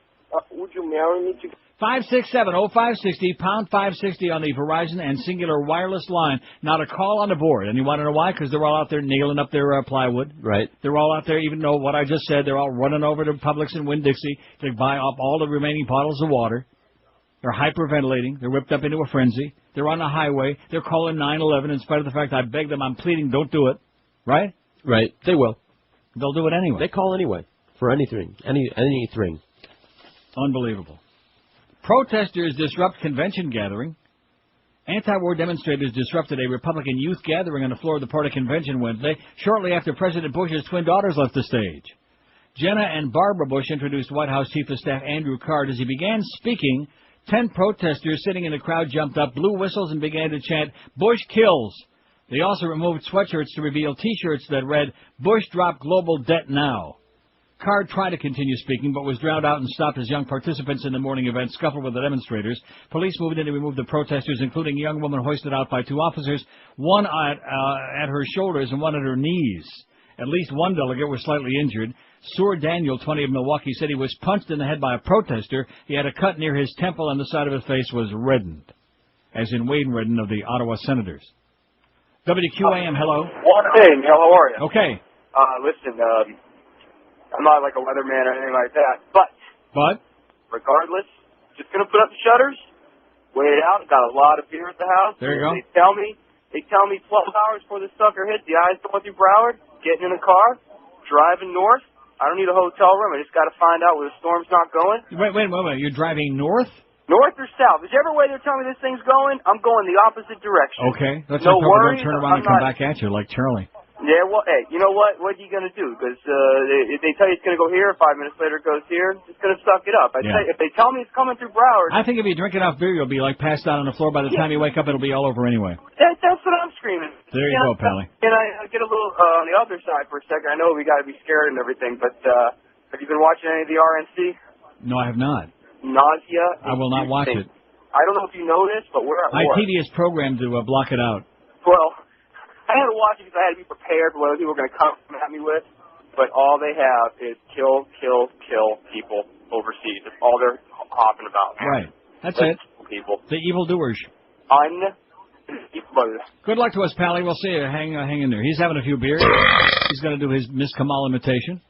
Would you marry me to... 5670560, pound 560 on the Verizon and Singular wireless line. Not a call on the board. And you want to know why? Because they're all out there nailing up their plywood. Right. They're all out there, even though what I just said, they're all running over to Publix and Winn-Dixie to buy up all the remaining bottles of water. They're hyperventilating. They're whipped up into a frenzy. They're on the highway. They're calling 911 in spite of the fact I beg them, I'm pleading, don't do it. Right? Right. They will. They'll do it anyway. They call anyway. For anything. Anything. Unbelievable. Protesters disrupt convention gathering Anti-war demonstrators disrupted a Republican youth gathering on the floor of the party convention Wednesday, shortly after President Bush's twin daughters left the stage. Jenna and Barbara Bush introduced White House Chief of Staff Andrew Card. As he began speaking, 10 protesters sitting in the crowd jumped up, blew whistles, and began to chant, "Bush kills." They also removed sweatshirts to reveal T-shirts that read, "Bush drop global debt now." Card tried to continue speaking, but was drowned out and stopped as young participants in the morning event scuffled with the demonstrators. Police moved in to remove the protesters, including a young woman hoisted out by 2 officers, one at her shoulders and one at her knees. At least one delegate was slightly injured. Sour Daniel, 20 of Milwaukee, said he was punched in the head by a protester. He had a cut near his temple and the side of his face was reddened, as in Wayne Redden of the Ottawa Senators. WQAM, hello. Hey, Neil, how are you? Okay. Listen, I'm not like a weatherman or anything like that, but regardless, just gonna put up the shutters, wait it out. Got a lot of beer at the house. There you go. They tell me 12 hours before the sucker hits. The eyes going through Broward, getting in the car, driving north. I don't need a hotel room. I just got to find out where the storm's not going. Wait. You're driving north? North or south? Whichever way they're telling me this thing's going, I'm going the opposite direction. Okay. Let's no don't worries. turn around and come back at you like Charlie. Yeah, well, hey, you know what? What are you going to do? Because if they tell you it's going to go here, 5 minutes later it goes here, it's going to suck it up. If they tell me it's coming through Broward... I think if you drink enough beer, you'll be like passed out on the floor. By the time you wake up, it'll be all over anyway. That's what I'm screaming. There you go, Pally. And I get a little on the other side for a second. I know we got to be scared and everything, but have you been watching any of the RNC? No, I have not. Nausea. I will not watch it. I don't know if you know this, but we're at My war. TV is programmed to block it out. Well, I had to watch it because I had to be prepared for what other people were going to come at me with. But all they have is kill people overseas. That's all they're hopping about. Right. That's it. People. The evildoers. Good luck to us, Pally. We'll see you. Hang in there. He's having a few beers. He's going to do his Miss Kamal imitation.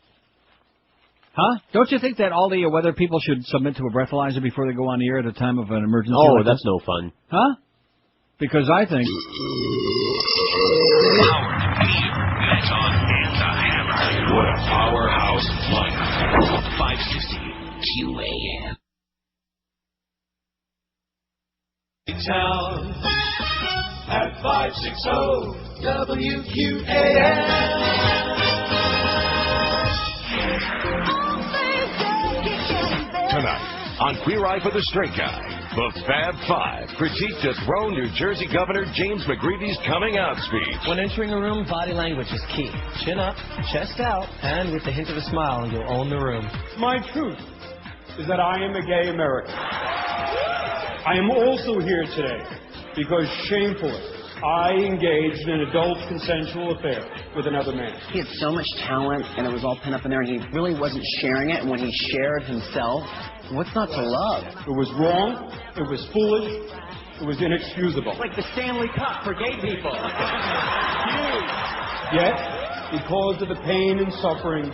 Huh? Don't you think that all the weather people should submit to a breathalyzer before they go on the air at a time of an emergency? Oh, like that's this? no fun. Huh? Because I think... That's on and the Hammer. What a powerhouse lineup. 560 QAM. Town at 560 WQAM. Tonight, on Queer Eye for the Straight Guy, the Fab Five critique dethroned New Jersey Governor James McGreevy's coming out speech. When entering a room, body language is key. Chin up, chest out, and with the hint of a smile, you'll own the room. My truth is that I am a gay American. I am also here today because shamefully I engaged in an adult consensual affair with another man. He had so much talent, and it was all pent up in there, and he really wasn't sharing it. And when he shared himself, what's not to love? It was wrong. It was foolish. It was inexcusable. Like the Stanley Cup for gay people. Yet, because of the pain and suffering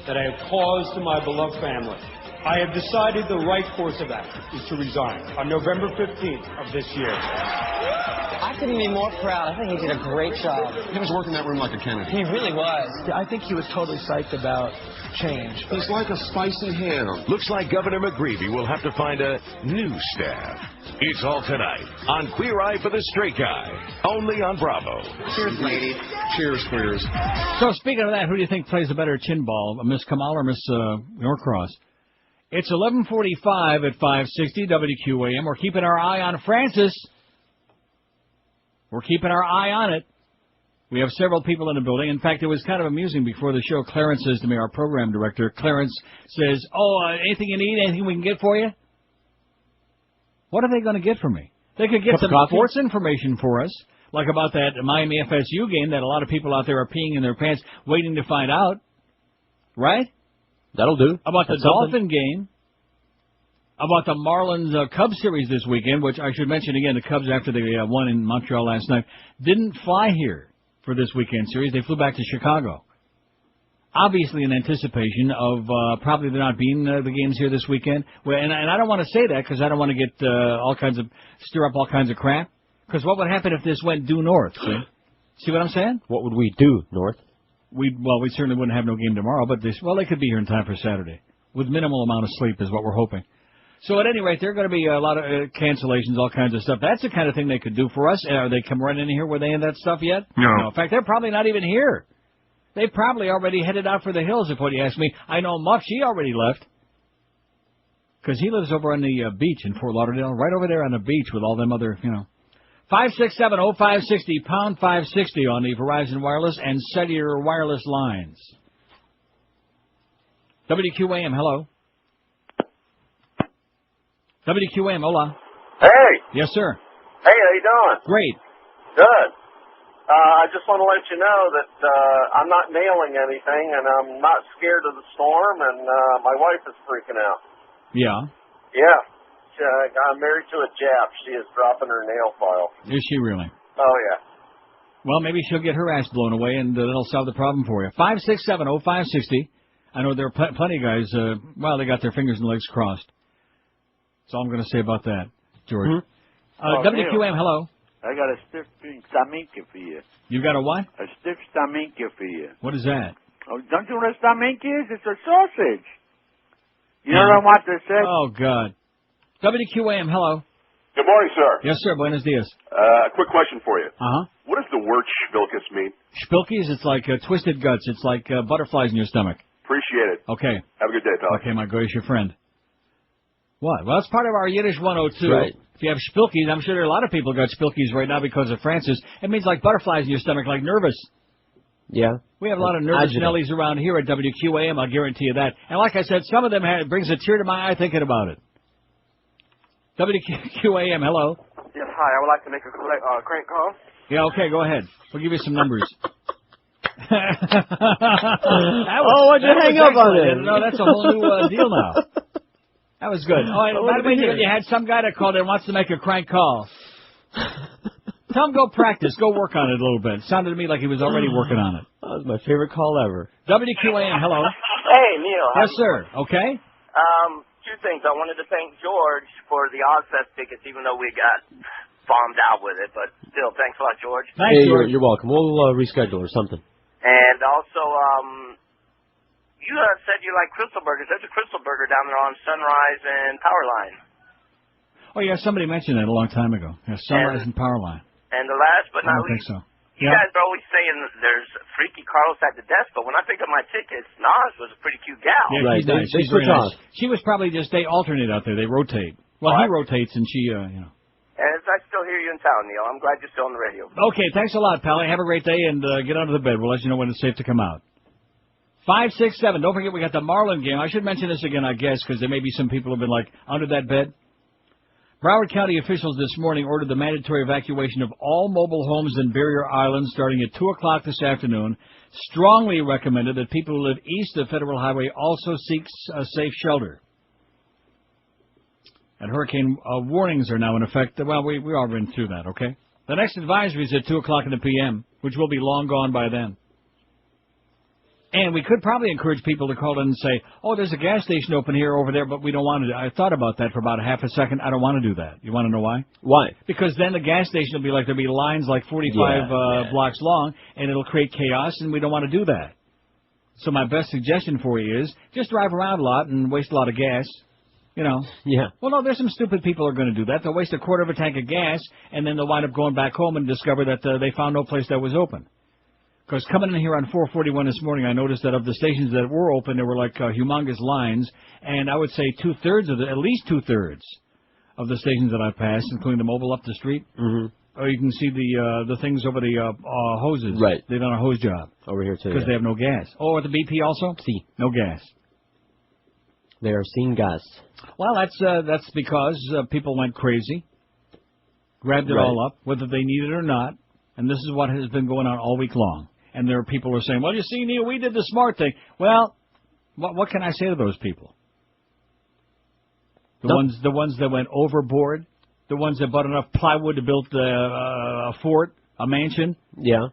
that I have caused to my beloved family, I have decided the right course of action is to resign on November 15th of this year. I couldn't be more proud. I think he did a great job. He was working that room like a cannon. He really was. I think he was totally psyched about change. He's like a spicy ham. Looks like Governor McGreevy will have to find a new staff. It's all tonight on Queer Eye for the Straight Guy, only on Bravo. Cheers, ladies. Cheers, queers. So speaking of that, who do you think plays a better chin ball, Miss Kamal or Miss Norcross? It's 11:45 at 560 WQAM. We're keeping our eye on Francis. We're keeping our eye on it. We have several people in the building. In fact, it was kind of amusing before the show. Clarence says to me, our program director, Clarence says, anything you need, anything we can get for you? What are they going to get for me? They could get some sports information for us, like about that Miami FSU game that a lot of people out there are peeing in their pants waiting to find out. Right? That'll do. About the Dolphin game. About the Marlins Cubs series this weekend, which I should mention again, the Cubs, after they won in Montreal last night, didn't fly here for this weekend series. They flew back to Chicago. Obviously in anticipation of probably there not being the games here this weekend. Well, and I don't want to say that because I don't want to get stir up all kinds of crap. Because what would happen if this went due north? See what I'm saying? What would we do, North? We certainly wouldn't have no game tomorrow, but they could be here in time for Saturday. With minimal amount of sleep is what we're hoping. So at any rate, there are going to be a lot of cancellations, all kinds of stuff. That's the kind of thing they could do for us. Are they come running in here? Were they in that stuff yet? No. In fact, they're probably not even here. They probably already headed out for the hills, if what you ask me. I know Muff, she already left. Because he lives over on the beach in Fort Lauderdale, right over there on the beach with all them other, 567-0560, pound 560 on the Verizon Wireless and Cellular Wireless lines. WQAM, hello. WQAM, hola. Hey. Yes, sir. Hey, how you doing? Great. Good. I just want to let you know that I'm not nailing anything, and I'm not scared of the storm, and my wife is freaking out. Yeah. Yeah. I'm married to a Jap. She is dropping her nail file. Is she really? Oh, yeah. Well, maybe she'll get her ass blown away, and that'll solve the problem for you. 567-0560. I know there are plenty of guys, they got their fingers and legs crossed. That's all I'm going to say about that, George. WQAM, hello. I got a stiff staminka for you. You got a what? A stiff staminka for you. What is that? Oh, don't you know what a staminka is? It's a sausage. You know what I want to say? Oh, God. WQAM, hello. Good morning, sir. Yes, sir. Buenos dias. A quick question for you. Uh-huh. What does the word spilkus mean? Spilkies, it's like twisted guts. It's like butterflies in your stomach. Appreciate it. Okay. Have a good day, pal. Okay, my goyish your friend. What? Well, it's part of our Yiddish 102. Right. If you have spilkies, I'm sure there are a lot of people got spilkies right now because of Francis. It means like butterflies in your stomach, like nervous. Yeah. We have a lot of nervous Nellies around here at WQAM, I'll guarantee you that. And like I said, some of them brings a tear to my eye thinking about it. WQAM, hello. Yes, hi. I would like to make a crank call. Yeah, okay, go ahead. We'll give you some numbers. Why'd you hang up on it? No, that's a whole new deal now. That was good. Oh, by the way, you had some guy that called in wants to make a crank call. Tell him go practice. Go work on it a little bit. It sounded to me like he was already working on it. That was my favorite call ever. WQAM, hello. Hey, Neil. Yes, sir. Okay. Two things. I wanted to thank George for the Ozfest tickets, even though we got bombed out with it. But still, thanks a lot, George. Thanks, George. You're welcome. We'll reschedule or something. And also, you said you like Crystal Burgers. There's a Crystal Burger down there on Sunrise and Powerline. Oh, yeah, somebody mentioned that a long time ago. Yeah, Sunrise and Powerline. And the last but not I don't think least, so. you guys are always saying there's Freaky Carlos at the desk, but when I picked up my tickets, Nas was a pretty cute gal. Yeah, right. she's nice. They She's very switch nice. off. She was probably just, they alternate out there. They rotate. Well, he rotates and she, And I still hear you in town, Neil. I'm glad you're still on the radio. Okay, thanks a lot, Pally. Have a great day and get under the bed. We'll let you know when it's safe to come out. 567. Don't forget we got the Marlin game. I should mention this again, I guess, because there may be some people who have been like under that bed. Broward County officials this morning ordered the mandatory evacuation of all mobile homes in Barrier Island starting at 2 o'clock this afternoon. Strongly recommended that people who live east of Federal Highway also seek a safe shelter. And hurricane warnings are now in effect. Well, we all been through that, okay? The next advisory is at 2 o'clock in the p.m., which will be long gone by then. And we could probably encourage people to call in and say, oh, there's a gas station open here over there, but we don't want to. I thought about that for about a half a second. I don't want to do that. You want to know why? Why? Because then the gas station will be like, there'll be lines like 45 blocks long, and it'll create chaos, and we don't want to do that. So my best suggestion for you is just drive around a lot and waste a lot of gas. You know. Yeah. Well, no, there's some stupid people who are going to do that. They'll waste a quarter of a tank of gas, and then they'll wind up going back home and discover that they found no place that was open. Because coming in here on 441 this morning, I noticed that of the stations that were open, there were like humongous lines, and I would say at least two-thirds of the stations that I passed, including the mobile up the street. Mm-hmm. Oh, you can see the things over the hoses. Right. They've done a hose job. Over here, too. Because they have no gas. Oh, at the BP also? See. No gas. They are seeing gas. Well, that's because people went crazy, grabbed it all up, whether they need it or not, and this is what has been going on all week long. And there are people who are saying, well, you see, Neil, we did the smart thing. Well, what can I say to those people? The ones that went overboard, the ones that bought enough plywood to build a fort, a mansion. Yeah.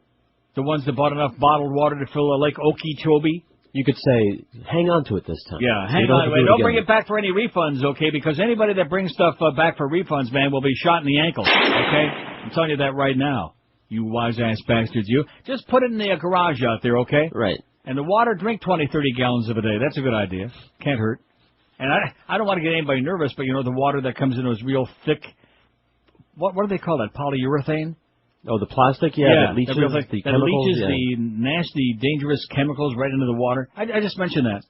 The ones that bought enough bottled water to fill a Lake Okeechobee. You could say, hang on to it this time. Yeah, hang on. Don't bring it back for any refunds, okay? Because anybody that brings stuff back for refunds, man, will be shot in the ankle, okay? I'm telling you that right now. You wise-ass bastards, you. Just put it in the garage out there, okay? Right. And the water, drink 20, 30 gallons of a day. That's a good idea. Can't hurt. And I don't want to get anybody nervous, but, you know, the water that comes in those real thick, what do they call that, polyurethane? Oh, the plastic, that leaches the chemicals. Leaches the nasty, dangerous chemicals right into the water. I just mentioned that.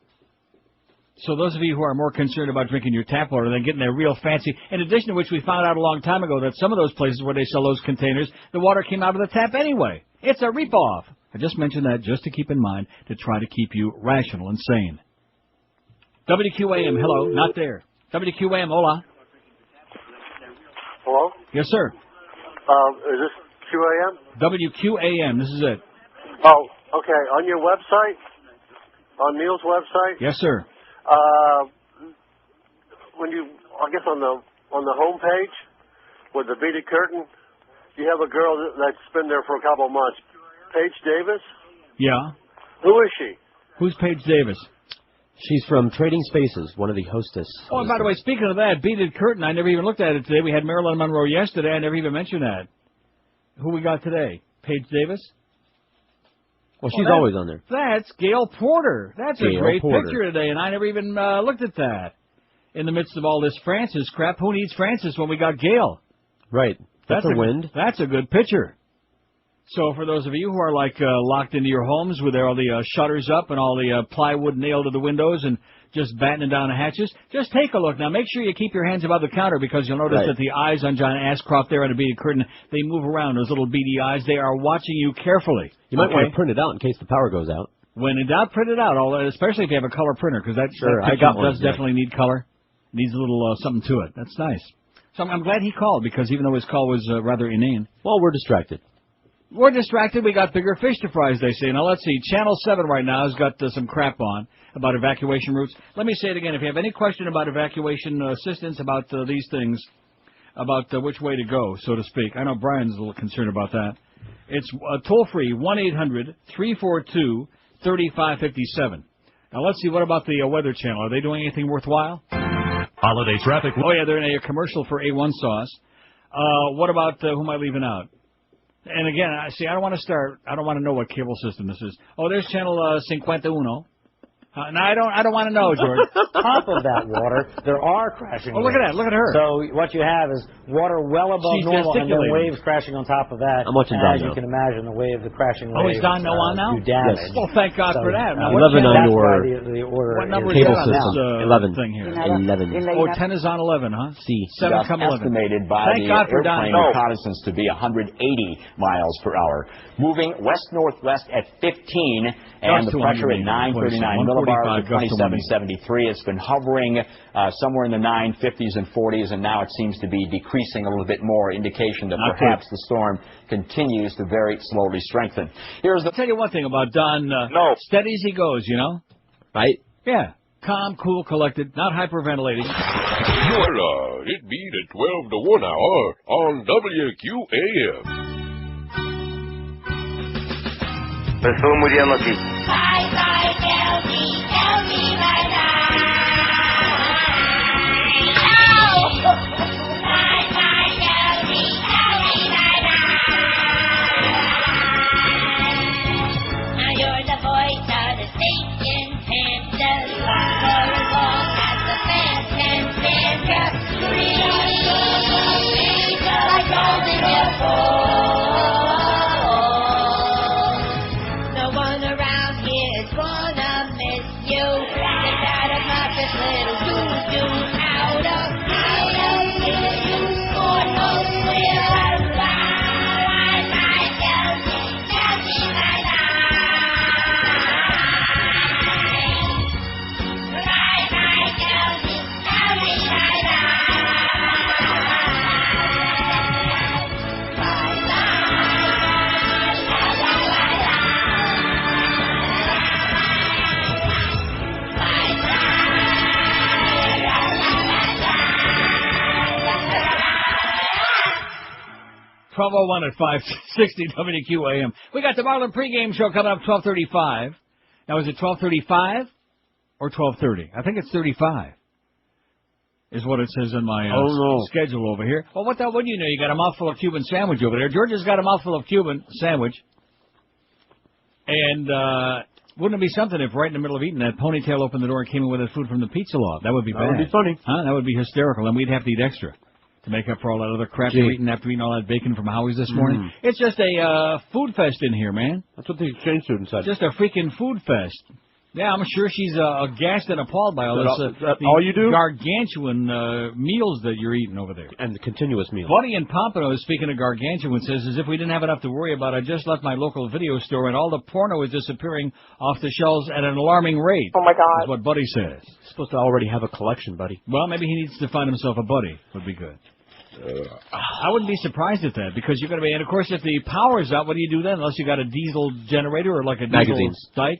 So those of you who are more concerned about drinking your tap water than getting their real fancy, in addition to which we found out a long time ago that some of those places where they sell those containers, the water came out of the tap anyway. It's a rip-off. I just mentioned that just to keep in mind to try to keep you rational and sane. WQAM, hello, not there. WQAM, hola. Hello? Yes, sir. Is this QAM? WQAM, this is it. Oh, okay. On your website? On Neil's website? Yes, sir. When you, I guess on the home page with the beaded curtain, you have a girl that's been there for a couple of months. Paige Davis? Yeah. Who is she? Who's Paige Davis? She's from Trading Spaces, one of the hostess. Oh, and by the way, speaking of that, beaded curtain, I never even looked at it today. We had Marilyn Monroe yesterday. I never even mentioned that. Who we got today? Paige Davis? Well, she's always on there. That's Gail Porter. That's Gail a great Porter. picture today, and I never even looked at that. In the midst of all this Francis crap, who needs Francis when we got Gail? Right. That's a wind. That's a good picture. So for those of you who are like locked into your homes with all the shutters up and all the plywood nailed to the windows and just battening down the hatches, just take a look. Now make sure you keep your hands above the counter because you'll notice that the eyes on John Ashcroft there on the beaded curtain, they move around, those little beady eyes. They are watching you carefully. You might want to print it out in case the power goes out. When in doubt, print it out, especially if you have a color printer because that picture does definitely need color. Needs a little something to it. That's nice. So I'm glad he called because even though his call was rather inane. Well, we're distracted. We're distracted. We got bigger fish to fry, as they say. Now, let's see. Channel 7 right now has got some crap on about evacuation routes. Let me say it again. If you have any question about evacuation assistance, about these things, about which way to go, so to speak. I know Brian's a little concerned about that. It's toll-free, 1-800-342-3557. Now, let's see. What about the Weather Channel? Are they doing anything worthwhile? Holiday traffic. Oh, yeah, they're in a commercial for A1 sauce. What about who am I leaving out? And again, I don't want to know what cable system this is. Oh, there's channel 51. No, I don't want to know, George. Top of that water, there are crashing waves. Look at that. Look at her. So what you have is water well above normal and then waves crashing on top of that. I'm watching Don As you can imagine, the crashing waves. Oh, is Don no on now? Do damage. Yes. Well, thank God for that. Now, 11 on your what number cable is that on system. this thing here? 11. Oh, 10 is on 11, huh? C. 7 come 11. Estimated by thank the God for airplane Don. reconnaissance to be 180 miles per hour. Moving west-northwest at 15, and the pressure at 939 millibars to 2773. It's been hovering somewhere in the 950s and 40s, and now it seems to be decreasing a little bit more, indication that perhaps the storm continues to very slowly strengthen. I'll tell you one thing about Don. Steady as he goes, you know? Right? Yeah. Calm, cool, collected, not hyperventilating. Voila! It beat at 12 to 1 hour on WQAM. Estoy muriendo aquí. Bye bye, tell me bye bye. No! Bye bye, tell me bye bye. Now you're the voice of the station, Panthers, for as long as the fans can stand ya. Breathe like golden airport. .1 at 560 WQAM. We got the Marlin pregame show coming up 12:35. Now, is it 12:35 or 12:30? I think it's 35. Is what it says in my schedule over here. Well, what do you know? You got a mouthful of Cuban sandwich over there. Georgia's got a mouthful of Cuban sandwich. And Wouldn't it be something if right in the middle of eating that ponytail opened the door and came in with his food from the pizza loft? That would be bad. That would be funny. Huh? That would be hysterical, and we'd have to eat extra to make up for all that other crap you're eating after eating all that bacon from Howie's this morning. It's just a food fest in here, man. That's what the exchange student said. Just a freaking food fest. Yeah, I'm sure she's aghast and appalled by all this. All you do? Gargantuan meals that you're eating over there. And the continuous meals. Buddy in Pompano, speaking of gargantuan, says, as if we didn't have enough to worry about, I just left my local video store and all the porno is disappearing off the shelves at an alarming rate. Oh, my God. That's what Buddy says. He's supposed to already have a collection, buddy. Well, maybe he needs to find himself a buddy. Would be good. I wouldn't be surprised at that, because you're going to be... And, of course, if the power's out, what do you do then? Unless you got a diesel generator or like a diesel dike.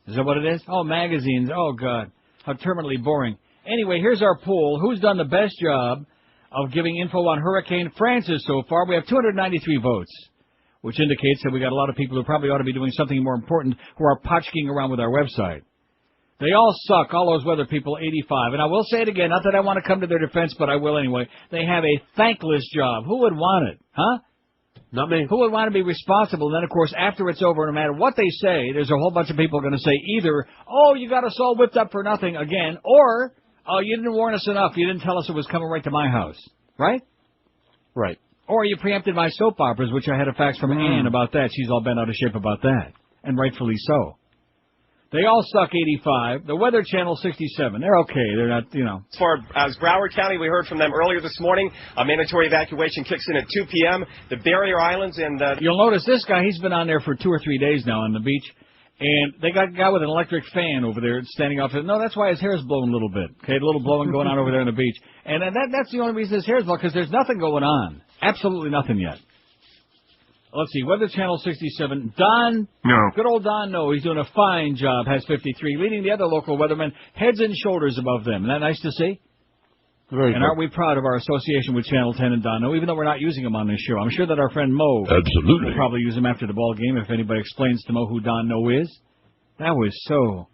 Is that what it is? Oh, magazines. Oh, God. How terminally boring. Anyway, here's our poll. Who's done the best job of giving info on Hurricane Francis so far? We have 293 votes, which indicates that we got a lot of people who probably ought to be doing something more important who are potchking around with our website. They all suck, all those weather people, 85. And I will say it again, not that I want to come to their defense, but I will anyway. They have a thankless job. Who would want it? Huh? Not me. Who would want to be responsible? And then, of course, after it's over, no matter what they say, there's a whole bunch of people going to say either, oh, you got us all whipped up for nothing again, or, oh, you didn't warn us enough. You didn't tell us it was coming right to my house. Right? Right. Or you preempted my soap operas, which I had a fax from Ann about that. She's all bent out of shape about that. And rightfully so. They all suck, 85. The Weather Channel, 67. They're okay. They're not, you know. As far as Broward County, we heard from them earlier this morning. A mandatory evacuation kicks in at 2 p.m. The Barrier Islands and... You'll notice this guy, he's been on there for 2 or 3 days now on the beach. And they got a guy with an electric fan over there standing off. No, that's why his hair's blowing a little bit. Okay, a little blowing going on over there on the beach. And that's the only reason his hair's blowing, because there's nothing going on. Absolutely nothing yet. Let's see, Weather Channel 67. Don, good old Don, he's doing a fine job, has 53, leading the other local weathermen heads and shoulders above them. Isn't that nice to see? Very and aren't we proud of our association with Channel 10 and Don No, even though we're not using him on this show? I'm sure that our friend Mo will probably use him after the ball game if anybody explains to Mo who Don No is. That was so...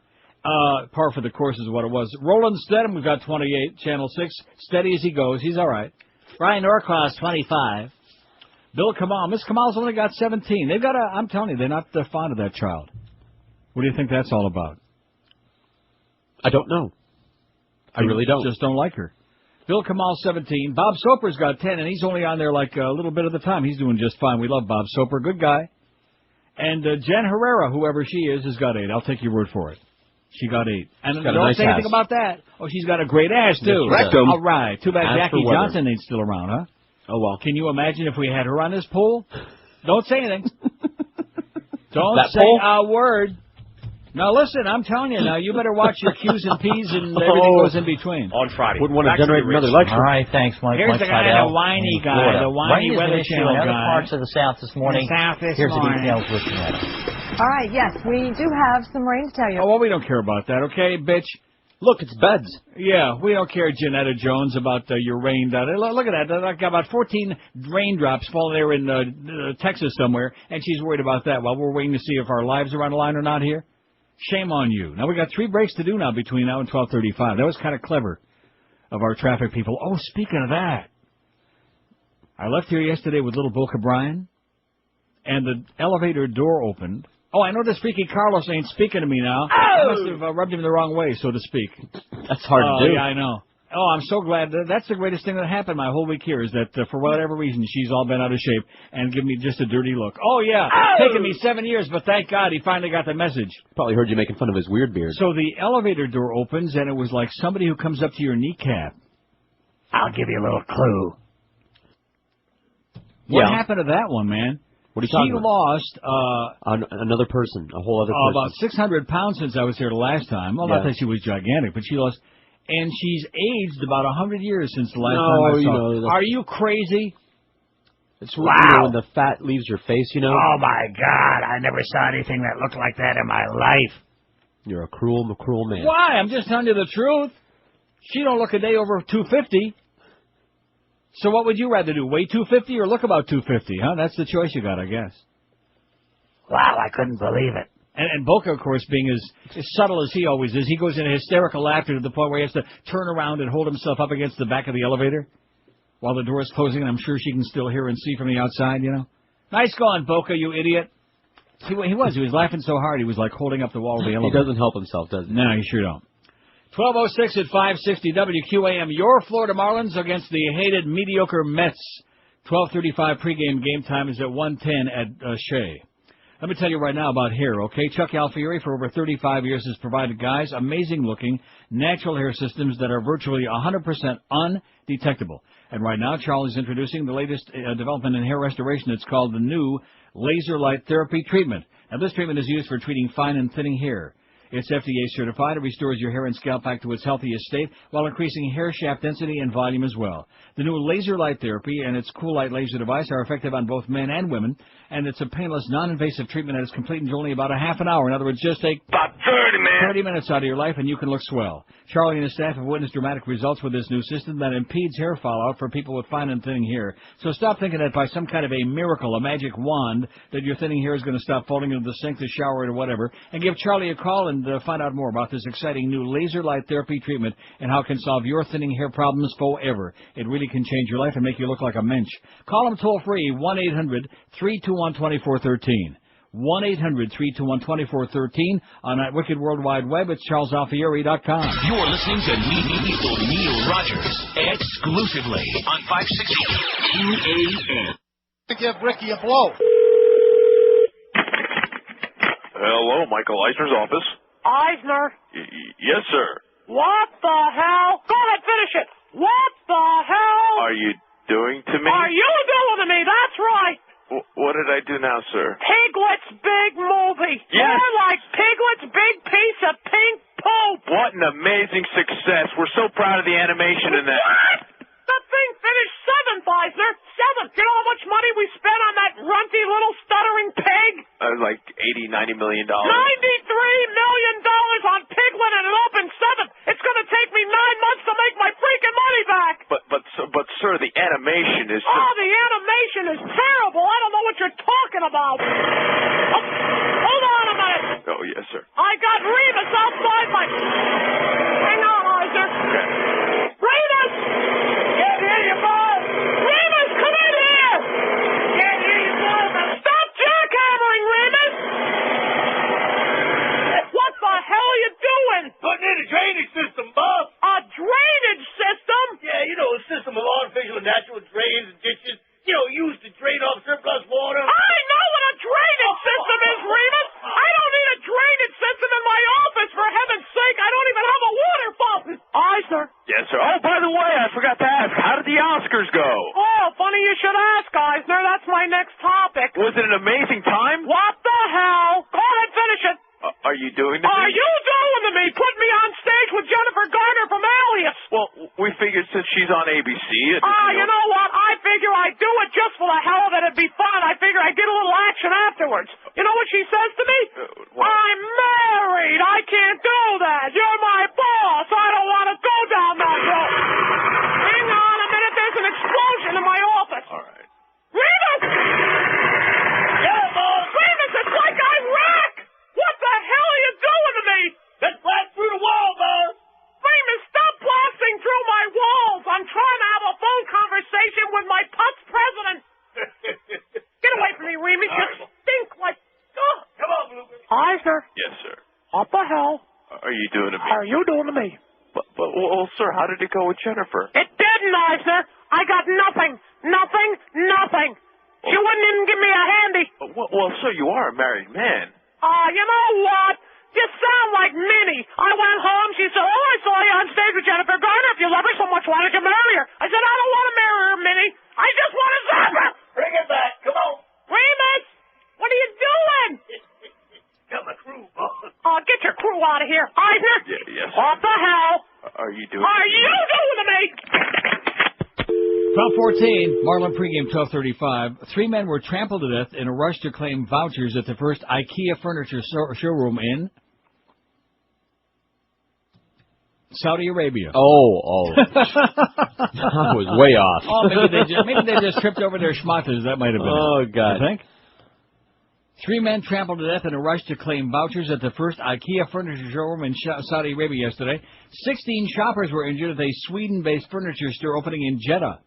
par for the course is what it was. Roland Stedham, we've got 28, Channel 6, steady as he goes, he's all right. Brian Norcross, 25. Bill Kamal. Miss Kamal's only got 17. They've got I'm telling you, they're not fond of that child. What do you think that's all about? I don't know. I really don't. Just don't like her. Bill Kamal, 17. Bob Soper's got 10, and he's only on there like a little bit of the time. He's doing just fine. We love Bob Soper. Good guy. And Jen Herrera, whoever she is, has got 8. I'll take your word for it. She got 8. And don't say anything about that. Oh, she's got a great ass, too. All right. Too bad Jackie Johnson ain't still around, huh? Oh, well. Can you imagine if we had her on this poll? Don't say anything. Don't say a word. Now, listen, I'm telling you now, you better watch your Q's and P's and everything goes in between. On Friday. Wouldn't want to generate another lecture. All right, thanks, Mike. Here's the guy, the whiny guy, the whiny Weather Channel guy. In other parts of the South this morning. Here's the details with you. All right, yes, we do have some rain to tell you. Oh, well, we don't care about that, okay, bitch? Look, it's beds. Yeah, we don't care, Janetta Jones, about your rain down there. Look at that. I've got about 14 raindrops falling there in Texas somewhere, and she's worried about that while we're waiting to see if our lives are on the line or not here. Shame on you. Now, we got 3 breaks to do now between now and 12:35. That was kind of clever of our traffic people. Oh, speaking of that, I left here yesterday with little Boca Brian, and the elevator door opened. Oh, I know this freaky Carlos ain't speaking to me now. Oh! I must have rubbed him the wrong way, so to speak. That's hard to do. Yeah, I know. Oh, I'm so glad. That's the greatest thing that happened my whole week here is that for whatever reason, she's all bent out of shape and giving me just a dirty look. Oh, yeah. Oh! Taken me 7 years, but thank God he finally got the message. Probably heard you making fun of his weird beard. So the elevator door opens, and it was like somebody who comes up to your kneecap. I'll give you a little clue. What happened to that one, man? What are you talking about? Lost another person, a whole other person. About 600 pounds since I was here the last time. Well, not that she was gigantic, but she lost... And she's aged about 100 years since the last time I saw her. Are you crazy? It's when the fat leaves your face, you know? Oh, my God. I never saw anything that looked like that in my life. You're a cruel man. Why? I'm just telling you the truth. She don't look a day over 250. So what would you rather do, weigh 250 or look about 250, huh? That's the choice you got, I guess. Wow, I couldn't believe it. And Boca, of course, being as subtle as he always is, he goes into hysterical laughter to the point where he has to turn around and hold himself up against the back of the elevator while the door is closing, and I'm sure she can still hear and see from the outside, you know. Nice going, Boca, you idiot. He was laughing so hard he was like holding up the wall of the elevator. He doesn't help himself, does he? No, he sure don't. 12:06 at 560 WQAM. Your Florida Marlins against the hated mediocre Mets. 12:35 pregame game time is at 1:10 at Shea. Let me tell you right now about hair, okay? Chuck Alfieri for over 35 years has provided guys amazing-looking, natural hair systems that are virtually 100% undetectable. And right now, Charlie's introducing the latest development in hair restoration. It's called the new laser light therapy treatment. Now, this treatment is used for treating fine and thinning hair. It's FDA certified. It restores your hair and scalp back to its healthiest state while increasing hair shaft density and volume as well. The new laser light therapy and its Cool Light laser device are effective on both men and women, and it's a painless, non-invasive treatment that is complete in only about a half an hour. In other words, just take about 30 minutes out of your life and you can look swell. Charlie and his staff have witnessed dramatic results with this new system that impedes hair fallout for people with fine and thinning hair. So stop thinking that by some kind of a miracle, a magic wand, that your thinning hair is going to stop falling into the sink, the shower, or whatever, and give Charlie a call and find out more about this exciting new laser light therapy treatment and how it can solve your thinning hair problems forever. It really can change your life and make you look like a mensch. Call them toll-free, 1-800-321-2413. 1-800-321-2413. On that wicked World Wide Web, it's CharlesAlfieri.com. You're listening to Neil Rogers exclusively on 560 QAM. Give Ricky a blow. Hello, Michael Eisner's office. Eisner. Yes, sir. What the hell? Go ahead, finish it. What the hell? Are you doing to me? Are you doing to me? That's right. What did I do now, sir? Piglet's big movie. Yes. More like Piglet's big piece of pink poop. What an amazing success. We're so proud of the animation in that. What? That thing finished 7th, Eisner. 7th. You know how much money we spent on that runty little stuttering pig? Like $80-90 million. $93 million on Piglet, and it opened 7th. It's going to take me 9 months to make my freaking money back. But sir, the animation is. Oh, the animation is terrible. I don't know what you're talking about. Oh, hold on a minute. Oh, yes, sir. I got Remus outside my. Hang on, Eisner. Okay. Remus! Can't hear you, boss. Remus, come in here. Can't hear you, boss. Stop jackhammering, Remus. What the hell are you doing? Putting in a drainage system, boss. A drainage system? Yeah, you know, a system of artificial and natural drains and ditches. You know, used to drain off surplus water. I know what a drainage system is, Remus. I don't need a drainage system in my office, for heaven's sake. I don't even have a water fountain. Eisner. Yes, sir. Oh, by the way, I forgot to ask, how did the Oscars go? Oh, funny you should ask, Eisner. That's my next topic. Was it an amazing time? What the hell? Go ahead, finish it. Are you doing to me? Are you doing to me? Put me on stage with Jennifer Garner from Alias. Well, we figured since she's on ABC. You know what? I figure I'd do it just for the hell of it. It'd be fun. I figure I'd get a little action afterwards. You know what she says to me? I'm married. I can't do that. You're my boss. I don't want to go down that road. Hang on a minute. There's an explosion in my office. All right. Remus! Yeah, boss. Remus, it's like Iraq. What the hell are you doing to me? Let's blast through the wall, boss. Remus, stop blasting through my walls. I'm trying to have a phone conversation with my putz president. Get away from me, Remus. You stink like... Oh. Come on, Blueberry. Eisner. Yes, sir. What the hell are you doing to me? Are you doing to me? Well, sir, how did it go with Jennifer? It didn't, Eisner. I got nothing. Nothing. Nothing. She wouldn't even give me a handy. Well, sir, you are a married man. You know what? You sound like Minnie. I went home. She said, I saw you on stage with Jennifer Garner. If you love her so much, why don't you marry her? I said, I don't want to marry her, Minnie. I just want to zap her. Bring it back. Come on. Remus, what are you doing? Got my crew, boss. Get your crew out of here. Eisner. Yes. What the hell? Are you doing to me? 12:14, Marlin pregame 12:35. 3 men were trampled to death in a rush to claim vouchers at the first IKEA furniture showroom in Saudi Arabia. Oh. I was way off. Oh, maybe they just tripped over their schmatters. That might have been Oh, it. God. You think? 3 men trampled to death in a rush to claim vouchers at the first IKEA furniture showroom in Saudi Arabia yesterday. 16 shoppers were injured at a Sweden-based furniture store opening in Jeddah.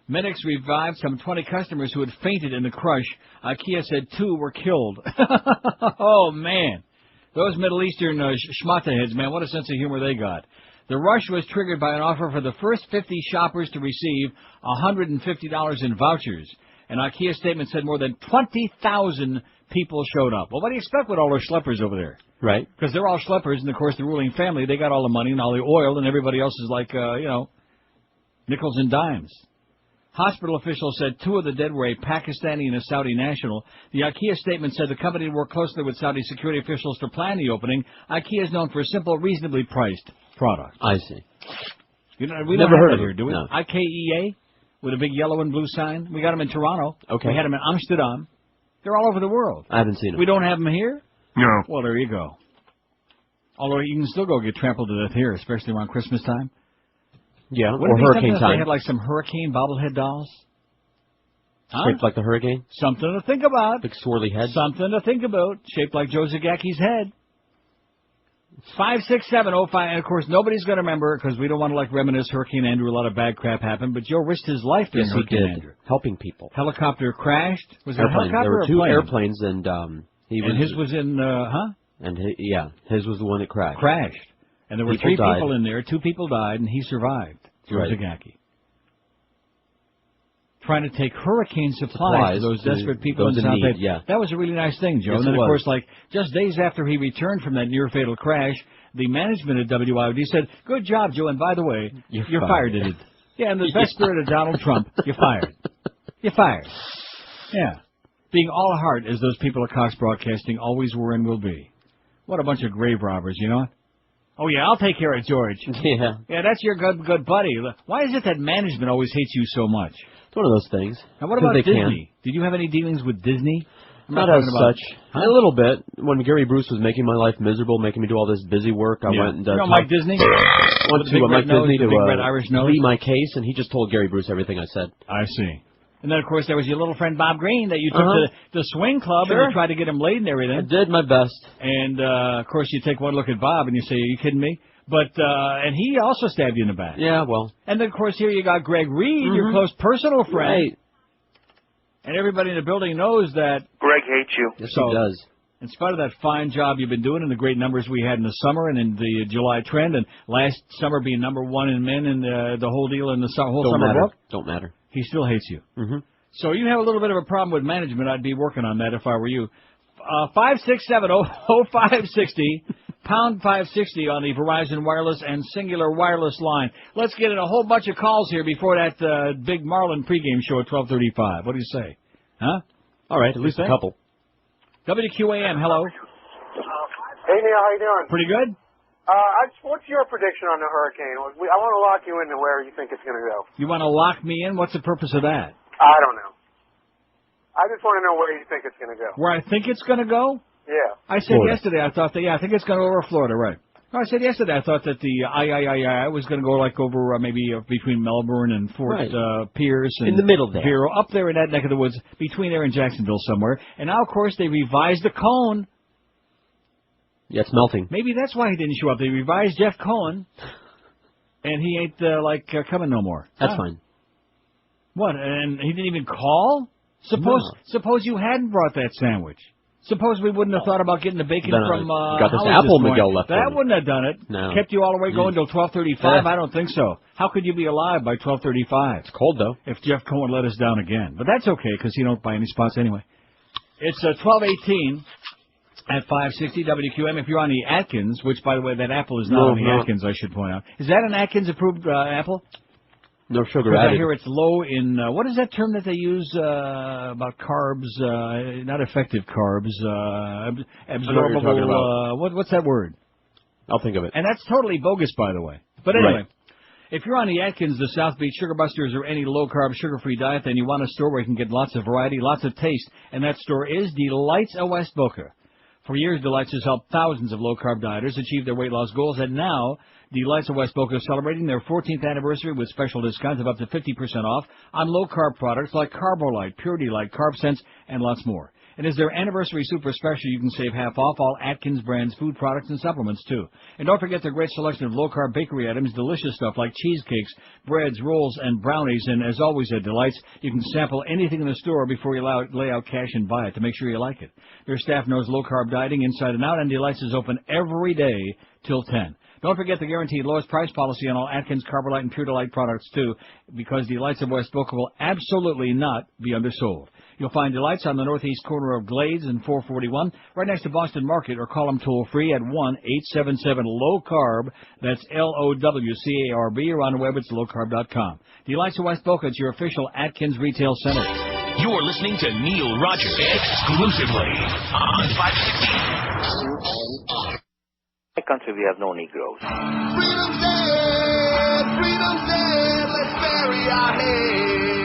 Medics revived some 20 customers who had fainted in the crush. IKEA said 2 were killed. Oh, man. Those Middle Eastern schmata heads, man, what a sense of humor they got. The rush was triggered by an offer for the first 50 shoppers to receive $150 in vouchers. An IKEA statement said more than 20,000 people showed up. Well, what do you expect with all those schleppers over there? Right. Because they're all schleppers, and, of course, the ruling family, they got all the money and all the oil, and everybody else is like, nickels and dimes. Hospital officials said 2 of the dead were a Pakistani and a Saudi national. The IKEA statement said the company worked closely with Saudi security officials to plan the opening. IKEA is known for a simple, reasonably priced product. I see. We never heard of it here, do we? No. IKEA with a big yellow and blue sign. We got them in Toronto. Okay. We had them in Amsterdam. They're all over the world. I haven't seen them. We don't have them here? No. Well, there you go. Although you can still go get trampled to death here, especially around Christmas time. Yeah, or hurricane time. They had like some hurricane bobblehead dolls. Shaped like the hurricane? Something to think about. Big swirly head? Something to think about. Shaped like Joe Zagaki's head. 56705, and of course nobody's going to remember it because we don't want to like reminisce Hurricane Andrew. A lot of bad crap happened, but Joe risked his life during Hurricane Andrew. Helping people. Helicopter crashed. Was it a helicopter? There were 2 or plane? airplanes, and his was in, And his was the one that crashed. And there were 3 people in there. 2 people died, and he survived. Joe Zagaki. Trying to take hurricane supplies to those desperate people in South Bay. Yeah. That was a really nice thing, Joe. Yes, and then, of course, just days after he returned from that near-fatal crash, the management at WIOD said, "Good job, Joe, and by the way, you're fired." Yeah, in the best spirit of Donald Trump, you're fired. You're fired. Yeah. Being all heart, as those people at Cox Broadcasting always were and will be. What a bunch of grave robbers, you know? Oh, yeah, I'll take care of George. Yeah. Yeah, that's your good buddy. Why is it that management always hates you so much? It's one of those things. Now, what about Disney? Did you have any dealings with Disney? Not as such. A little bit. When Gary Bruce was making my life miserable, making me do all this busy work, I went and Mike Disney? Went to Mike Disney to plead my case, and he just told Gary Bruce everything I said. I see. And then, of course, there was your little friend Bob Green that you took to the swing club and you tried to get him laid and everything. I did my best. And, of course, you take one look at Bob and you say, "Are you kidding me?" But, and he also stabbed you in the back. Yeah, well. And then, of course, here you got Greg Reed, your close personal friend. Right. And everybody in the building knows that. Greg hates you. Yes, he does. In spite of that fine job you've been doing and the great numbers we had in the summer and in the July trend, and last summer being #1 in men and the whole deal in the whole summer book. Don't matter. He still hates you. So you have a little bit of a problem with management. I'd be working on that if I were you. 567-0560, pound 560 on the Verizon Wireless and Singular Wireless line. Let's get in a whole bunch of calls here before that big Marlin pregame show at 12:35. What do you say? Huh? All right, at least a couple. WQAM, hello. Hey, Neil, how you doing? Pretty good. What's your prediction on the hurricane? I want to lock you into where you think it's going to go. You want to lock me in? What's the purpose of that? I don't know. I just want to know where you think it's going to go. Where I think it's going to go? Yeah. I said yesterday I thought that, I think it's going to go over Florida, right. No, I said yesterday I thought that the I was going to go like over maybe between Melbourne and Fort Pierce. And in the middle there. Vero, up there in that neck of the woods, between there and Jacksonville somewhere. And now, of course, they revised the cone. Yeah, it's melting. Maybe that's why he didn't show up. They revised Jeff Cohen, and he ain't, coming no more. That's fine. What, and he didn't even call? Suppose you hadn't brought that sandwich. Suppose we wouldn't have thought about getting the bacon from got this apple Miguel left. That wouldn't have done it. No. Kept you all the way going till 12:35. I don't think so. How could you be alive by 12:35? It's cold though. If Jeff Cohen let us down again, but that's okay because he don't buy any spots anyway. It's 12:18 at 560 WQM. If you're on the Atkins, which by the way that apple is not on the Atkins, I should point out. Is that an Atkins approved apple? No sugar added. I hear it's low in, what is that term that they use about carbs, not effective carbs, absorbable, what's that word? I'll think of it. And that's totally bogus, by the way. But anyway, if you're on the Atkins, the South Beach, Sugar Busters, or any low-carb, sugar-free diet, then you want a store where you can get lots of variety, lots of taste, and that store is Delights of West Boca. For years, Delights has helped thousands of low-carb dieters achieve their weight loss goals, and now Delights of West Boca is celebrating their 14th anniversary with special discounts of up to 50% off on low-carb products like Carbolite, Pure Delight, Carb Sense, and lots more. And as their anniversary super special, you can save half off all Atkins brands food products and supplements, too. And don't forget their great selection of low-carb bakery items, delicious stuff like cheesecakes, breads, rolls, and brownies. And as always at Delights, you can sample anything in the store before you lay out cash and buy it to make sure you like it. Their staff knows low-carb dieting inside and out, and Delights is open every day till 10. Don't forget the guaranteed lowest price policy on all Atkins, Carbolite, and Pure Delight products, too, because Delights of West Boca will absolutely not be undersold. You'll find Delights on the northeast corner of Glades and 441, right next to Boston Market, or call them toll-free at 1-877-LOW-CARB. That's LOWCARB, or on the web, it's lowcarb.com. Delights of West Boca, it's your official Atkins retail center. You're listening to Neil Rogers exclusively on 560. In my country, we have no Negroes. Freedom's dead, let's bury our heads.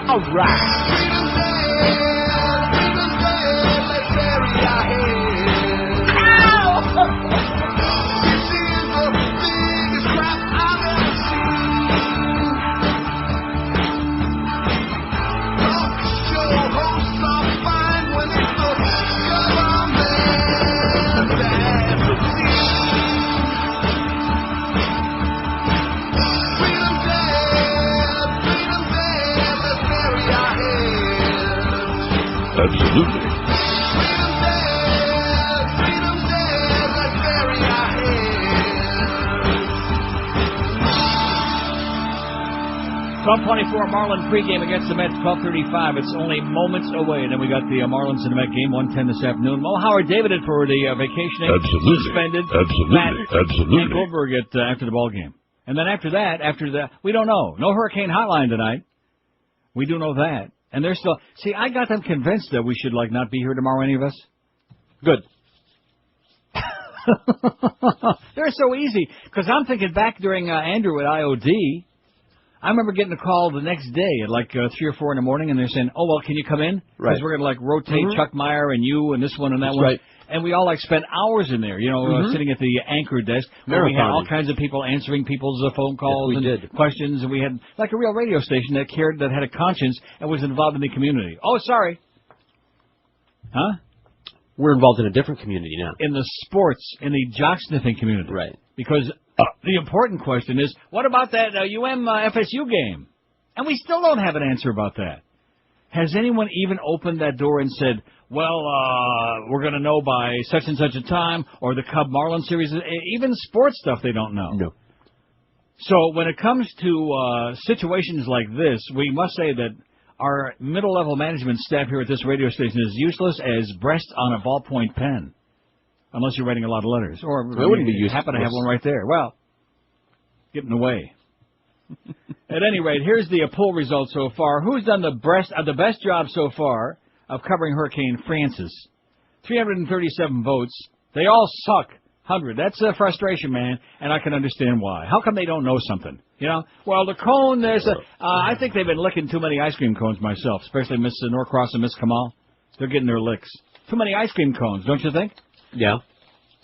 All right. Freedom's dead, let's bury our heads. Ow! This is the biggest crap I've ever seen. Talk show hosts are fine when it's the government that Absolutely. Freedom's dead, let's bury our heads. 12:24 Marlin pregame against the Mets, 12:35. It's only moments away. And then we got the Marlins and the Met game, 1:10 this afternoon. Mo Howard David for the vacationing. Absolutely. Suspended. Absolutely. Matt Absolutely. and Goldberg after the ball game. And then after that, we don't know. No hurricane hotline tonight. We do know that. And they're still... See, I got them convinced that we should, not be here tomorrow, any of us. Good. They're so easy. Because I'm thinking back during Andrew at IOD, I remember getting a call the next day at 3 or 4 in the morning, and they're saying, oh, well, can you come in? Because we're going to, rotate Chuck Meyer and you and this one and that one. Right. And we all, spent hours in there, sitting at the anchor desk, where we had all kinds of people answering people's phone calls and questions, and we had, a real radio station that cared, that had a conscience, and was involved in the community. Oh, sorry. Huh? We're involved in a different community now. In the sports, in the jock-sniffing community. Right. Because the important question is, what about that FSU game? And we still don't have an answer about that. Has anyone even opened that door and said, well, we're going to know by such and such a time, or the Cub-Marlin series, even sports stuff they don't know. No. So when it comes to situations like this, we must say that our middle-level management staff here at this radio station is useless as breast on a ballpoint pen, unless you're writing a lot of letters. Or you happen to have one right there. Well, get in the way. At any rate, here's the poll results so far. Who's done the best job so far of covering Hurricane Francis? 337 votes. They all suck. 100. That's a frustration, man, and I can understand why. How come they don't know something? Well, the cone, I think they've been licking too many ice cream cones myself, especially Miss Norcross and Miss Kamal. They're getting their licks. Too many ice cream cones, don't you think? Yeah.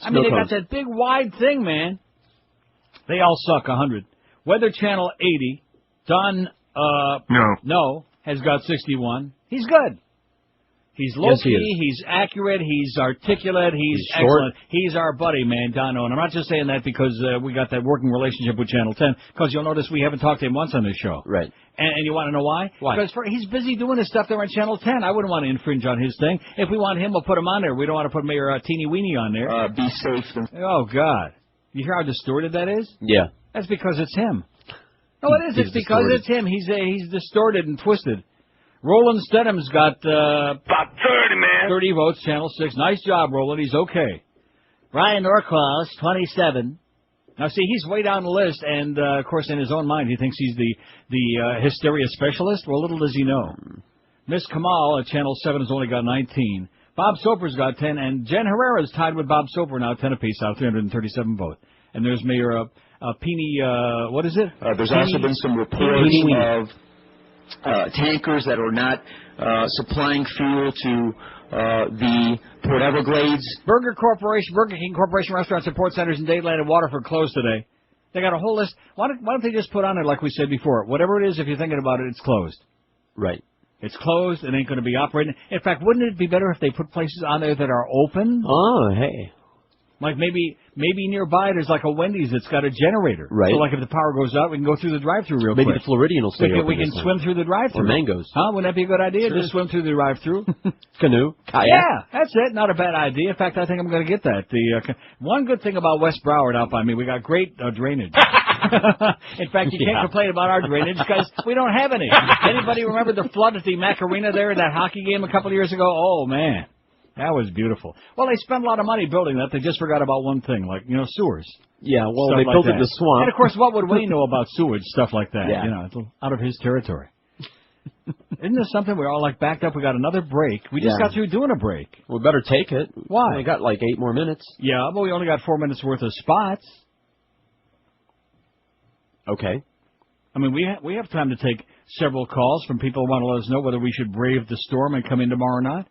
I mean, they got that big wide thing, man. They all suck. 100. Weather Channel 80. Don, no, has got 61. He's good. He's low-key, he's accurate, he's articulate, he's excellent. He's our buddy, man, Dono. And I'm not just saying that because we got that working relationship with Channel 10, because you'll notice we haven't talked to him once on this show. Right. And you want to know why? Why? Because he's busy doing his stuff there on Channel 10. I wouldn't want to infringe on his thing. If we want him, we'll put him on there. We don't want to put Mayor Teeny Weeny on there. Be safe. Oh, God. You hear how distorted that is? Yeah. That's because it's him. No, it is. It's because it's him. He's distorted and twisted. Roland Stedham's got about 30, man. 30 votes, Channel 6. Nice job, Roland. He's okay. Ryan Norcross, 27. Now, see, he's way down the list, and, of course, in his own mind, he thinks he's the hysteria specialist. Well, little does he know. Miss Kamal at Channel 7 has only got 19. Bob Soper's got 10, and Jen Herrera's tied with Bob Soper now, 10 apiece out of 337 votes. And there's Mayor Peeny, what is it? There's also been some reports of tankers that are not supplying fuel to the Port Everglades. Burger King Corporation restaurants and port centers in Dayland and Waterford closed today. They got a whole list. Why don't they just put on it like we said before? Whatever it is, if you're thinking about it, it's closed. Right. It's closed. It ain't going to be operating. In fact, wouldn't it be better if they put places on there that are open? Oh, hey. Like maybe nearby there's like a Wendy's that's got a generator. Right. So like if the power goes out, we can go through the drive-thru real quick. Maybe the Floridian will stay open. We can swim through the drive-thru. Or Mangoes. Huh? Wouldn't that be a good idea? Sure. Just swim through the drive-thru. Canoe. Kayak. Yeah, that's it. Not a bad idea. In fact, I think I'm going to get that. The one good thing about West Broward out by me, we got great drainage. In fact, you can't complain about our drainage because we don't have any. Anybody remember the flood at the Macarena there in that hockey game a couple of years ago? Oh, man. That was beautiful. Well, they spent a lot of money building that. They just forgot about one thing, like, sewers. Yeah, well, stuff they built it in the swamp. And, of course, what would Wayne know about sewage, stuff like that? Yeah. It's out of his territory. Isn't this something? We're all, like, backed up. We got another break. We just got through doing a break. We better take it. Why? We got, like, 8 more minutes. Yeah, but we only got 4 minutes worth of spots. Okay. I mean, we have time to take several calls from people who want to let us know whether we should brave the storm and come in tomorrow or not.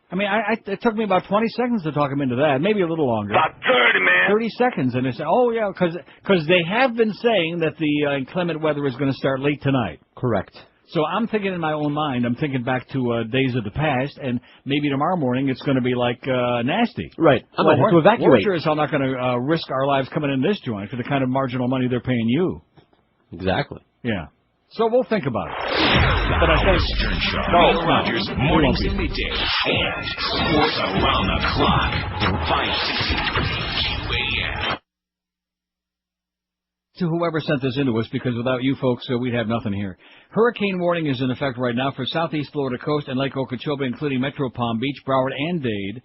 I mean, it took me about 20 seconds to talk them into that, maybe a little longer. About 30, man. 30 seconds, and they say, oh, yeah, because they have been saying that the inclement weather is going to start late tonight. Correct. So I'm thinking in my own mind, I'm thinking back to days of the past, and maybe tomorrow morning it's going to be like nasty. Right. I might have to evacuate. We're sure as hell not going to risk our lives coming in this joint for the kind of marginal money they're paying you. Exactly. Yeah. So we'll think about it. But I Howard Stern Show. Will Rogers, mornings and midday, and sports around the clock. 560 WQAM. To whoever sent this into us, because without you folks, we'd have nothing here. Hurricane warning is in effect right now for southeast Florida coast and Lake Okeechobee, including Metro Palm Beach, Broward, and Dade.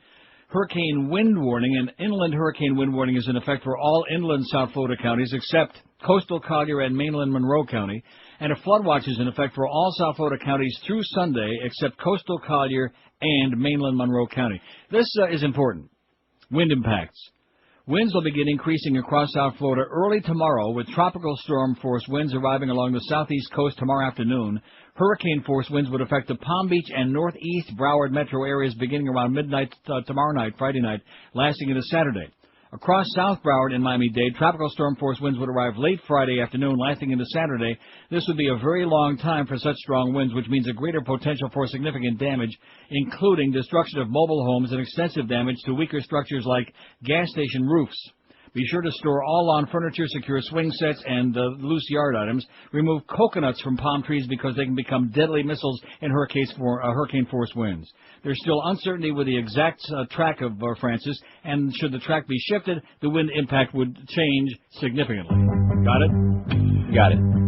Hurricane wind warning and inland hurricane wind warning is in effect for all inland South Florida counties except coastal Collier and mainland Monroe County. And a flood watch is in effect for all South Florida counties through Sunday except coastal Collier and mainland Monroe County. This is important. Wind impacts. Winds will begin increasing across South Florida early tomorrow with tropical storm force winds arriving along the southeast coast tomorrow afternoon. Hurricane force winds would affect the Palm Beach and northeast Broward metro areas beginning around midnight tomorrow night, Friday night, lasting into Saturday. Across South Broward and Miami-Dade, tropical storm force winds would arrive late Friday afternoon, lasting into Saturday. This would be a very long time for such strong winds, which means a greater potential for significant damage, including destruction of mobile homes and extensive damage to weaker structures like gas station roofs. Be sure to store all lawn furniture, secure swing sets, and loose yard items. Remove coconuts from palm trees because they can become deadly missiles in hurricane force winds. There's still uncertainty with the exact track of Francis, and should the track be shifted, the wind impact would change significantly. Got it? Got it.